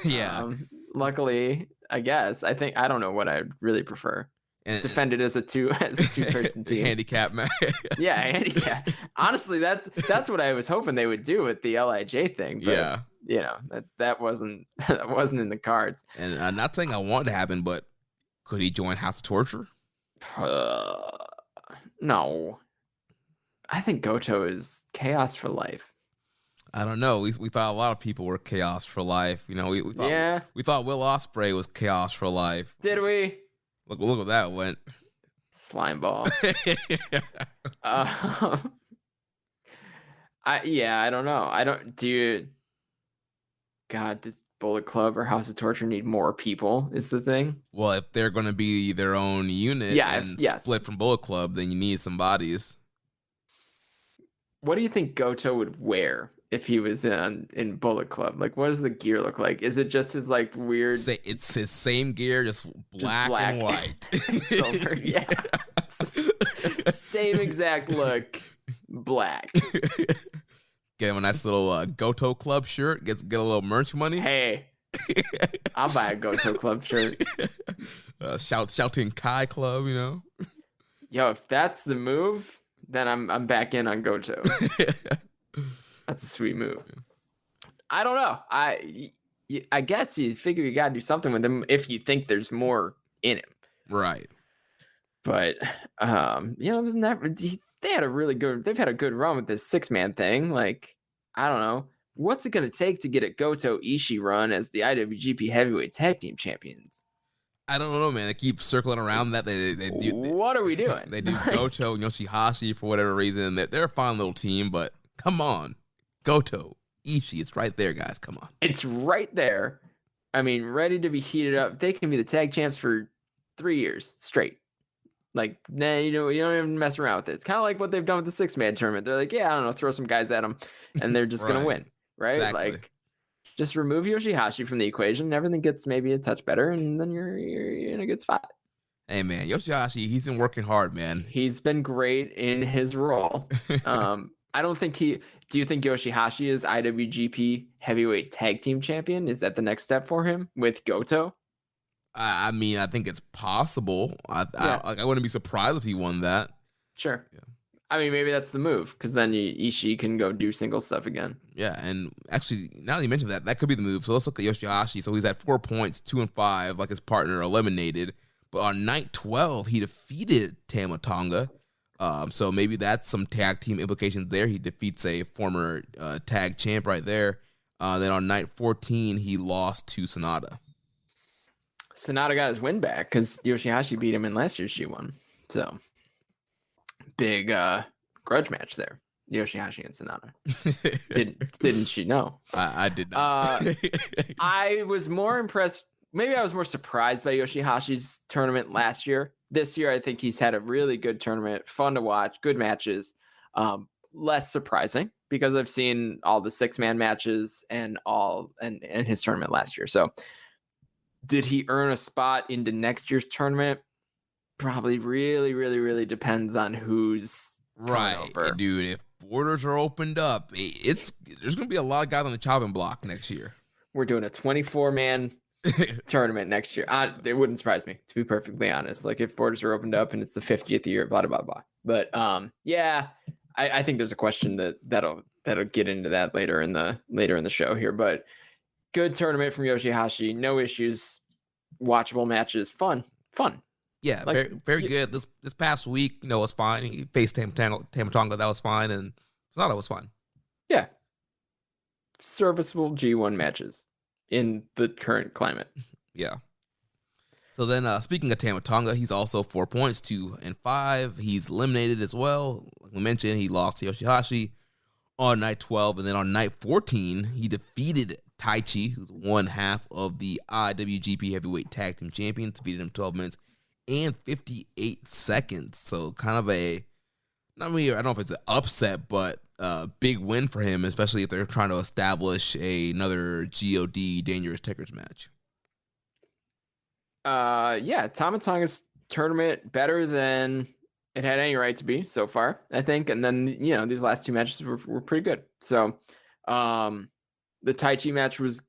Yeah. Luckily, I guess. I don't know what I'd really prefer. And defend it as a two-person team. Handicap match. Yeah, handicap. Honestly, that's what I was hoping they would do with the LIJ thing. But, yeah. That wasn't in the cards. And I'm not saying I want it to happen, but could he join House of Torture? No. I think Goto is Chaos for life. I don't know. We thought a lot of people were Chaos for life. We thought Will Ospreay was Chaos for life. Did we? Look what that went. Slime ball. I don't know. Does Bullet Club or House of Torture need more people is the thing? Well, if they're going to be their own unit split from Bullet Club, then you need some bodies. What do you think Goto would wear if he was in Bullet Club? Like, what does the gear look like? Is it just his like weird? It's his same gear, just black and white, silver. Yeah, same exact look, black. Get him a nice little Goto Club shirt. Get a little merch money. Hey, I'll buy a Goto Club shirt. Shouting Kai Club, Yo, if that's the move, then I'm back in on Goto. That's a sweet move. I don't know. I guess you figure you got to do something with him if you think there's more in him. Right. But they've had a good run with this 6-man thing. Like, I don't know. What's it going to take to get a Goto Ishii run as the IWGP Heavyweight Tag Team Champions? I don't know, man. They keep circling around that. They do. What are we doing? They do Goto and Yoshihashi for whatever reason. They're a fun little team, but come on. Goto, Ishii, it's right there, guys. Come on. It's right there. I mean, ready to be heated up. They can be the tag champs for 3 years straight. Like, you don't even mess around with it. It's kind of like what they've done with the 6-man tournament. They're like, yeah, I don't know, throw some guys at them, and they're just going to win, right? Exactly. Like, just remove Yoshihashi from the equation. Everything gets maybe a touch better, and then you're in a good spot. Hey, man, Yoshihashi, he's been working hard, man. He's been great in his role. I don't think do you think Yoshihashi is IWGP Heavyweight Tag Team Champion? Is that the next step for him with Goto? I mean, I think it's possible. I wouldn't be surprised if he won that. Sure. Yeah. I mean, maybe that's the move, because then Ishii can go do single stuff again. Yeah, and actually, now that you mentioned that could be the move. So let's look at Yoshihashi. So he's at 4 points, 2-5, like his partner eliminated. But on night 12, he defeated Tama Tonga. So maybe that's some tag team implications there. He defeats a former tag champ right there. Then on night 14, he lost to Sonata. Sonata got his win back because Yoshihashi beat him in last year's G1. So big grudge match there. Yoshihashi and Sonata. Didn't she know? I did not. I was more impressed. Maybe I was more surprised by Yoshihashi's tournament last year. This year, I think he's had a really good tournament, fun to watch, good matches. Less surprising because I've seen all the 6-man matches and his tournament last year. So did he earn a spot into next year's tournament? Probably really, really, really depends on who's right, over. Dude. If borders are opened up, there's going to be a lot of guys on the chopping block next year. We're doing a 24-man tournament next year. It wouldn't surprise me, to be perfectly honest. Like if borders are opened up and it's the 50th year, blah blah blah. But yeah, I think there's a question that'll get into that later in the show here. But good tournament from Yoshihashi, no issues, watchable matches, fun. Yeah, like, very good. This past week, was fine. He faced Tama Tonga, that was fine, and Sonata was fine. Yeah, serviceable G1 matches in the current climate. Yeah. So then, speaking of Tama Tonga, he's also 4 points, 2-5. He's eliminated as well. Like we mentioned, he lost to Yoshihashi on night 12, and then on night 14, he defeated Tai Chi, who's one half of the IWGP Heavyweight Tag Team Champions, defeated him 12 minutes and 58 seconds. So kind of I don't know if it's an upset, but a big win for him, especially if they're trying to establish another GOD Dangerous Tickers match. Yeah, Tama Tonga's tournament better than it had any right to be so far, I think. And then, these last two matches were pretty good. So, the Tai Chi match was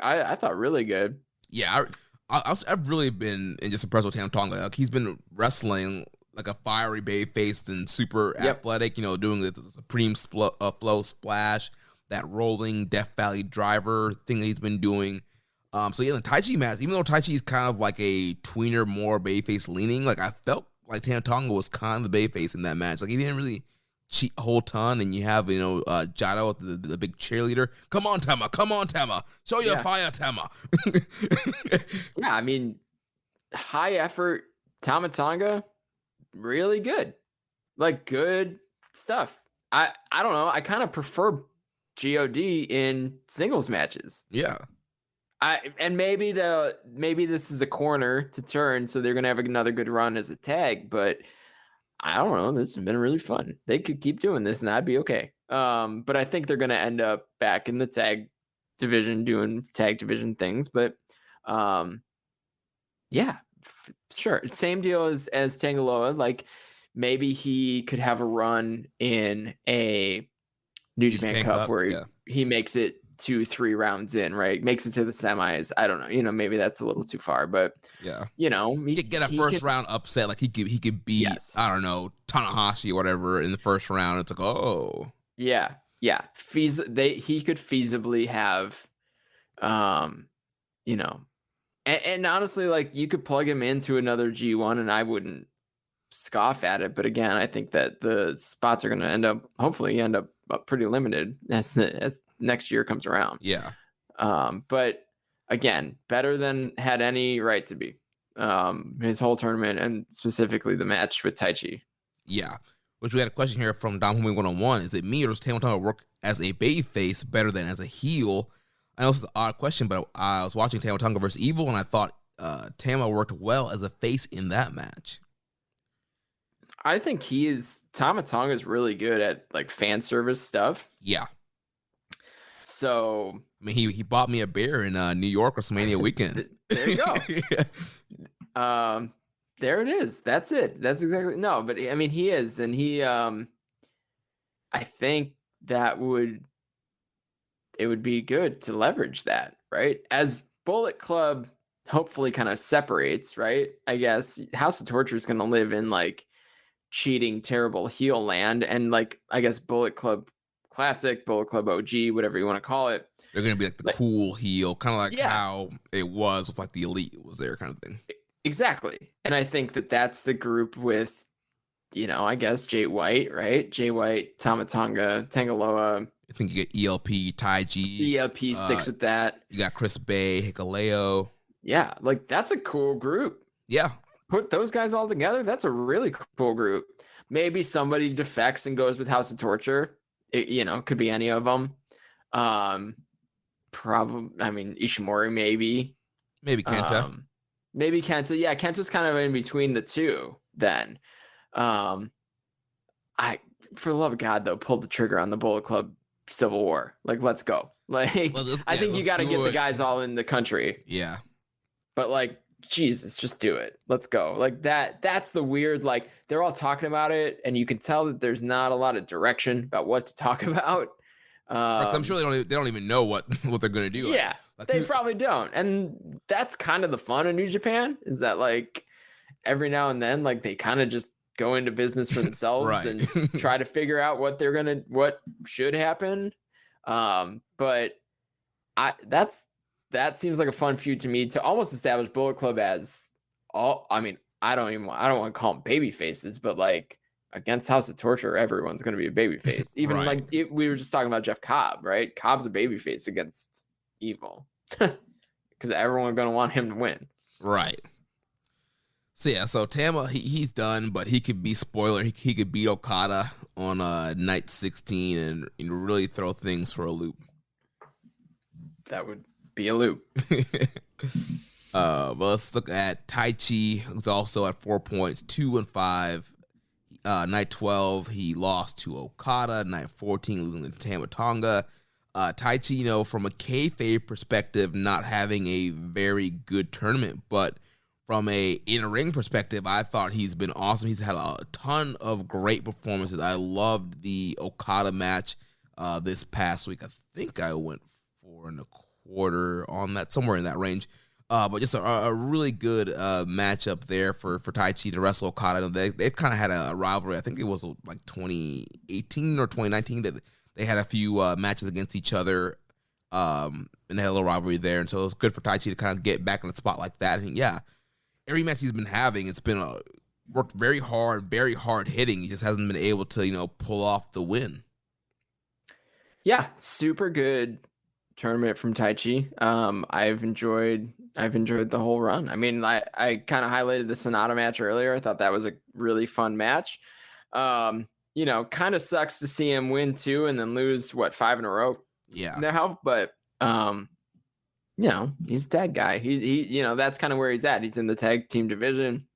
I thought really good. Yeah, I've really been just impressed with Tama Tonga. Like he's been wrestling like a fiery baby-faced and super athletic. Doing the supreme flow splash, that rolling Death Valley driver thing that he's been doing. So yeah, the Tai Chi match, even though Tai Chi is kind of like a tweener, more babyface leaning, like I felt like Tama Tonga was kind of the babyface in that match. Like he didn't really cheat a whole ton, and you have Jado, the big cheerleader. Come on, Tama, show your fire, Tama. Yeah, I mean, high effort Tama Tonga, really good, like good stuff. I don't know, I kind of prefer God in singles matches. Yeah. And maybe this is a corner to turn, so they're gonna have another good run as a tag, but I don't know. This has been really fun. They could keep doing this, and I'd be okay. But I think they're gonna end up back in the tag division doing tag division things. But yeah, sure. Same deal as Tangaloa. Like maybe he could have a run in a New Japan Cup where he makes it 2-3 rounds in, right? Makes it to the semis. I don't know. Maybe that's a little too far, but yeah, he could get a first round upset. Like he could beat, I don't know, Tanahashi or whatever in the first round. It's like, oh, yeah. He could feasibly have, and honestly, like you could plug him into another G1, and I wouldn't scoff at it. But again, I think that the spots are going to hopefully end up pretty limited as next year comes around. Yeah. But again, better than had any right to be. His whole tournament and specifically the match with Tai Chi. Yeah. Which we had a question here from Dom Homie 101. Is it me or does Tama Tonga work as a babyface better than as a heel? I know this is an odd question, but I was watching Tama Tonga versus Evil and I thought Tama worked well as a face in that match. I think Tama Tonga is really good at like fan service stuff. Yeah. So I mean, he bought me a beer in New York WrestleMania weekend. There you go. Yeah. There it is. That's it. That's exactly but I mean he is, and he I think it would be good to leverage that, right? As Bullet Club hopefully kind of separates, right? I guess House of Torture is going to live in like cheating, terrible heel land, and like I guess Bullet Club Classic, Bullet Club OG, whatever you want to call it. They're gonna be like the cool heel, kind of like how it was with like the Elite was there, kind of thing. Exactly, and I think that's the group with, I guess Jay White, right? Jay White, Tama Tonga, Tangaloa. I think you get ELP, Taiji. ELP sticks with that. You got Chris Bay, Hikuleo. Yeah, like that's a cool group. Yeah. Put those guys all together. That's a really cool group. Maybe somebody defects and goes with House of Torture. It, could be any of them. Probably. I mean, Ishimori maybe. Maybe Kenta. Maybe Kenta. Yeah, Kenta's kind of in between the two. Then, for the love of God, though, pull the trigger on the Bullet Club Civil War. Like, let's go. Like, I think you got to get the guys all in the country. Yeah. But like, Jesus, just do it. Let's go. Like that's the weird, like they're all talking about it and you can tell that there's not a lot of direction about what to talk about. I'm sure they don't even know what they're going to do. Yeah. Like they probably don't. And that's kind of the fun of New Japan, is that like every now and then, like they kind of just go into business for themselves and try to figure out what should happen. But that seems like a fun feud to me, to almost establish Bullet Club as I don't want to call them baby faces, but like against House of Torture, everyone's going to be a baby face. Even we were just talking about Jeff Cobb, right? Cobb's a baby face against Evil because everyone's going to want him to win. Right. So yeah, so Tama, he's done, but he could be spoiler. He could beat Okada on night 16 and really throw things for a loop. That would be a loop. But let's look at Tai Chi, who's also at 4 points, 2-5. Night 12, he lost to Okada. Night 14, losing to Tama Tonga. Tai Chi, from a kayfabe perspective, not having a very good tournament, but from a in-ring perspective, I thought he's been awesome. He's had a ton of great performances. I loved the Okada match this past week. I think I went 4.25 on that, somewhere in that range. But just a really good matchup there for Tai Chi to wrestle Okada. They've kind of had a rivalry. I think it was like 2018 or 2019 that they had a few matches against each other, and they had a little rivalry there. And so it was good for Tai Chi to kind of get back in the spot like that. And yeah, every match he's been having, it's been worked very hard hitting. He just hasn't been able to, pull off the win. Yeah, super good tournament from Tai Chi. I've enjoyed the whole run. I mean, I kind of highlighted the Sonata match earlier. I thought that was a really fun match. Kind of sucks to see him win 2 and then lose 5 in a row. Yeah. Now, but he's a tag guy. He that's kind of where he's at. He's in the tag team division.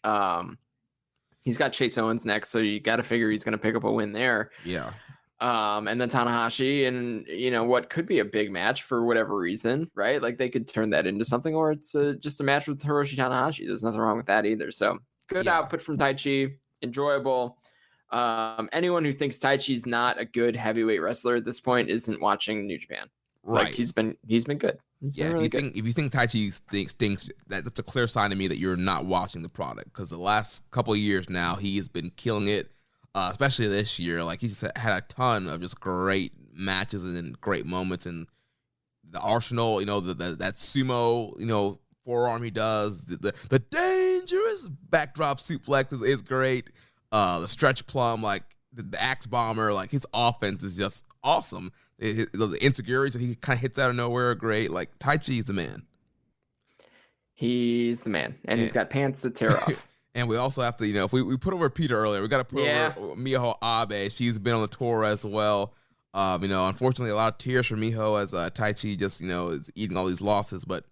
He's got Chase Owens next, so you got to figure he's going to pick up a win there. Yeah. And then Tanahashi, and what could be a big match for whatever reason, right? Like they could turn that into something, or it's just a match with Hiroshi Tanahashi. There's nothing wrong with that either. So good output from Tai Chi, enjoyable. Anyone who thinks Tai Chi's not a good heavyweight wrestler at this point isn't watching New Japan. Right. Like he's been good. He's been really good. If you think Tai Chi stinks, that's a clear sign to me that you're not watching the product, because the last couple of years now he has been killing it. Especially this year, like he's had a ton of just great matches and great moments, and the arsenal, that sumo, forearm he does, the dangerous backdrop suplex is great. The stretch plum, like the axe bomber, like his offense is just awesome. The insecurities that he kind of hits out of nowhere are great. Like Tai Chi is the man. He's the man, and he's got pants that tear off. And we also have to, if we put over Peter earlier, we got to put over Miho Abe. She's been on the tour as well. Unfortunately, a lot of tears for Miho as Tai Chi just, is eating all these losses. But,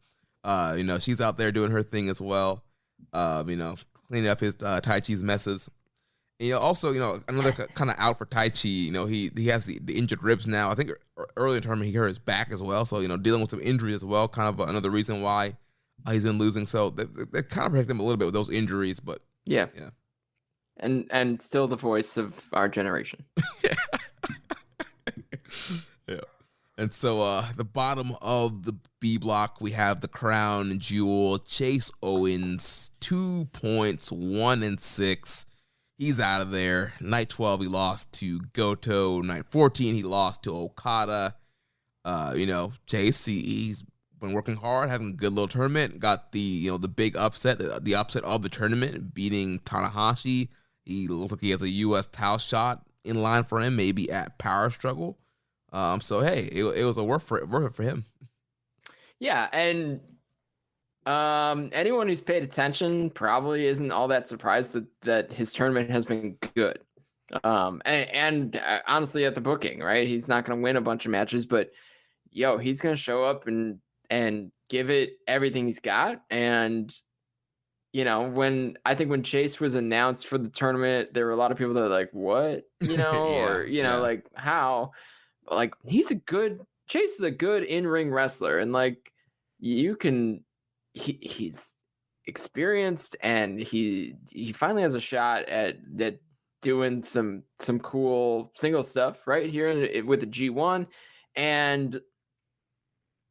she's out there doing her thing as well, cleaning up his Tai Chi's messes. And, also, another kind of out for Tai Chi, he has the injured ribs now. I think early in the tournament he hurt his back as well. So, dealing with some injuries as well, kind of another reason why he's been losing, so they kind of protect him a little bit with those injuries, but yeah. And still the voice of our generation. Yeah. And so the bottom of the B block, we have the crown jewel, Chase Owens, 2 points, 1-6. He's out of there. Night 12, he lost to Goto. Night 14, he lost to Okada. Chase, he's been working hard, having a good little tournament. Got the the big upset, the upset of the tournament, beating Tanahashi. He looks like he has a U.S. title shot in line for him, maybe at Power Struggle. So hey, it was worth it for him. Yeah, and anyone who's paid attention probably isn't all that surprised that his tournament has been good. And honestly, at the booking, right? He's not going to win a bunch of matches, but he's going to show up and give it everything he's got. And, when Chase was announced for the tournament, there were a lot of people that were like, what, like how, like Chase is a good in-ring wrestler. And like, he's experienced, and he finally has a shot at doing some cool single stuff right here with the G1. And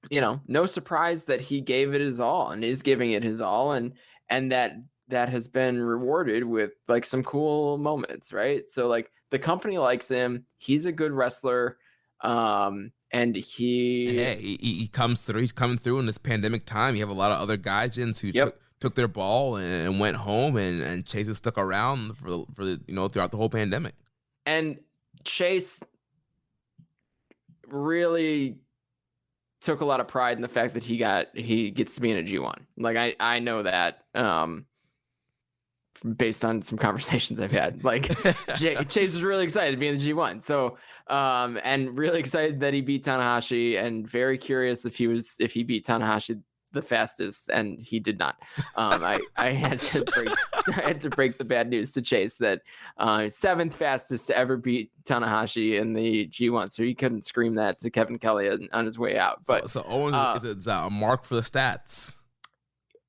no surprise that he gave it his all and is giving it his all, and that has been rewarded with like some cool moments, right? So like the company likes him. He's a good wrestler. And he comes through. He's coming through in this pandemic time. You have a lot of other guys who took their ball and went home, and Chase has stuck around for the throughout the whole pandemic. And Chase really took a lot of pride in the fact that he gets to be in a G1. Like I know that based on some conversations I've had. Like Chase is really excited to be in the G1. So and really excited that he beat Tanahashi, and very curious if he beat Tanahashi the fastest, and he did not. I had to break the bad news to Chase that 7th fastest to ever beat Tanahashi in the G1, so he couldn't scream that to Kevin Kelly on his way out. But so Owens is a mark for the stats.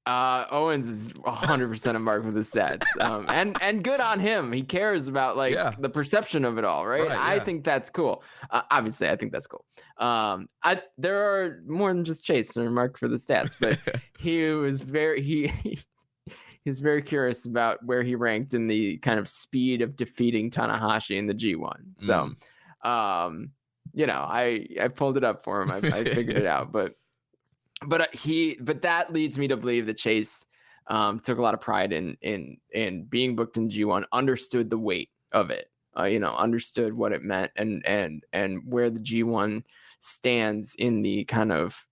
Owens is 100% a mark for the stats, and good on him. He cares about the perception of it all, right? I think that's cool. Obviously, I think that's cool. There are more than just Chase that are marked for the stats, but he was very curious about where he ranked in the kind of speed of defeating Tanahashi in the G1. So, I pulled it up for him. I figured it out, but that leads me to believe that Chase took a lot of pride in being booked in G1, understood the weight of it, understood what it meant, and where the G1 stands in the kind of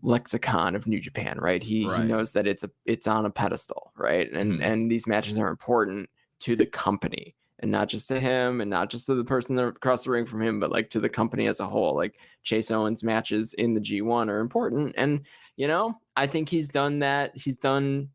lexicon of New Japan, right? He knows that it's on a pedestal, right? And these matches are important to the company, and not just to him, and not just to the person across the ring from him, but like to the company as a whole. Like Chase Owens matches in the G1 are important. And, I think he's done that. He's done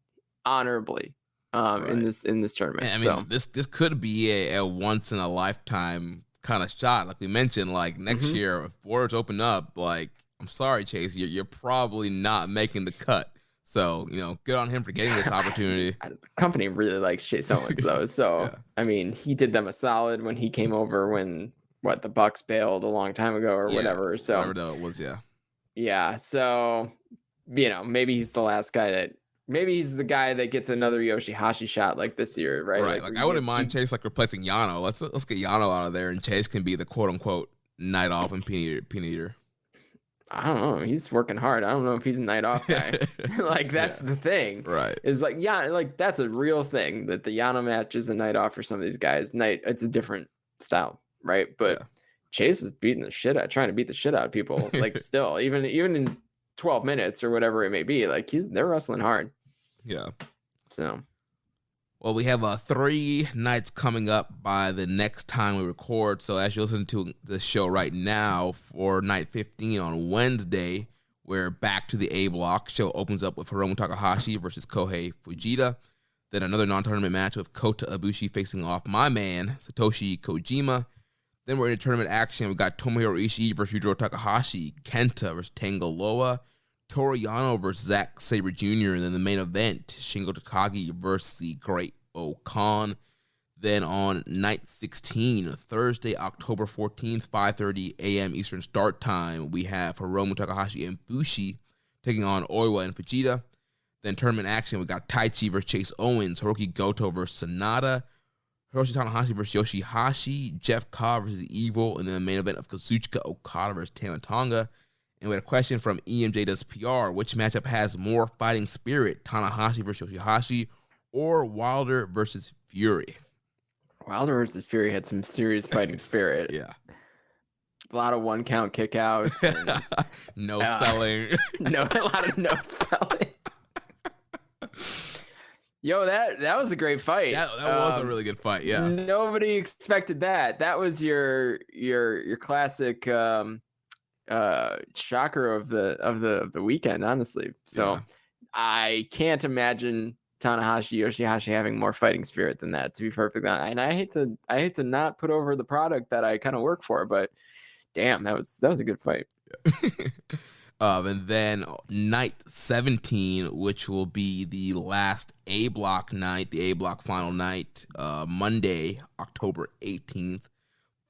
honorably in this tournament. I mean, this could be a once in a lifetime kind of shot. Like we mentioned, like next year, if borders open up, like, I'm sorry, Chase, you're probably not making the cut. So, good on him for getting this opportunity. The company really likes Chase Owens, though. So, I mean, he did them a solid when he came over when, the Bucks bailed a long time ago or whatever. So, whatever that was, yeah. Yeah. So, maybe he's the last guy maybe he's the guy that gets another Yoshihashi shot like this year, right? Right. Like I wouldn't mind Chase replacing Yano. Let's get Yano out of there, and Chase can be the quote unquote night off and peanut eater. I don't know. He's working hard. I don't know if he's a night off guy. That's the thing. Right. Is that's a real thing, that the Yano match is a night off for some of these guys. It's a different style, right? But Chase is trying to beat the shit out of people. Still, even in 12 minutes or whatever it may be, they're wrestling hard. Yeah. So. Well, we have 3 nights coming up by the next time we record. So as you listen to the show right now, for night 15 on Wednesday, we're back to the A block. Show opens up with Hiromu Takahashi versus Kohei Fujita. Then another non-tournament match with Kota Ibushi facing off my man, Satoshi Kojima. Then we're in tournament action. We got Tomohiro Ishii versus Yujiro Takahashi, Kenta versus Tanga Loa, Toro Yano versus Zack Sabre Jr., and then the main event, Shingo Takagi versus the Great Okan. Then on night 16, Thursday, October 14th, 5:30 a.m. Eastern Start Time, we have Hiromu Takahashi and Bushi taking on Oiwa and Fujita. Then tournament action, we got Tai Chi versus Chase Owens, Hiroki Goto versus Sanada, Hiroshi Tanahashi versus Yoshihashi, Jeff Cobb versus Evil, and then the main event of Kazuchika Okada versus Tama Tonga. And we had a question from EMJ Does PR. Which matchup has more fighting spirit, Tanahashi versus Yoshihashi or Wilder versus Fury? Wilder versus Fury had some serious fighting spirit. Yeah. A lot of one count kickouts. And, no selling. A lot of no selling. Yo, that was a great fight. That was a really good fight. Yeah. Nobody expected that. That was your classic shocker of the weekend, honestly. So I can't imagine Tanahashi Yoshihashi having more fighting spirit than that, to be perfectly honest. And I hate to not put over the product that I kind of work for, but damn, that was a good fight. And then night 17, which will be the last A block night, the A block final night, Monday, October 18th,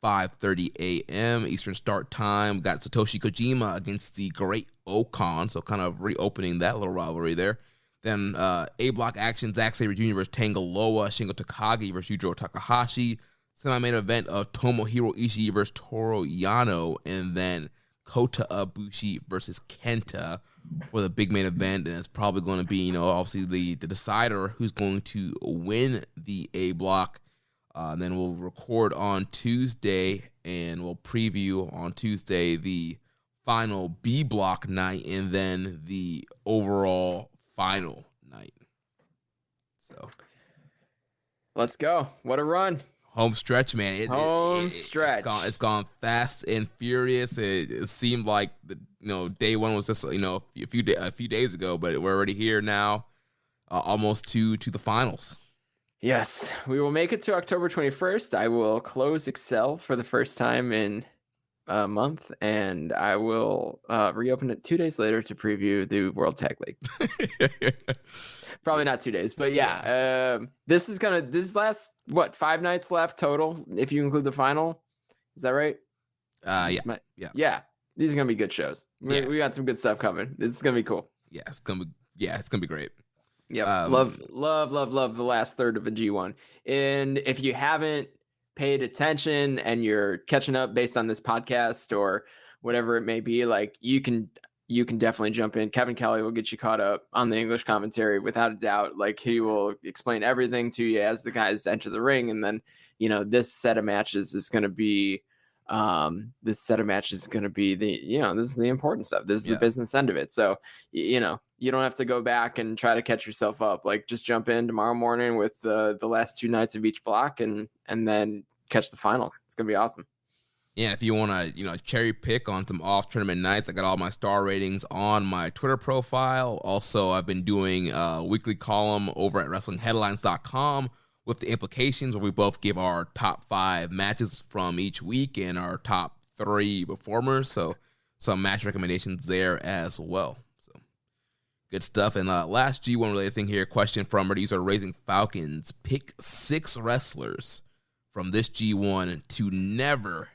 5:30 a.m. Eastern start time. We got Satoshi Kojima against the Great Okan, so kind of reopening that little rivalry there. Then A-block action, Zack Sabre Jr. versus Tangaloa, Shingo Takagi versus Yujiro Takahashi. Semi-main event of Tomohiro Ishii versus Toro Yano, and then Kota Ibushi versus Kenta for the big main event. And it's probably going to be, obviously the decider who's going to win the A-block. Then we'll record on Tuesday, and we'll preview on Tuesday the final B-block night, and then the overall final night. So, let's go. What a run. Home stretch, man. Home stretch. It's gone fast and furious. It seemed like day one was just a few days ago, but we're already here now, almost to the finals. Yes, we will make it to October 21st. I will close Excel for the first time in a month, and I will reopen it 2 days later to preview the World Tag League. Probably not 2 days, but this last 5 nights left total, if you include the final. Is that right? Yeah. These are gonna be good shows. We got some good stuff coming. It's gonna be cool. Yeah, it's gonna be great. Yeah, love the last third of a G1. And if you haven't paid attention and you're catching up based on this podcast or whatever it may be, like you can definitely jump in. Kevin Kelly will get you caught up on the English commentary without a doubt. Like he will explain everything to you as the guys enter the ring. And then, this set of matches is going to be the this is the important stuff. This is the business end of it. So, you don't have to go back and try to catch yourself up. Like just jump in tomorrow morning with the last 2 nights of each block and then catch the finals. It's going to be awesome. Yeah, if you want to, cherry pick on some off tournament nights, I got all my star ratings on my Twitter profile. Also, I've been doing a weekly column over at WrestlingHeadlines.com with the implications, where we both give our top 5 matches from each week and our top 3 performers. So some match recommendations there as well. So good stuff. And last G1 related thing here, question from Producer Raising Falcons. Pick 6 wrestlers from this G1 to never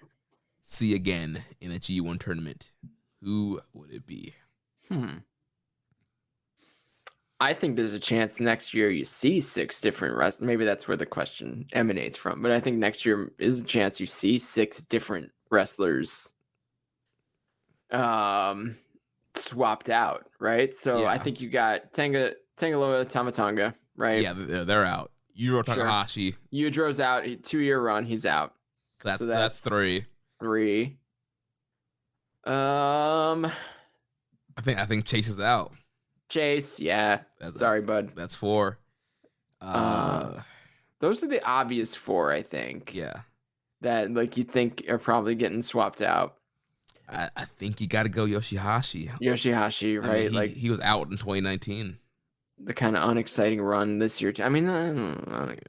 see again in a G1 tournament. Who would it be? I think there's a chance next year you see 6 different wrestlers. Maybe that's where the question emanates from. But I think next year is a chance you see 6 different wrestlers swapped out, right? So I think you got Tangaloa Tamatanga, right? Yeah, they're out. Yujiro Takahashi. Yujiro's out. 2-year run. He's out. That's 3. 3. I think Chase is out. Chase, yeah. Sorry, bud. That's 4. Those are the obvious 4, I think. Yeah. That you think are probably getting swapped out. I think you got to go Yoshihashi. Yoshihashi, right? I mean, he was out in 2019. The kind of unexciting run this year. I mean,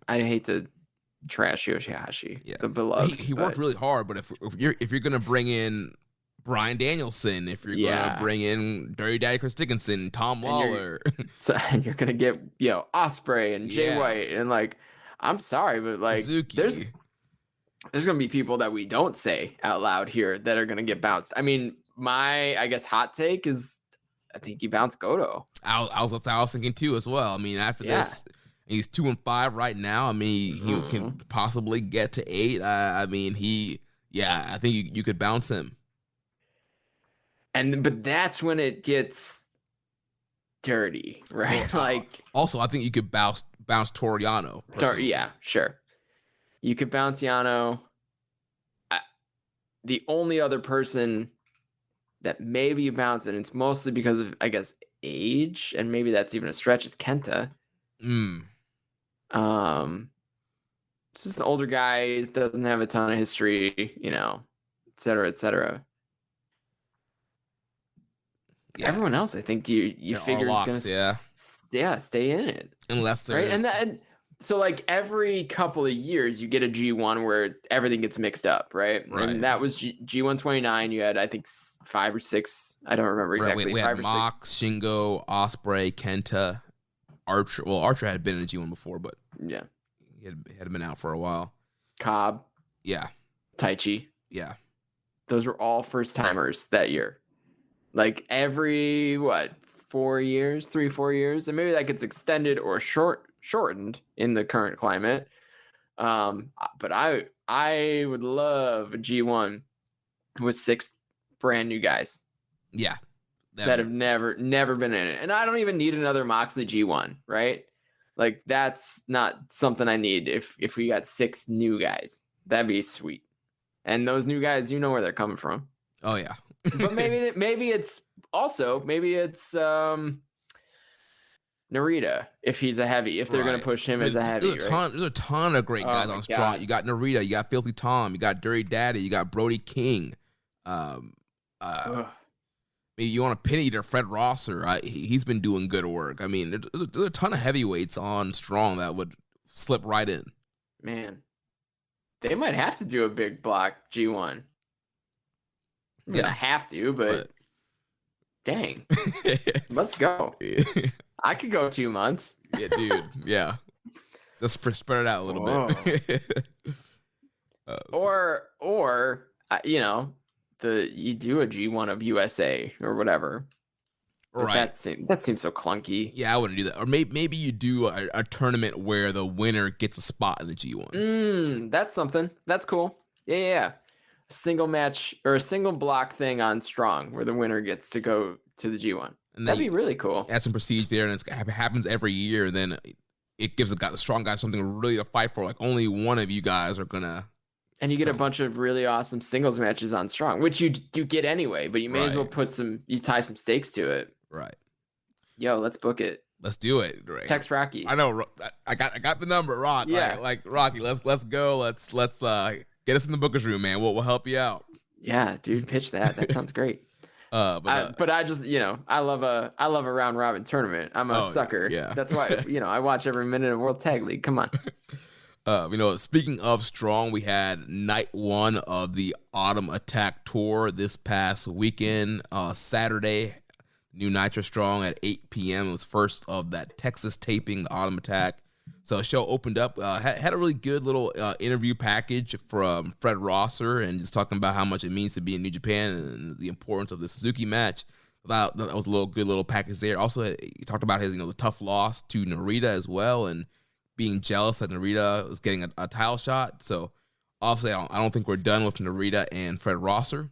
I hate to trash Yoshihashi, the beloved. He worked really hard, but if you're gonna bring in Bryan Danielson, if you're gonna bring in Dirty Daddy Chris Dickinson, Tom Lawler, and you're gonna get Ospreay and Jay White, and I'm sorry, but Suzuki. there's gonna be people that we don't say out loud here that are gonna get bounced. I mean, my hot take is I think you bounce Goto. I was thinking too as well. I mean, after this. He's 2-5 right now. I mean, he can possibly get to 8. I think you could bounce him. But that's when it gets dirty, right? Also, I think you could bounce Toro Yano. Sorry, yeah, sure. You could bounce Yano. The only other person that maybe you bounce, and it's mostly because of, I guess, age, and maybe that's even a stretch, is Kenta. It's just an older guy. He doesn't have a ton of history, et cetera, et cetera. Yeah. Everyone else, I think you figure is gonna stay in it, unless they're right. And so every couple of years you get a G1 where everything gets mixed up, right? And that was G1 29. You had I think 5 or 6. I don't remember exactly. We had Mox, Shingo, Ospreay, Kenta. Archer. Well, Archer had been in a G1 before, but yeah, he had been out for a while. Cobb. Yeah. Tai Chi. Yeah. Those were all first timers that year. Like every 4 years, 3-4 years, and maybe that gets extended or shortened in the current climate. But I would love a G1 with 6 brand new guys. Yeah. That have never been in it. And I don't even need another Moxley G1, right? Like that's not something I need if we got 6 new guys. That'd be sweet. And those new guys, you know where they're coming from. Oh yeah. But maybe it's Narita if he's a heavy, if they're going to push him as a heavy. There's a ton of great guys on Strong. God. You got Narita, you got Filthy Tom, you got Dirty Daddy, you got Brody King. Maybe you want to pin eater Fred Rosser. He's been doing good work. I mean, there's a ton of heavyweights on Strong that would slip right in. Man, they might have to do a big block G1. I mean, I have to, but dang, let's go. I could go 2 months. Yeah, dude. Yeah, just spread it out a little bit. Or you do a G1 of USA or whatever. Right. That seems so clunky. Yeah, I wouldn't do that. Or maybe you do a tournament where the winner gets a spot in the G1. That's something. That's cool. Yeah. A single match or a single block thing on Strong where the winner gets to go to the G1. And that'd be really cool. Add some prestige there, and it happens every year. And then it gives the strong guy something really to fight for. Like only one of you guys are gonna. And you get a bunch of really awesome singles matches on Strong, which you get anyway. But you may as well you tie some stakes to it. Right. Yo, let's book it. Let's do it. Right. Text Rocky. I know. I got the number, Rock. Yeah. Like Rocky. Let's go. Let's get us in the booker's room, man. We'll help you out. Yeah, dude, pitch that. That sounds great. But I just I love a round robin tournament. I'm a sucker. Yeah. That's why I watch every minute of World Tag League. Come on. Speaking of Strong, we had night 1 of the Autumn Attack Tour this past weekend. Saturday, new Nitro Strong at 8 p.m. It was first of that Texas taping, the Autumn Attack. So the show opened up, had a really good little interview package from Fred Rosser, and just talking about how much it means to be in New Japan and the importance of the Suzuki match. That was a good little package there. Also, he talked about his the tough loss to Narita as well, and being jealous that Narita was getting a title shot. So obviously, I don't think we're done with Narita and Fred Rosser.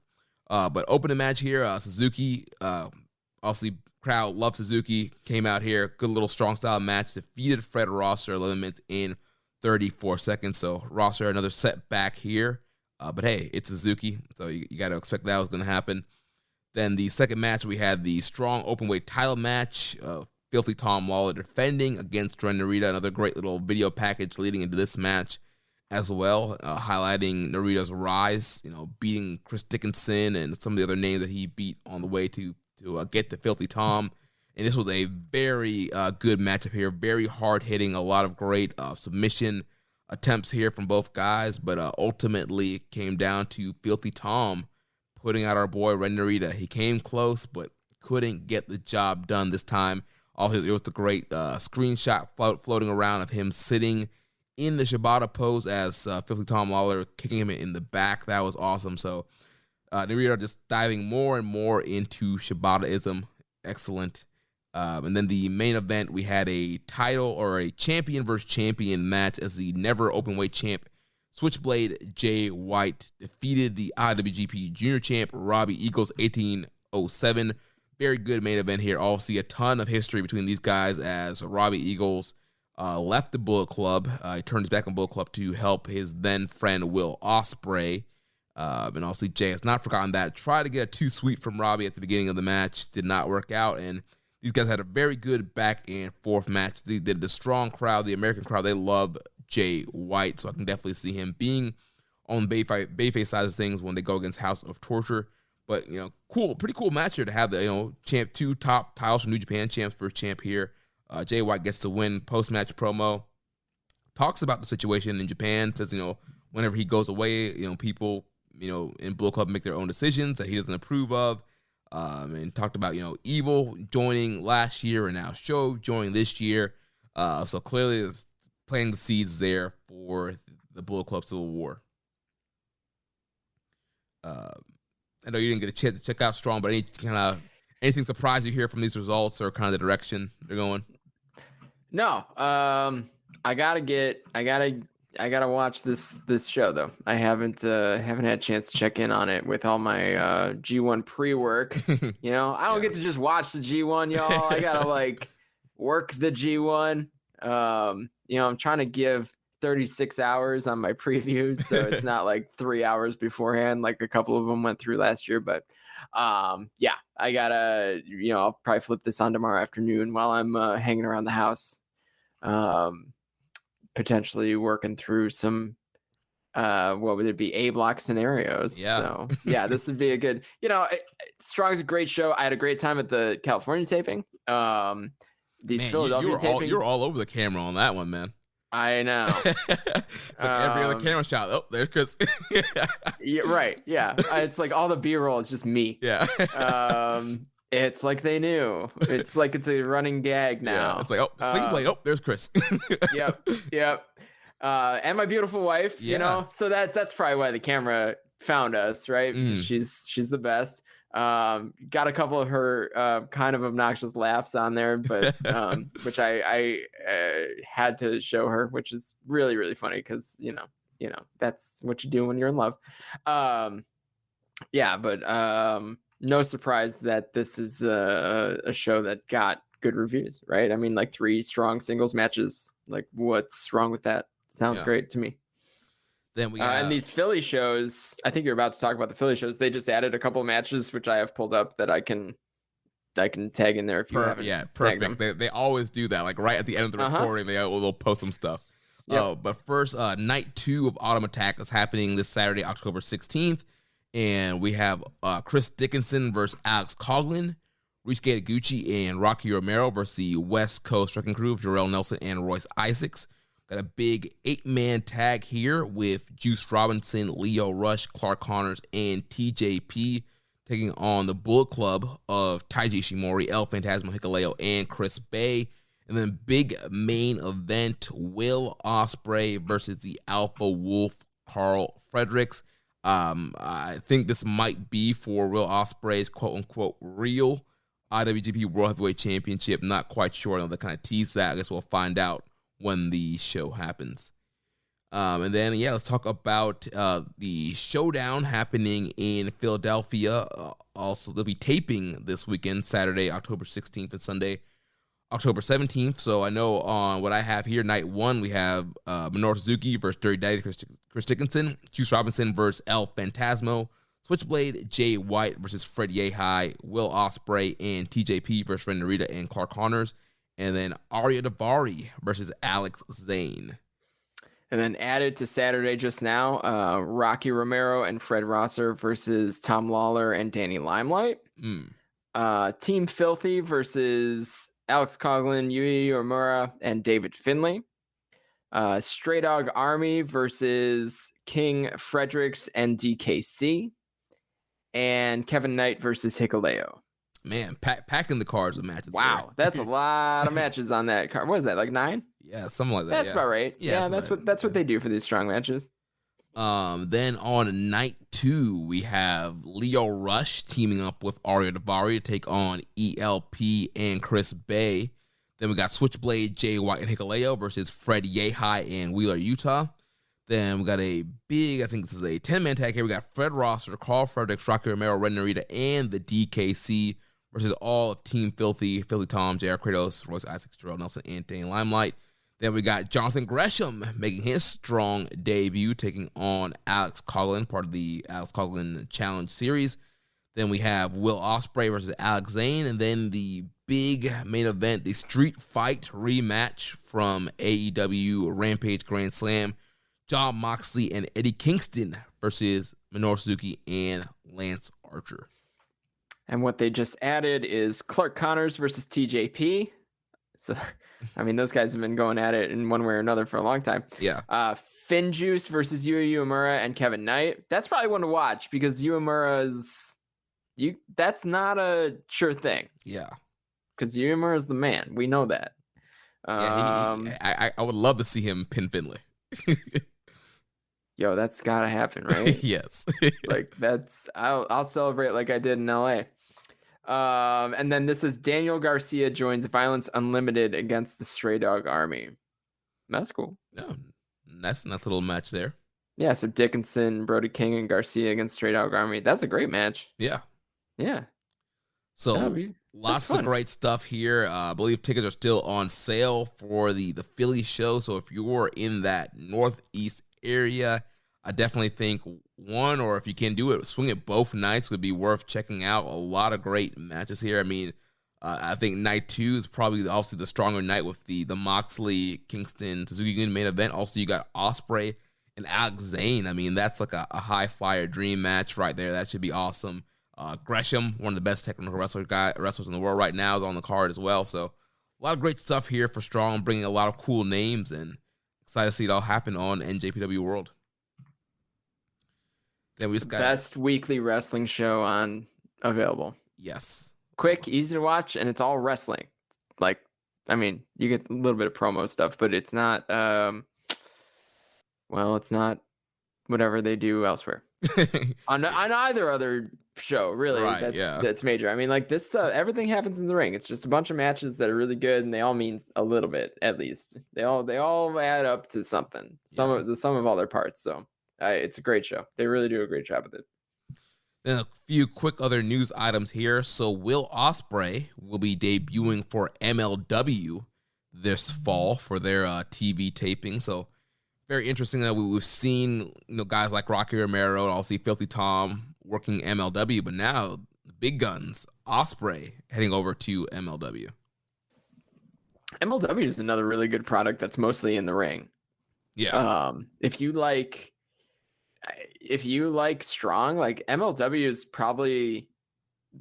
But opening match here, Suzuki, obviously crowd loved Suzuki, came out here, good little strong style match, defeated Fred Rosser 11 minutes in 34 seconds. So Rosser, another setback here. But hey, it's Suzuki, so you got to expect that was going to happen. Then the second match, we had the Strong Openweight title match. Filthy Tom Lawler defending against Ren Narita. Another great little video package leading into this match as well, highlighting Narita's rise, beating Chris Dickinson and some of the other names that he beat on the way to get to Filthy Tom. And this was a very good matchup here, very hard-hitting, a lot of great submission attempts here from both guys, but ultimately it came down to Filthy Tom putting out our boy Ren Narita. He came close, but couldn't get the job done this time. Also, there was a great screenshot floating around of him sitting in the Shibata pose as Filthy Tom Lawler kicking him in the back. That was awesome. So Narita just diving more and more into Shibata-ism. Excellent. And then the main event, we had a title or a champion versus champion match as the never openweight champ Switchblade Jay White defeated the IWGP Junior champ Robbie Eagles 1807. Very good main event here. Obviously, a ton of history between these guys as Robbie Eagles left the Bullet Club. He turned his back on Bullet Club to help his then friend Will Ospreay. And obviously, Jay has not forgotten that. Tried to get a too sweet from Robbie at the beginning of the match. Did not work out. And these guys had a very good back and forth match. The strong crowd, the American crowd, they love Jay White. So I can definitely see him being on the Bayface side of things when they go against House of Torture. But, pretty cool match here to have the, champ, 2 top titles from New Japan champs, first champ here. Jay White gets to win post-match promo. Talks about the situation in Japan. Says, whenever he goes away, people, in Bullet Club make their own decisions that he doesn't approve of. And talked about, Evil joining last year and now Show joining this year. So clearly planting the seeds there for the Bullet Club Civil War. I know you didn't get a chance to check out Strong, but anything surprise you here from these results or kind of the direction they're going? No, I gotta watch this show though. I haven't had a chance to check in on it with all my G1 pre-work. You know, I don't get to just watch the G1, y'all. I gotta like work the G1. You know, I'm trying to give 36 hours on my previews, so it's not like 3 hours beforehand like a couple of them went through last year. But yeah, I gotta, you know, I'll probably flip this on tomorrow afternoon while I'm hanging around the house, potentially working through some what would it be, A block scenarios. Yeah. So yeah, this would be a good, you know, Strong's a great show. I had a great time at the California taping. Philadelphia tapings, you're all over the camera on that one, man. I know. It's like every other camera shot. Oh, there's Chris. Yeah, right. Yeah. It's like all the B-roll is just me. Yeah. It's like they knew. It's like it's a running gag now. Yeah. It's like, oh, sling blade. Oh, there's Chris. Yep. And my beautiful wife, you know, so that's probably why the camera found us, right? She's the best. Got a couple of her kind of obnoxious laughs on there, but which I had to show her, which is really, really funny because you know that's what you do when you're in love. Yeah, but no surprise that this is a show that got good reviews, right? I mean, like 3 strong singles matches. Like, what's wrong with that? Sounds great to me. Then we and these Philly shows, I think you're about to talk about the Philly shows. They just added a couple of matches, which I have pulled up that I can tag in there if you haven't. Yeah, perfect. They always do that. Like right at the end of the recording, they'll post some stuff. Yep. But first, night 2 of Autumn Attack is happening this Saturday, October 16th. And we have Chris Dickinson versus Alex Coughlin, Ryusuke Taguchi and Rocky Romero versus the West Coast Wrecking Crew of Jarrell Nelson and Royce Isaacs. Got a big 8-man tag here with Juice Robinson, Leo Rush, Clark Connors, and TJP taking on the Bullet Club of Taiji Ishimori, El Phantasmo Hikuleo, and Chris Bay. And then big main event, Will Ospreay versus the Alpha Wolf, Carl Fredericks. I think this might be for Will Ospreay's quote-unquote real IWGP World Heavyweight Championship. Not quite sure. I know they kind of tease that. I guess we'll find out when the show happens. And then, let's talk about the showdown happening in Philadelphia. Also, they'll be taping this weekend, Saturday, October 16th and Sunday, October 17th. So I know on what I have here, night 1, we have Minoru Suzuki versus Dirty Daddy Chris Dickinson, Juice Robinson versus El Phantasmo, Switchblade Jay White versus Fred Yehi, Will Ospreay and TJP versus Ren Narita and Clark Connors, and then Arya Davari versus Alex Zane. And then added to Saturday just now, Rocky Romero and Fred Rosser versus Tom Lawler and Danny Limelight. Team Filthy versus Alex Coughlin, Yuya Uemura, and David Finlay. Stray Dog Army versus King Fredericks and DKC. And Kevin Knight versus Hikuleo. Man, packing the cards with matches. Wow, that's a lot of matches on that card. What is that, like 9? Yeah, something like that. That's about right. Yeah, that's what they do for these strong matches. Then on night 2, we have Leo Rush teaming up with Arya Davari to take on ELP and Chris Bay. Then we got Switchblade, Jay White, and Hikuleo versus Fred Yehi and Wheeler Utah. Then we got a big, I think this is a 10-man tag here. We got Fred Rosser, Carl Fredericks, Rocky Romero, Ren Narita, and the DKC versus all of Team Filthy, Philly Tom, JR Kratos, Royce Isaacs, Jarrell Nelson, and Danny Limelight. Then we got Jonathan Gresham making his strong debut, taking on Alex Coughlin, part of the Alex Coughlin Challenge Series. Then we have Will Ospreay versus Alex Zane. And then the big main event, the Street Fight rematch from AEW Rampage Grand Slam. Jon Moxley and Eddie Kingston versus Minoru Suzuki and Lance Archer. And what they just added is Clark Connors versus TJP. So, I mean, those guys have been going at it in one way or another for a long time. Yeah. Finn Juice versus Yuya Uemura and Kevin Knight. That's probably one to watch because Uemura's that's not a sure thing. Yeah. Because Uemura is the man. We know that. I would love to see him pin Finlay. yo, that's gotta happen, right? Yes. Like I'll celebrate like I did in LA. And then this is Daniel Garcia joins Violence Unlimited against the Stray Dog Army. That's cool. No, that's a nice little match there. Yeah, so Dickinson, Brody King, and Garcia against Stray Dog Army. That's a great match. Yeah. Yeah. So lots of great stuff here. I believe tickets are still on sale for the Philly show. So if you're in that Northeast area, I definitely think one, or if you can do it, swing it both nights would be worth checking out. A lot of great matches here. I mean, I think night 2 is probably obviously the stronger night with the Moxley, Kingston, Suzuki Gun main event. Also, you got Ospreay and Alex Zane. I mean, that's like a high fire dream match right there. That should be awesome. Gresham, one of the best technical wrestlers in the world right now, is on the card as well. So a lot of great stuff here for Strong, bringing a lot of cool names, and excited to see it all happen on NJPW World. Then we just got best weekly wrestling show on available. Yes. Quick, easy to watch, and it's all wrestling. Like, I mean, you get a little bit of promo stuff, but it's not it's not whatever they do elsewhere. on either other show, really. Right, that's major. I mean, like this stuff, everything happens in the ring. It's just a bunch of matches that are really good, and they all mean a little bit, at least. They all add up to something. The sum of all their parts. So it's a great show. They really do a great job with it. Then a few quick other news items here. So Will Ospreay will be debuting for MLW this fall for their TV taping. So very interesting that we've seen guys like Rocky Romero and also Filthy Tom working MLW, but now the big guns, Ospreay, heading over to MLW. MLW is another really good product that's mostly in the ring. Yeah. If you like Strong, like MLW is probably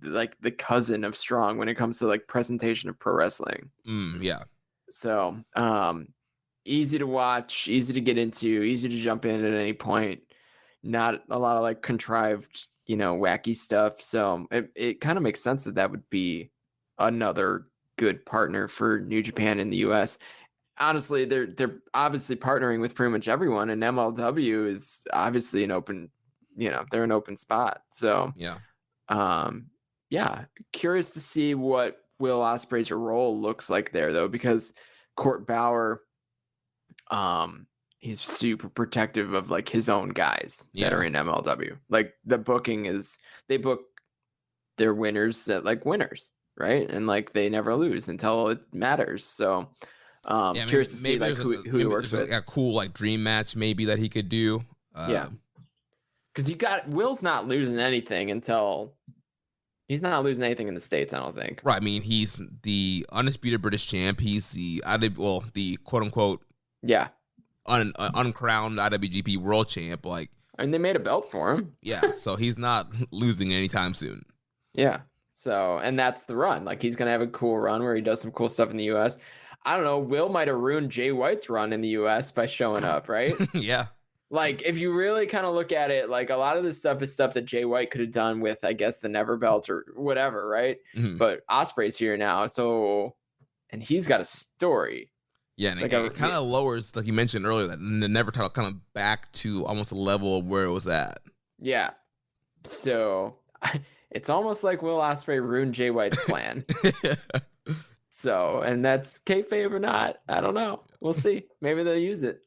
like the cousin of Strong when it comes to like presentation of pro wrestling. Yeah. So, easy to watch, easy to get into, easy to jump in at any point. Not a lot of like contrived, wacky stuff. So it kind of makes sense that would be another good partner for New Japan in the US. Honestly, they're obviously partnering with pretty much everyone, and MLW is obviously an open, they're an open spot. So curious to see what Will Ospreay's role looks like there, though, because Court Bauer, he's super protective of like his own guys that are in MLW. Like the booking is, they book their winners at like winners, right? And like they never lose until it matters. So curious to see like who he works with. A cool like dream match maybe that he could do. Because Will's not losing anything until he's not losing anything in the States, I don't think. Right. I mean, he's the undisputed British champ. He's the quote unquote uncrowned IWGP world champ. Like, and they made a belt for him. Yeah. So he's not losing anytime soon. Yeah. So, and that's the run. Like, he's gonna have a cool run where he does some cool stuff in the US. I don't know. Will might have ruined Jay White's run in the US by showing up, right? Yeah. Like, if you really kind of look at it, like a lot of this stuff is stuff that Jay White could have done with, I guess, the Never Belt or whatever, right? Mm-hmm. But Ospreay's here now, so, and he's got a story. Yeah, and like it kind of lowers, like you mentioned earlier, that the Never title kind of back to almost a level of where it was at. Yeah. So it's almost like Will Ospreay ruined Jay White's plan. So, and that's kayfabe or not, I don't know. We'll see. Maybe they'll use it.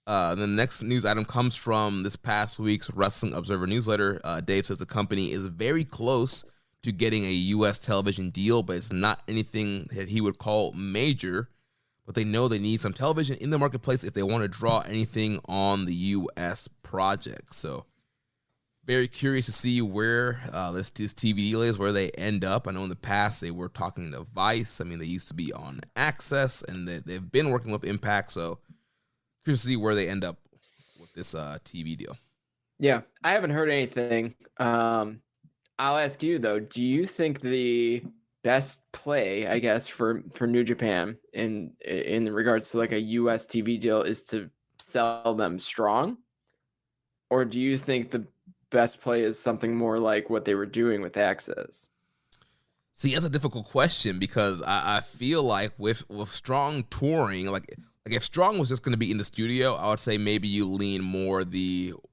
The next news item comes from this past week's Wrestling Observer newsletter. Dave says the company is very close to getting a U.S. television deal, but it's not anything that he would call major. But they know they need some television in the marketplace if they want to draw anything on the U.S. project. So very curious to see where this TV deal is, where they end up. I know in the past they were talking to Vice. I mean, they used to be on Access, and they've been working with Impact. So curious to see where they end up with this TV deal. Yeah, I haven't heard anything. I'll ask you, though. Do you think the best play, I guess, for New Japan in regards to like a U.S. TV deal is to sell them Strong? Or do you think the best play is something more like what they were doing with Access? See, that's a difficult question because I feel like with Strong touring, like if Strong was just going to be in the studio, I would say maybe you lean more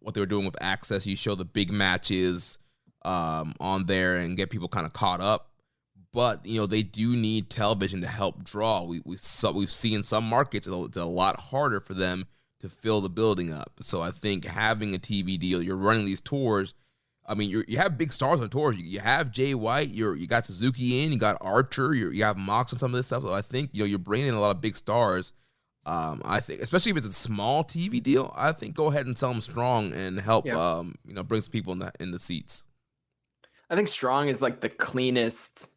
what they were doing with Access. You show the big matches on there and get people kind of caught up. But they do need television to help draw. We've seen some markets it's a lot harder for them to fill the building up. So I think having a TV deal, you're running these tours. I mean, you have big stars on tours. You have Jay White. You got Suzuki in. You got Archer. You have Mox on some of this stuff. So I think you're bringing in a lot of big stars. I think, especially if it's a small TV deal, I think go ahead and sell them Strong and help bring some people in the seats. I think Strong is like the cleanest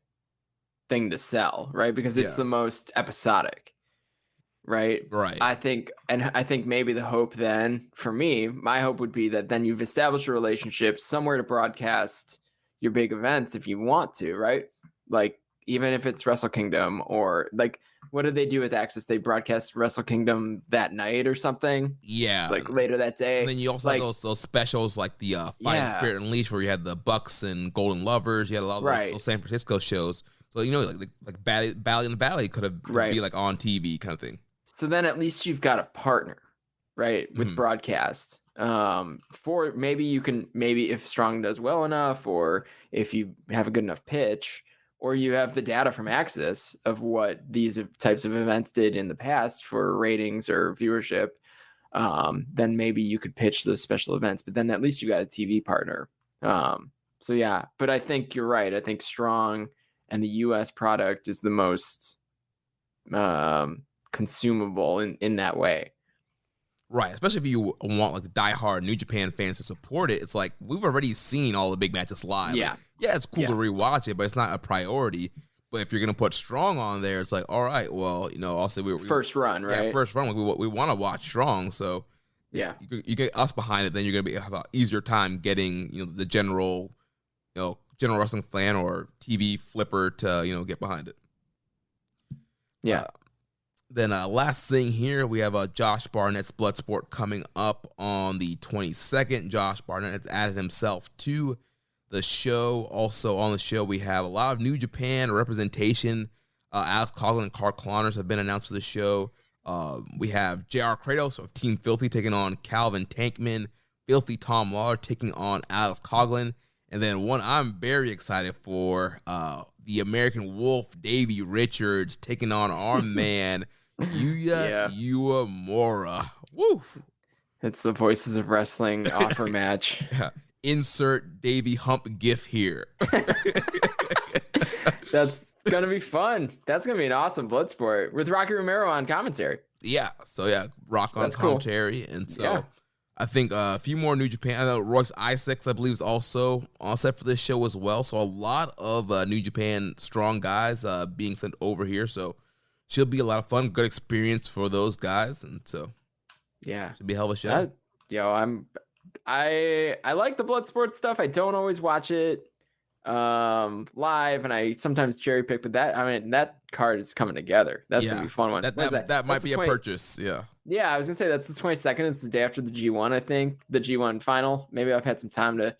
thing to sell, right? Because it's the most episodic. Right. I think maybe the hope then for me, my hope would be that then you've established a relationship somewhere to broadcast your big events if you want to, right? Like even if it's Wrestle Kingdom or like what did they do with Access? They broadcast Wrestle Kingdom that night or something. Yeah, like later that day. And then you also have those specials like the Fighting Spirit Unleashed where you had the Bucks and Golden Lovers. You had a lot of those San Francisco shows. So like Bally in the Valley could be like on TV kind of thing. So then at least you've got a partner, right, with broadcast. For maybe if Strong does well enough, or if you have a good enough pitch, or you have the data from Access of what these types of events did in the past for ratings or viewership, then maybe you could pitch those special events. But then at least you got a TV partner. So yeah, but I think you're right. I think Strong and the U.S. product is the most consumable in that way, right? Especially if you want like the diehard New Japan fans to support it. It's like we've already seen all the big matches live. Yeah, it's cool to rewatch it, but it's not a priority. But if you're gonna put Strong on there, it's like, all right, well, I'll say we first run, right? Yeah, first run. Like we want to watch Strong, so you get us behind it, then you're gonna have an easier time getting the general wrestling fan or TV flipper to get behind it. Yeah. Then last thing here, we have Josh Barnett's Bloodsport coming up on the 22nd. Josh Barnett has added himself to the show. Also on the show, we have a lot of New Japan representation. Alex Coughlin and Carl Connors have been announced for the show. We have JR Kratos of Team Filthy taking on Calvin Tankman. Filthy Tom Lawler taking on Alex Coughlin. And then one I'm very excited for, the American Wolf, Davey Richards, taking on our man, Yuya Uemura. Woo! It's the Voices of Wrestling offer match. Insert Davey Hump gif here. That's going to be fun. That's going to be an awesome Bloodsport with Rocky Romero on commentary. Yeah. So, Rock on commentary. Cool. And so I think a few more New Japan. I know Royce Isaacs, I believe, is also on set for this show as well. So a lot of New Japan strong guys being sent over here. So should be a lot of fun, good experience for those guys. And so should be a hell of a show. I like the Bloodsport stuff. I don't always watch it live, and I sometimes cherry pick. But that card is coming together. That's gonna be a fun one. That might be a purchase. Yeah, I was gonna say that's the 22nd. It's the day after the G1, I think, the G1 final. Maybe I've had some time to,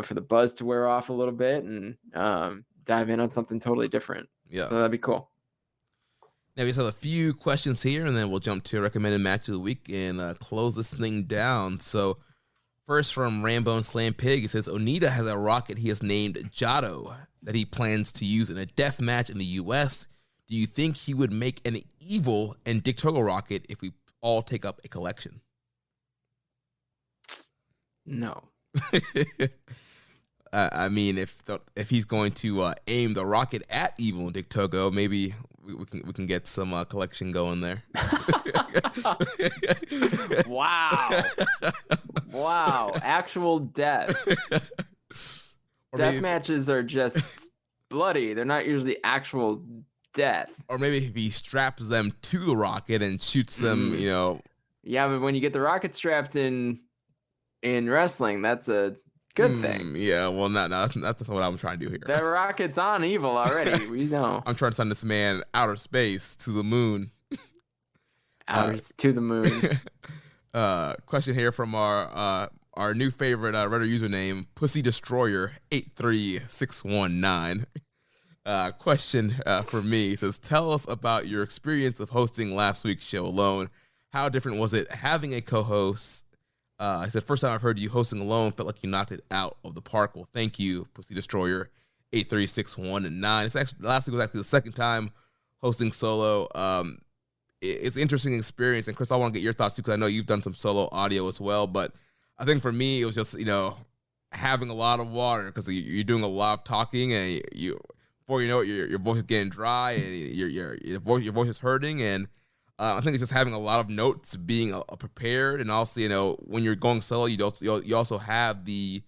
for the buzz to wear off a little bit and dive in on something totally different. Yeah, so that'd be cool. Now we just have a few questions here, and then we'll jump to recommended match of the week and close this thing down. So first from Rambo and Slam Pig, it says Onita has a rocket he has named Jado that he plans to use in a death match in the U.S. Do you think he would make an evil and Dick Togo rocket if we all take up a collection? No. I mean, if he's going to aim the rocket at evil and Dick Togo, maybe we can get some collection going there. Wow. Actual death. Death matches are just bloody. They're not usually actual death. Or maybe if he straps them to the rocket and shoots them, Yeah, but when you get the rocket strapped in wrestling, that's a good thing. Yeah, well, that's what I'm trying to do here. The rocket's on evil already. We know. I'm trying to send this man outer space to the moon. To the moon. Question here from our new favorite Reddit username, Pussy Destroyer 83619. Question for me says, tell us about your experience of hosting last week's show alone. How different was it having a co-host? I said, first time I've heard you hosting alone, felt like you knocked it out of the park. Well, thank you, Pussy Destroyer 83619. It's actually last week was actually the second time hosting solo. It's an interesting experience, and Chris, I want to get your thoughts too, because I know you've done some solo audio as well. But I think for me, it was just having a lot of water, because you're doing a lot of talking, and before you know it, your voice is getting dry, and your voice is hurting, and I think it's just having a lot of notes, being prepared, and also when you're going solo, you also have the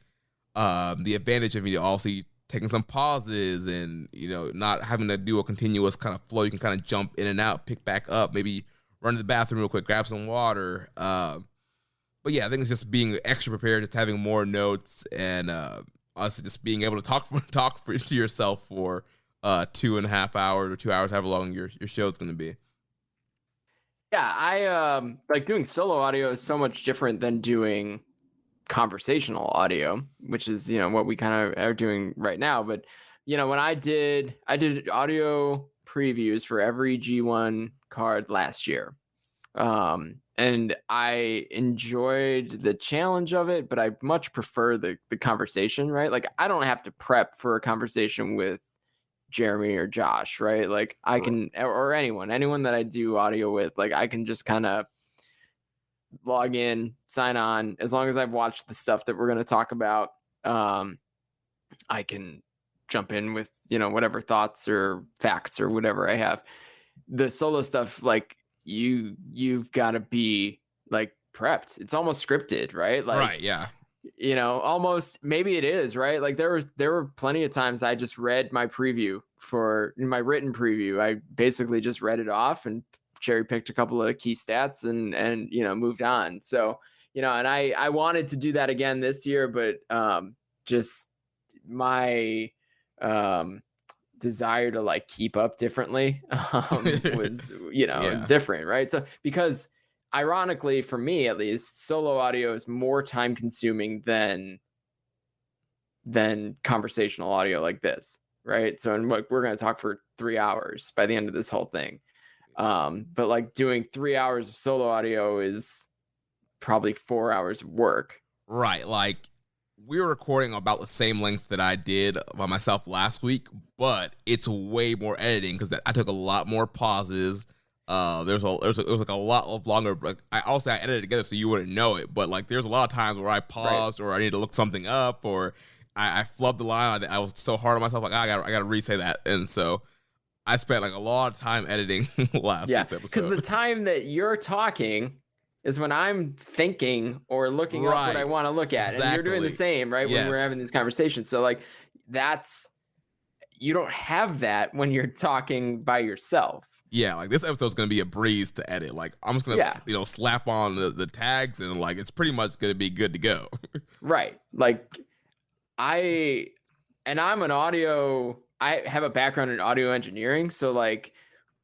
advantage of also taking some pauses, and not having to do a continuous kind of flow. You can kind of jump in and out, pick back up, maybe run to the bathroom real quick, grab some water. But yeah, I think it's just being extra prepared, just having more notes, and honestly just being able to talk to yourself for 2.5 hours or 2 hours, however long your show is going to be. Yeah, I like doing solo audio is so much different than doing conversational audio, which is what we kind of are doing right now. But when I did audio previews for every G1 card last year, and I enjoyed the challenge of it, but I much prefer the conversation, right? Like, I don't have to prep for a conversation with Jeremy or Josh, right? Like, I can, or anyone that I do audio with, like, I can just kind of log in, sign on. As long as I've watched the stuff that we're going to talk about, I can jump in with whatever thoughts or facts or whatever I have. The solo stuff, like, you've got to be like prepped. It's almost scripted, right? Like, right, yeah. Almost, maybe it is, right? Like, there were plenty of times I just read my preview in my written preview. I basically just read it off and cherry picked a couple of key stats and moved on. So, and I wanted to do that again this year, but just my desire to like keep up differently was different, right? So, because ironically, for me at least, solo audio is more time consuming than conversational audio like this, right? So, and we're going to talk for 3 hours by the end of this whole thing. But like doing 3 hours of solo audio is probably 4 hours of work. Right. Like, we were recording about the same length that I did by myself last week, but it's way more editing because I took a lot more pauses. It was like a lot of longer. Like, I edited it together so you wouldn't know it, but like there's a lot of times where I paused or I need to look something up, or I flubbed the line. I was so hard on myself, like I gotta re-say that, and so I spent like a lot of time editing last week's episode. Because the time that you're talking is when I'm thinking or looking up what I want to look at. Exactly. And you're doing the same, right? When we're having these conversations. So like you don't have that when you're talking by yourself. Yeah, like this episode's going to be a breeze to edit. Like, I'm just going to, slap on the tags and like, it's pretty much going to be good to go. Right. Like I have a background in audio engineering. So like,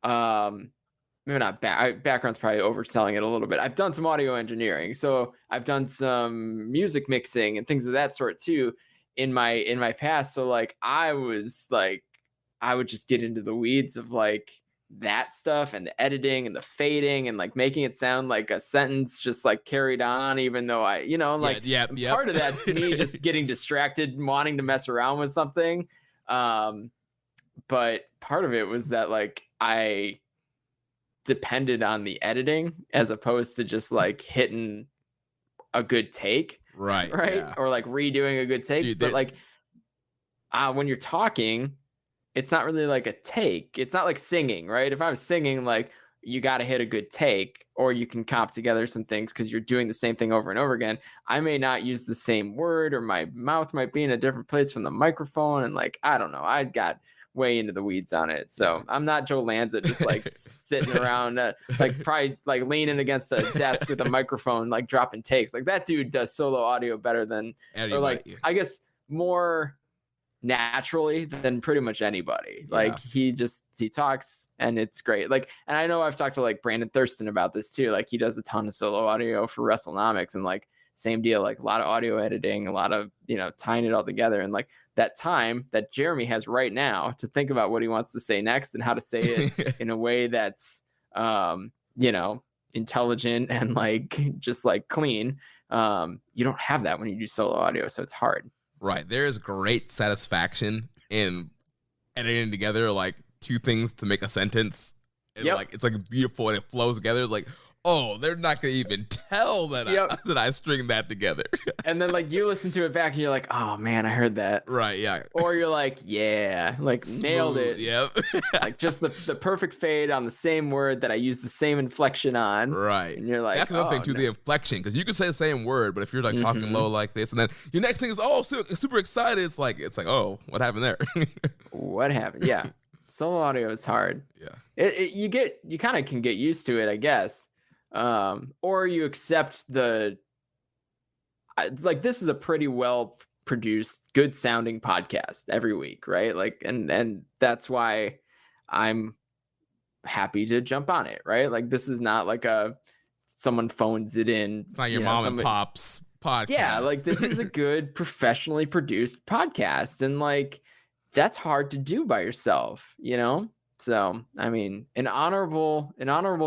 maybe not background's probably overselling it a little bit. I've done some audio engineering. So I've done some music mixing and things of that sort too in my past. So like, I would just get into the weeds of like that stuff and the editing and the fading and like making it sound like a sentence just like carried on, even though part of that's me just getting distracted and wanting to mess around with something. But part of it was that like I depended on the editing as opposed to just like hitting a good take. Right. Yeah. Or like redoing a good take. Dude, but like when you're talking, it's not really like a take. It's not like singing, right? If I was singing, like you got to hit a good take, or you can comp together some things because you're doing the same thing over and over again. I may not use the same word, or my mouth might be in a different place from the microphone. And like, I don't know, I got way into the weeds on it. So I'm not Joe Lanza just like sitting around, like probably like leaning against a desk with a microphone, like dropping takes. Like that dude does solo audio better than, or like, I guess more naturally than pretty much anybody. Like he talks and it's great. Like, and I know I've talked to like Brandon Thurston about this too. Like he does a ton of solo audio for WrestleNomics, and like same deal, like a lot of audio editing, a lot of, tying it all together. And like that time that Jeremy has right now to think about what he wants to say next and how to say it in a way that's, intelligent and like just like clean. You don't have that when you do solo audio, so it's hard. Right. There is great satisfaction in editing together like two things to make a sentence. And like it's like beautiful and it flows together. Like, oh, they're not gonna even tell that that I stringed that together. And then like you listen to it back and you're like, oh man, I heard that. Right, yeah. Or you're like, yeah, like Smooth, nailed it. Yep. Like just the perfect fade on the same word that I used the same inflection on. Right. And you're like, that's another thing too, the inflection, because you can say the same word, but if you're like talking low like this, and then your next thing is super excited, it's like oh, what happened there? What happened? Yeah. Solo audio is hard. Yeah. You kind of can get used to it, I guess. Or you accept this is a pretty well produced, good sounding podcast every week, right? Like, and that's why I'm happy to jump on it, right? Like, this is not like someone phones it in. It's not your mom and pop's podcast. Yeah, like this is a good professionally produced podcast, and like that's hard to do by yourself, So, I mean, an honorable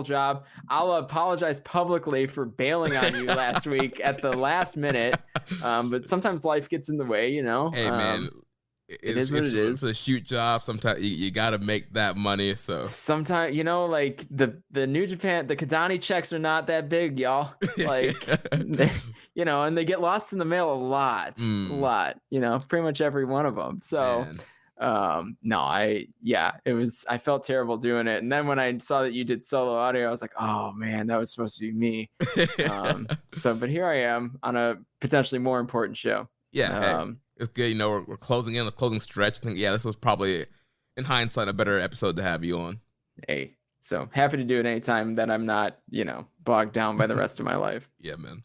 job. I'll apologize publicly for bailing on you last week at the last minute. But sometimes life gets in the way, Hey, man, it is what it is. It's a shoot job. Sometimes you got to make that money. So sometimes, like the New Japan, the Kadani checks are not that big, y'all. Like, and they get lost in the mail a lot, pretty much every one of them. So. Man. I felt terrible doing it. And then when I saw that you did solo audio, I was like, oh man, that was supposed to be me. But here I am on a potentially more important show. Yeah. It's good. We're closing in the closing stretch. I think, this was probably in hindsight a better episode to have you on. Hey, so happy to do it anytime that I'm not, bogged down by the rest of my life. Yeah, man.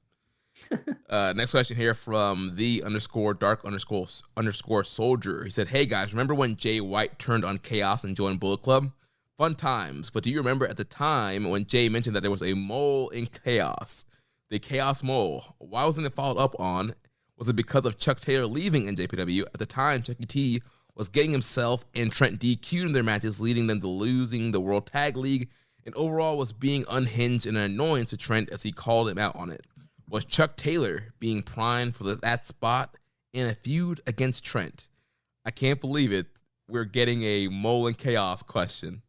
Next question here from the _dark_ soldier. He said, hey guys, remember when Jay White turned on Chaos and joined Bullet Club? Fun times, but do you remember at the time when Jay mentioned that there was a mole in Chaos? The Chaos mole. Why wasn't it followed up on? Was it because of Chuck Taylor leaving NJPW? At the time, Chucky T was getting himself and Trent DQ'd in their matches, leading them to losing the World Tag League, and overall was being unhinged and an annoyance to Trent as he called him out on it. Was Chuck Taylor being primed for that spot in a feud against Trent? I can't believe it. We're getting a Mole and Chaos question.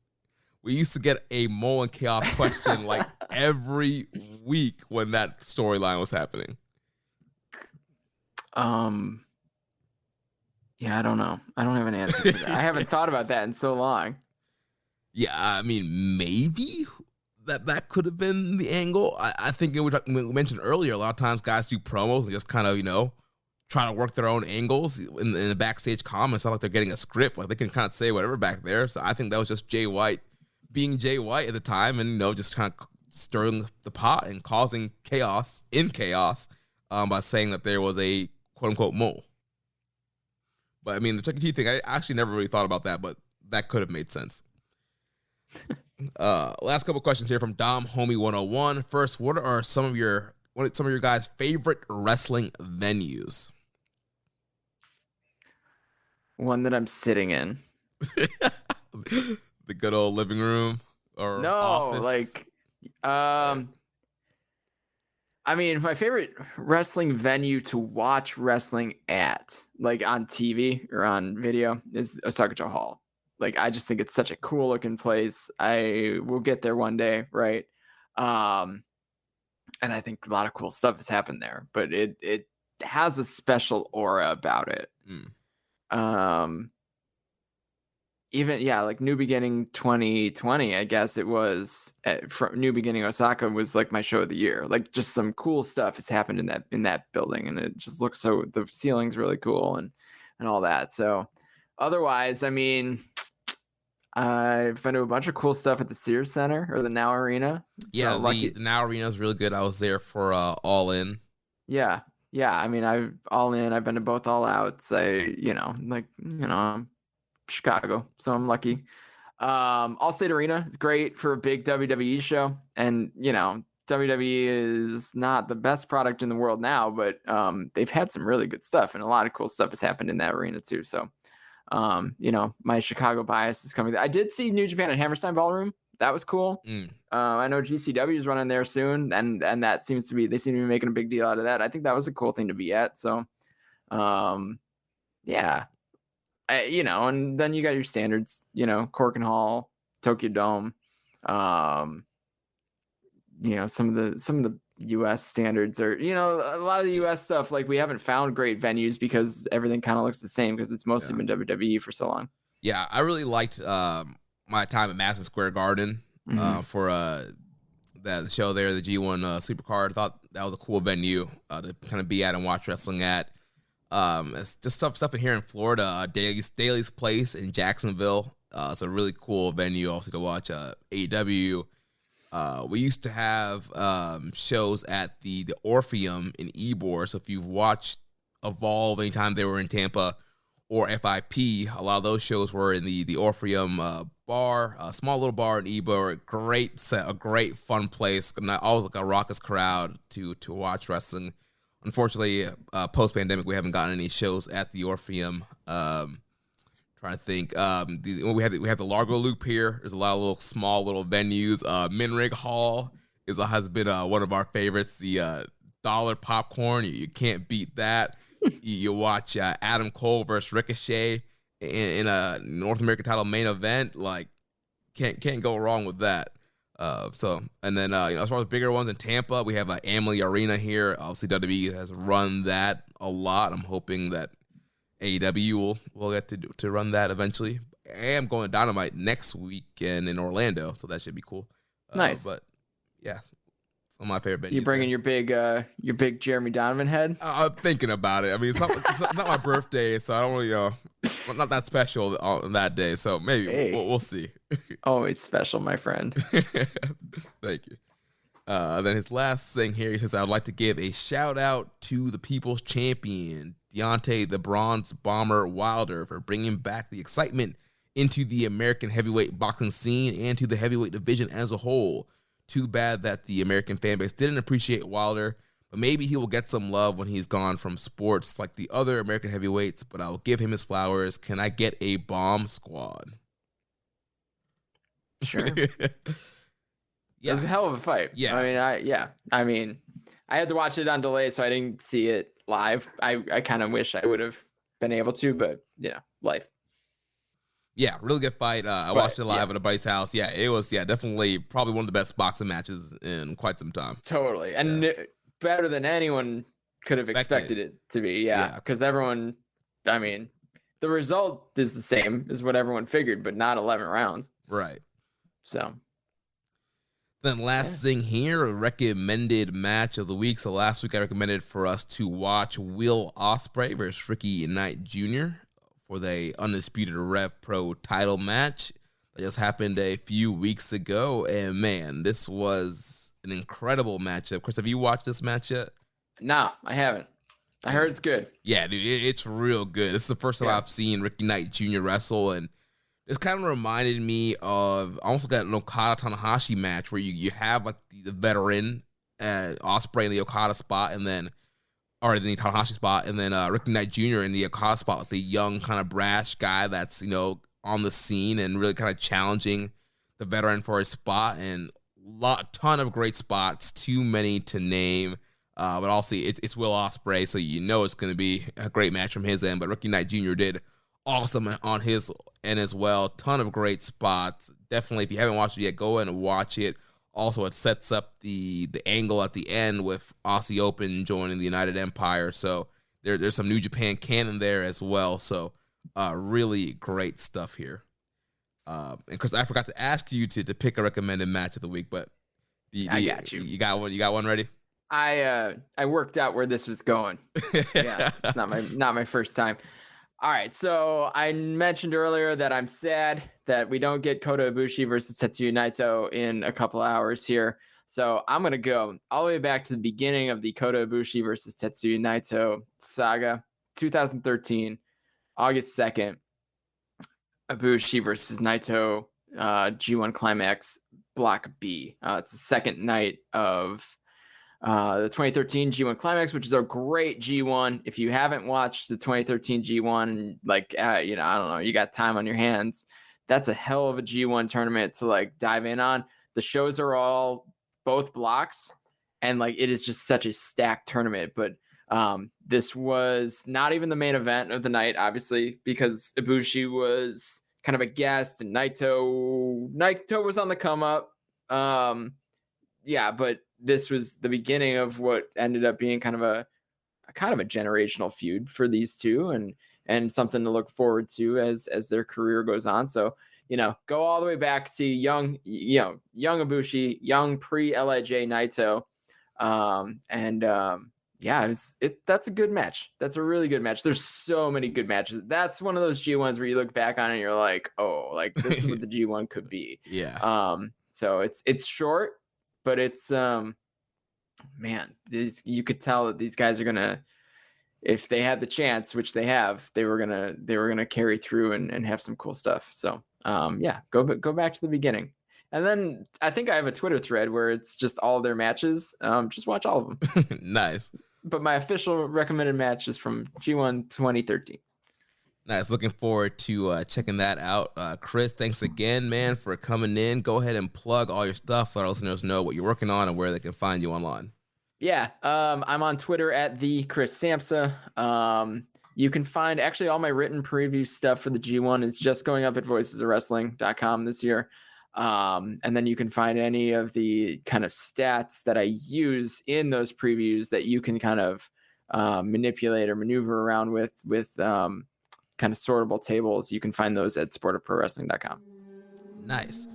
We used to get a Mole and Chaos question like every week when that storyline was happening. Yeah, I don't know. I don't have an answer for that. I haven't thought about that in so long. Yeah, I mean, maybe that could have been the angle. I think we mentioned earlier, a lot of times guys do promos and just kind of, try to work their own angles in the backstage comments. It's not like they're getting a script. Like they can kind of say whatever back there. So I think that was just Jay White being Jay White at the time and, just kind of stirring the pot and causing chaos by saying that there was a quote-unquote mole. But, I mean, the Chuck E. T thing, I actually never really thought about that, but that could have made sense. Last couple questions here from Dom Homie 101. First, what are some of your guys' favorite wrestling venues? One that I'm sitting in. The good old living room or office? I mean, my favorite wrestling venue to watch wrestling at, like on TV or on video, is Osaka Hall. Like, I just think it's such a cool looking place. I will get there one day, right? And I think a lot of cool stuff has happened there, but it has a special aura about it. Like New Beginning 2020, I guess it was, from New Beginning Osaka was like my show of the year. Like, just some cool stuff has happened in that building, and it just looks so, the ceiling's really cool and all that. So otherwise, I mean, I've been to a bunch of cool stuff at the Sears Center or the Now Arena. Yeah, the Now Arena is really good. I was there for All In. Yeah. I mean, I've been to both All Outs. I'm Chicago, so I'm lucky. Allstate Arena is great for a big WWE show, and WWE is not the best product in the world now, but they've had some really good stuff, and a lot of cool stuff has happened in that arena too. So, my Chicago bias is coming. I did see New Japan at Hammerstein Ballroom. That was cool. I know GCW is running there soon, and that they seem to be making a big deal out of that. I think that was a cool thing to be at. So, yeah, and then you got your standards, Cork and Hall, Tokyo Dome, some of the US standards are, a lot of the US stuff, like we haven't found great venues because everything kind of looks the same because it's mostly been WWE for so long. Yeah, I really liked my time at Madison Square Garden for the show there, the G1 Supercard. I thought that was a cool venue to kind of be at and watch wrestling at. It's just stuff in here in Florida. Daly's Place in Jacksonville. It's a really cool venue also to watch AEW. We used to have shows at the Orpheum in Ybor. So if you've watched Evolve anytime they were in Tampa or FIP, a lot of those shows were in the Orpheum bar, a small little bar in Ybor. A great fun place. And always like a raucous crowd to watch wrestling. Unfortunately, post-pandemic, we haven't gotten any shows at the Orpheum. Trying to think. We have the Largo Loop here. There's a lot of small venues. Minrig Hall has been one of our favorites. The dollar popcorn, you can't beat that. You watch Adam Cole versus Ricochet in a North American title main event. Like, can't go wrong with that. As far as bigger ones in Tampa, we have Amalie Arena here. Obviously, WWE has run that a lot. I'm hoping that AEW will get to run that eventually. I am going to Dynamite next weekend in Orlando, so that should be cool. Nice. But yeah, some of my favorite venues. You bringing your big Jeremy Donovan head? I'm thinking about it. I mean, it's not my birthday, so I don't really, I'm not that special on that day. So maybe we'll see. Always special, my friend. Thank you. Then his last thing here, he says, I would like to give a shout out to the People's Champion, Deontay the Bronze Bomber Wilder, for bringing back the excitement into the American heavyweight boxing scene and to the heavyweight division as a whole. Too bad that the American fan base didn't appreciate Wilder, but maybe he will get some love when he's gone from sports like the other American heavyweights, but I will give him his flowers. Can I get a bomb squad? Sure. Yeah. It was a hell of a fight. Yeah. I mean, I had to watch it on delay, so I didn't see it live. I kind of wish I would have been able to, but life. Yeah, really good fight. I watched it live at a buddy's house. Yeah, it was definitely probably one of the best boxing matches in quite some time. Totally. And better than anyone could have expected it to be. Yeah, because everyone, I mean, the result is the same as what everyone figured, but not 11 rounds. Right. So. Then last thing here, a recommended match of the week. So last week I recommended for us to watch Will Ospreay versus Ricky Knight Jr. for the Undisputed Rev Pro title match that just happened a few weeks ago. And man, this was an incredible matchup. Chris, have you watched this match yet? No, I haven't. I heard it's good. Yeah, dude, it's real good. This is the first time I've seen Ricky Knight Jr. wrestle, and this kind of reminded me of almost like an Okada Tanahashi match where you have like the veteran Ospreay in the Okada spot, and then or in the Tanahashi spot, and then Ricky Knight Jr. in the Okada spot, like the young kind of brash guy that's on the scene and really kind of challenging the veteran for his spot. And ton of great spots, too many to name. But also it's Will Ospreay, so it's going to be a great match from his end. But Ricky Knight Jr. did awesome on his end as well. Ton of great spots. Definitely, if you haven't watched it yet, go ahead and watch it. Also, it sets up the angle at the end with Aussie Open joining the United Empire. So there's some New Japan canon there as well. So really great stuff here. And Chris, I forgot to ask you to pick a recommended match of the week, but I got you. You got one. You got one ready? I worked out where this was going. Yeah, it's not my first time. All right, so I mentioned earlier that I'm sad that we don't get Kota Ibushi versus Tetsuya Naito in a couple hours here. So I'm going to go all the way back to the beginning of the Kota Ibushi versus Tetsuya Naito saga, 2013, August 2nd, Ibushi versus Naito, G1 Climax. Block B. It's the second night of the 2013 G1 Climax, which is a great G1. If you haven't watched the 2013 G1, like, I don't know, you got time on your hands, that's a hell of a G1 tournament to like dive in on. The shows are all both blocks, and like it is just such a stacked tournament. But this was not even the main event of the night, obviously, because Ibushi was kind of a guest and Naito was on the come up. But this was the beginning of what ended up being kind of a generational feud for these two, and something to look forward to as their career goes on. So, go all the way back to young Ibushi, young pre-LIJ Naito. That's a good match. That's a really good match. There's so many good matches. That's one of those G1s where you look back on it and you're like, oh, like this is what the G1 could be. Yeah. So it's short, but it's you could tell that these guys are gonna, if they had the chance, which they have, they were gonna carry through and have some cool stuff. So go back to the beginning. And then I think I have a Twitter thread where it's just all of their matches. Just watch all of them. Nice. But my official recommended match is from G1 2013. Nice. Looking forward to checking that out. Chris, thanks again, man, for coming in. Go ahead and plug all your stuff. Let our listeners know what you're working on and where they can find you online. Yeah. I'm on Twitter at the Chris Samsa. You can find actually all my written preview stuff for the G1 is just going up at voicesofwrestling.com this year. And then you can find any of the kind of stats that I use in those previews that you can kind of manipulate or maneuver around with kind of sortable tables. You can find those at sportofprowrestling.com. Nice.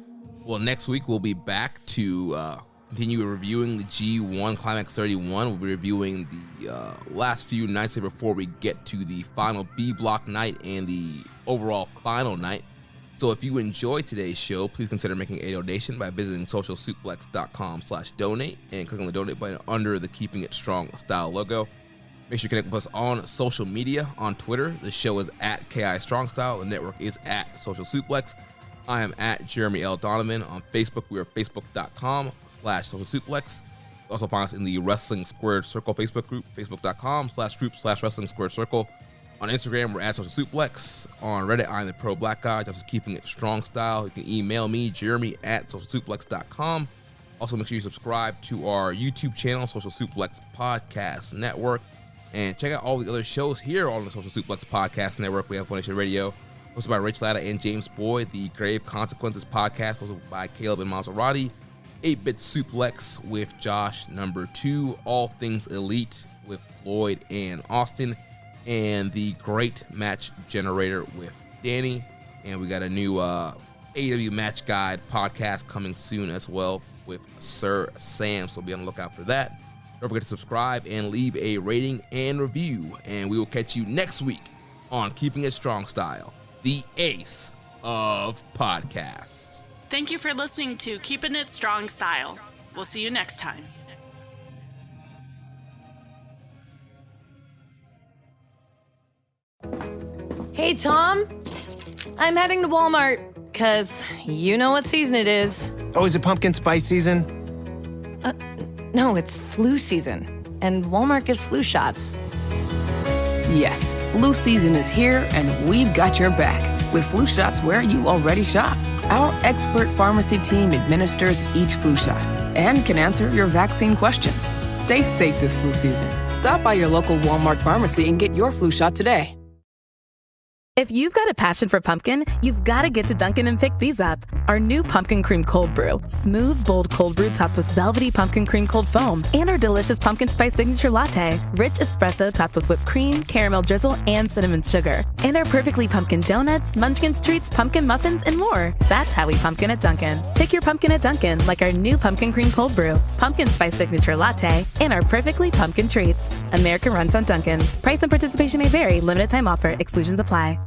Well, next week we'll be back to continue reviewing the G1 Climax 31. We'll be reviewing the last few nights before we get to the final B block night and the overall final night. So if you enjoyed today's show, please consider making a donation by visiting socialsuplex.com/donate and clicking the donate button under the Keeping It Strong Style logo. Make sure you connect with us on social media. On Twitter, the show is at KI Strong Style. The network is at Social Suplex. I am at Jeremy L. Donovan. On Facebook, we are facebook.com/Social Suplex. Also find us in the Wrestling Squared Circle Facebook group, facebook.com/group/Wrestling Squared Circle. On Instagram, we're at Social Suplex. On Reddit, I'm the Pro Black Guy, just Keeping It Strong Style. You can email me, jeremy@socialsuplex.com. Also, make sure you subscribe to our YouTube channel, Social Suplex Podcast Network. And check out all the other shows here on the Social Suplex Podcast Network. We have One Nation Radio, hosted by Rich Latta and James Boyd. The Grave Consequences Podcast, hosted by Caleb and Maserati. 8-Bit Suplex with Josh Number 2. All Things Elite with Floyd and Austin. And the Great Match Generator with Danny. And we got a new AEW Match Guide podcast coming soon as well with Sir Sam. So be on the lookout for that. Don't forget to subscribe and leave a rating and review. And we will catch you next week on Keeping It Strong Style, the ace of podcasts. Thank you for listening to Keeping It Strong Style. We'll see you next time. Hey, Tom. I'm heading to Walmart, because you know what season it is. Oh, is it pumpkin spice season? No, it's flu season, and Walmart gives flu shots. Yes, flu season is here, and we've got your back with flu shots where you already shop. Our expert pharmacy team administers each flu shot and can answer your vaccine questions. Stay safe this flu season. Stop by your local Walmart pharmacy and get your flu shot today. If you've got a passion for pumpkin, you've got to get to Dunkin' and pick these up. Our new Pumpkin Cream Cold Brew. Smooth, bold cold brew topped with velvety pumpkin cream cold foam. And our delicious Pumpkin Spice Signature Latte. Rich espresso topped with whipped cream, caramel drizzle, and cinnamon sugar. And our perfectly pumpkin donuts, munchkins treats, pumpkin muffins, and more. That's how we pumpkin at Dunkin'. Pick your pumpkin at Dunkin', like our new Pumpkin Cream Cold Brew, Pumpkin Spice Signature Latte, and our perfectly pumpkin treats. America runs on Dunkin'. Price and participation may vary. Limited time offer. Exclusions apply.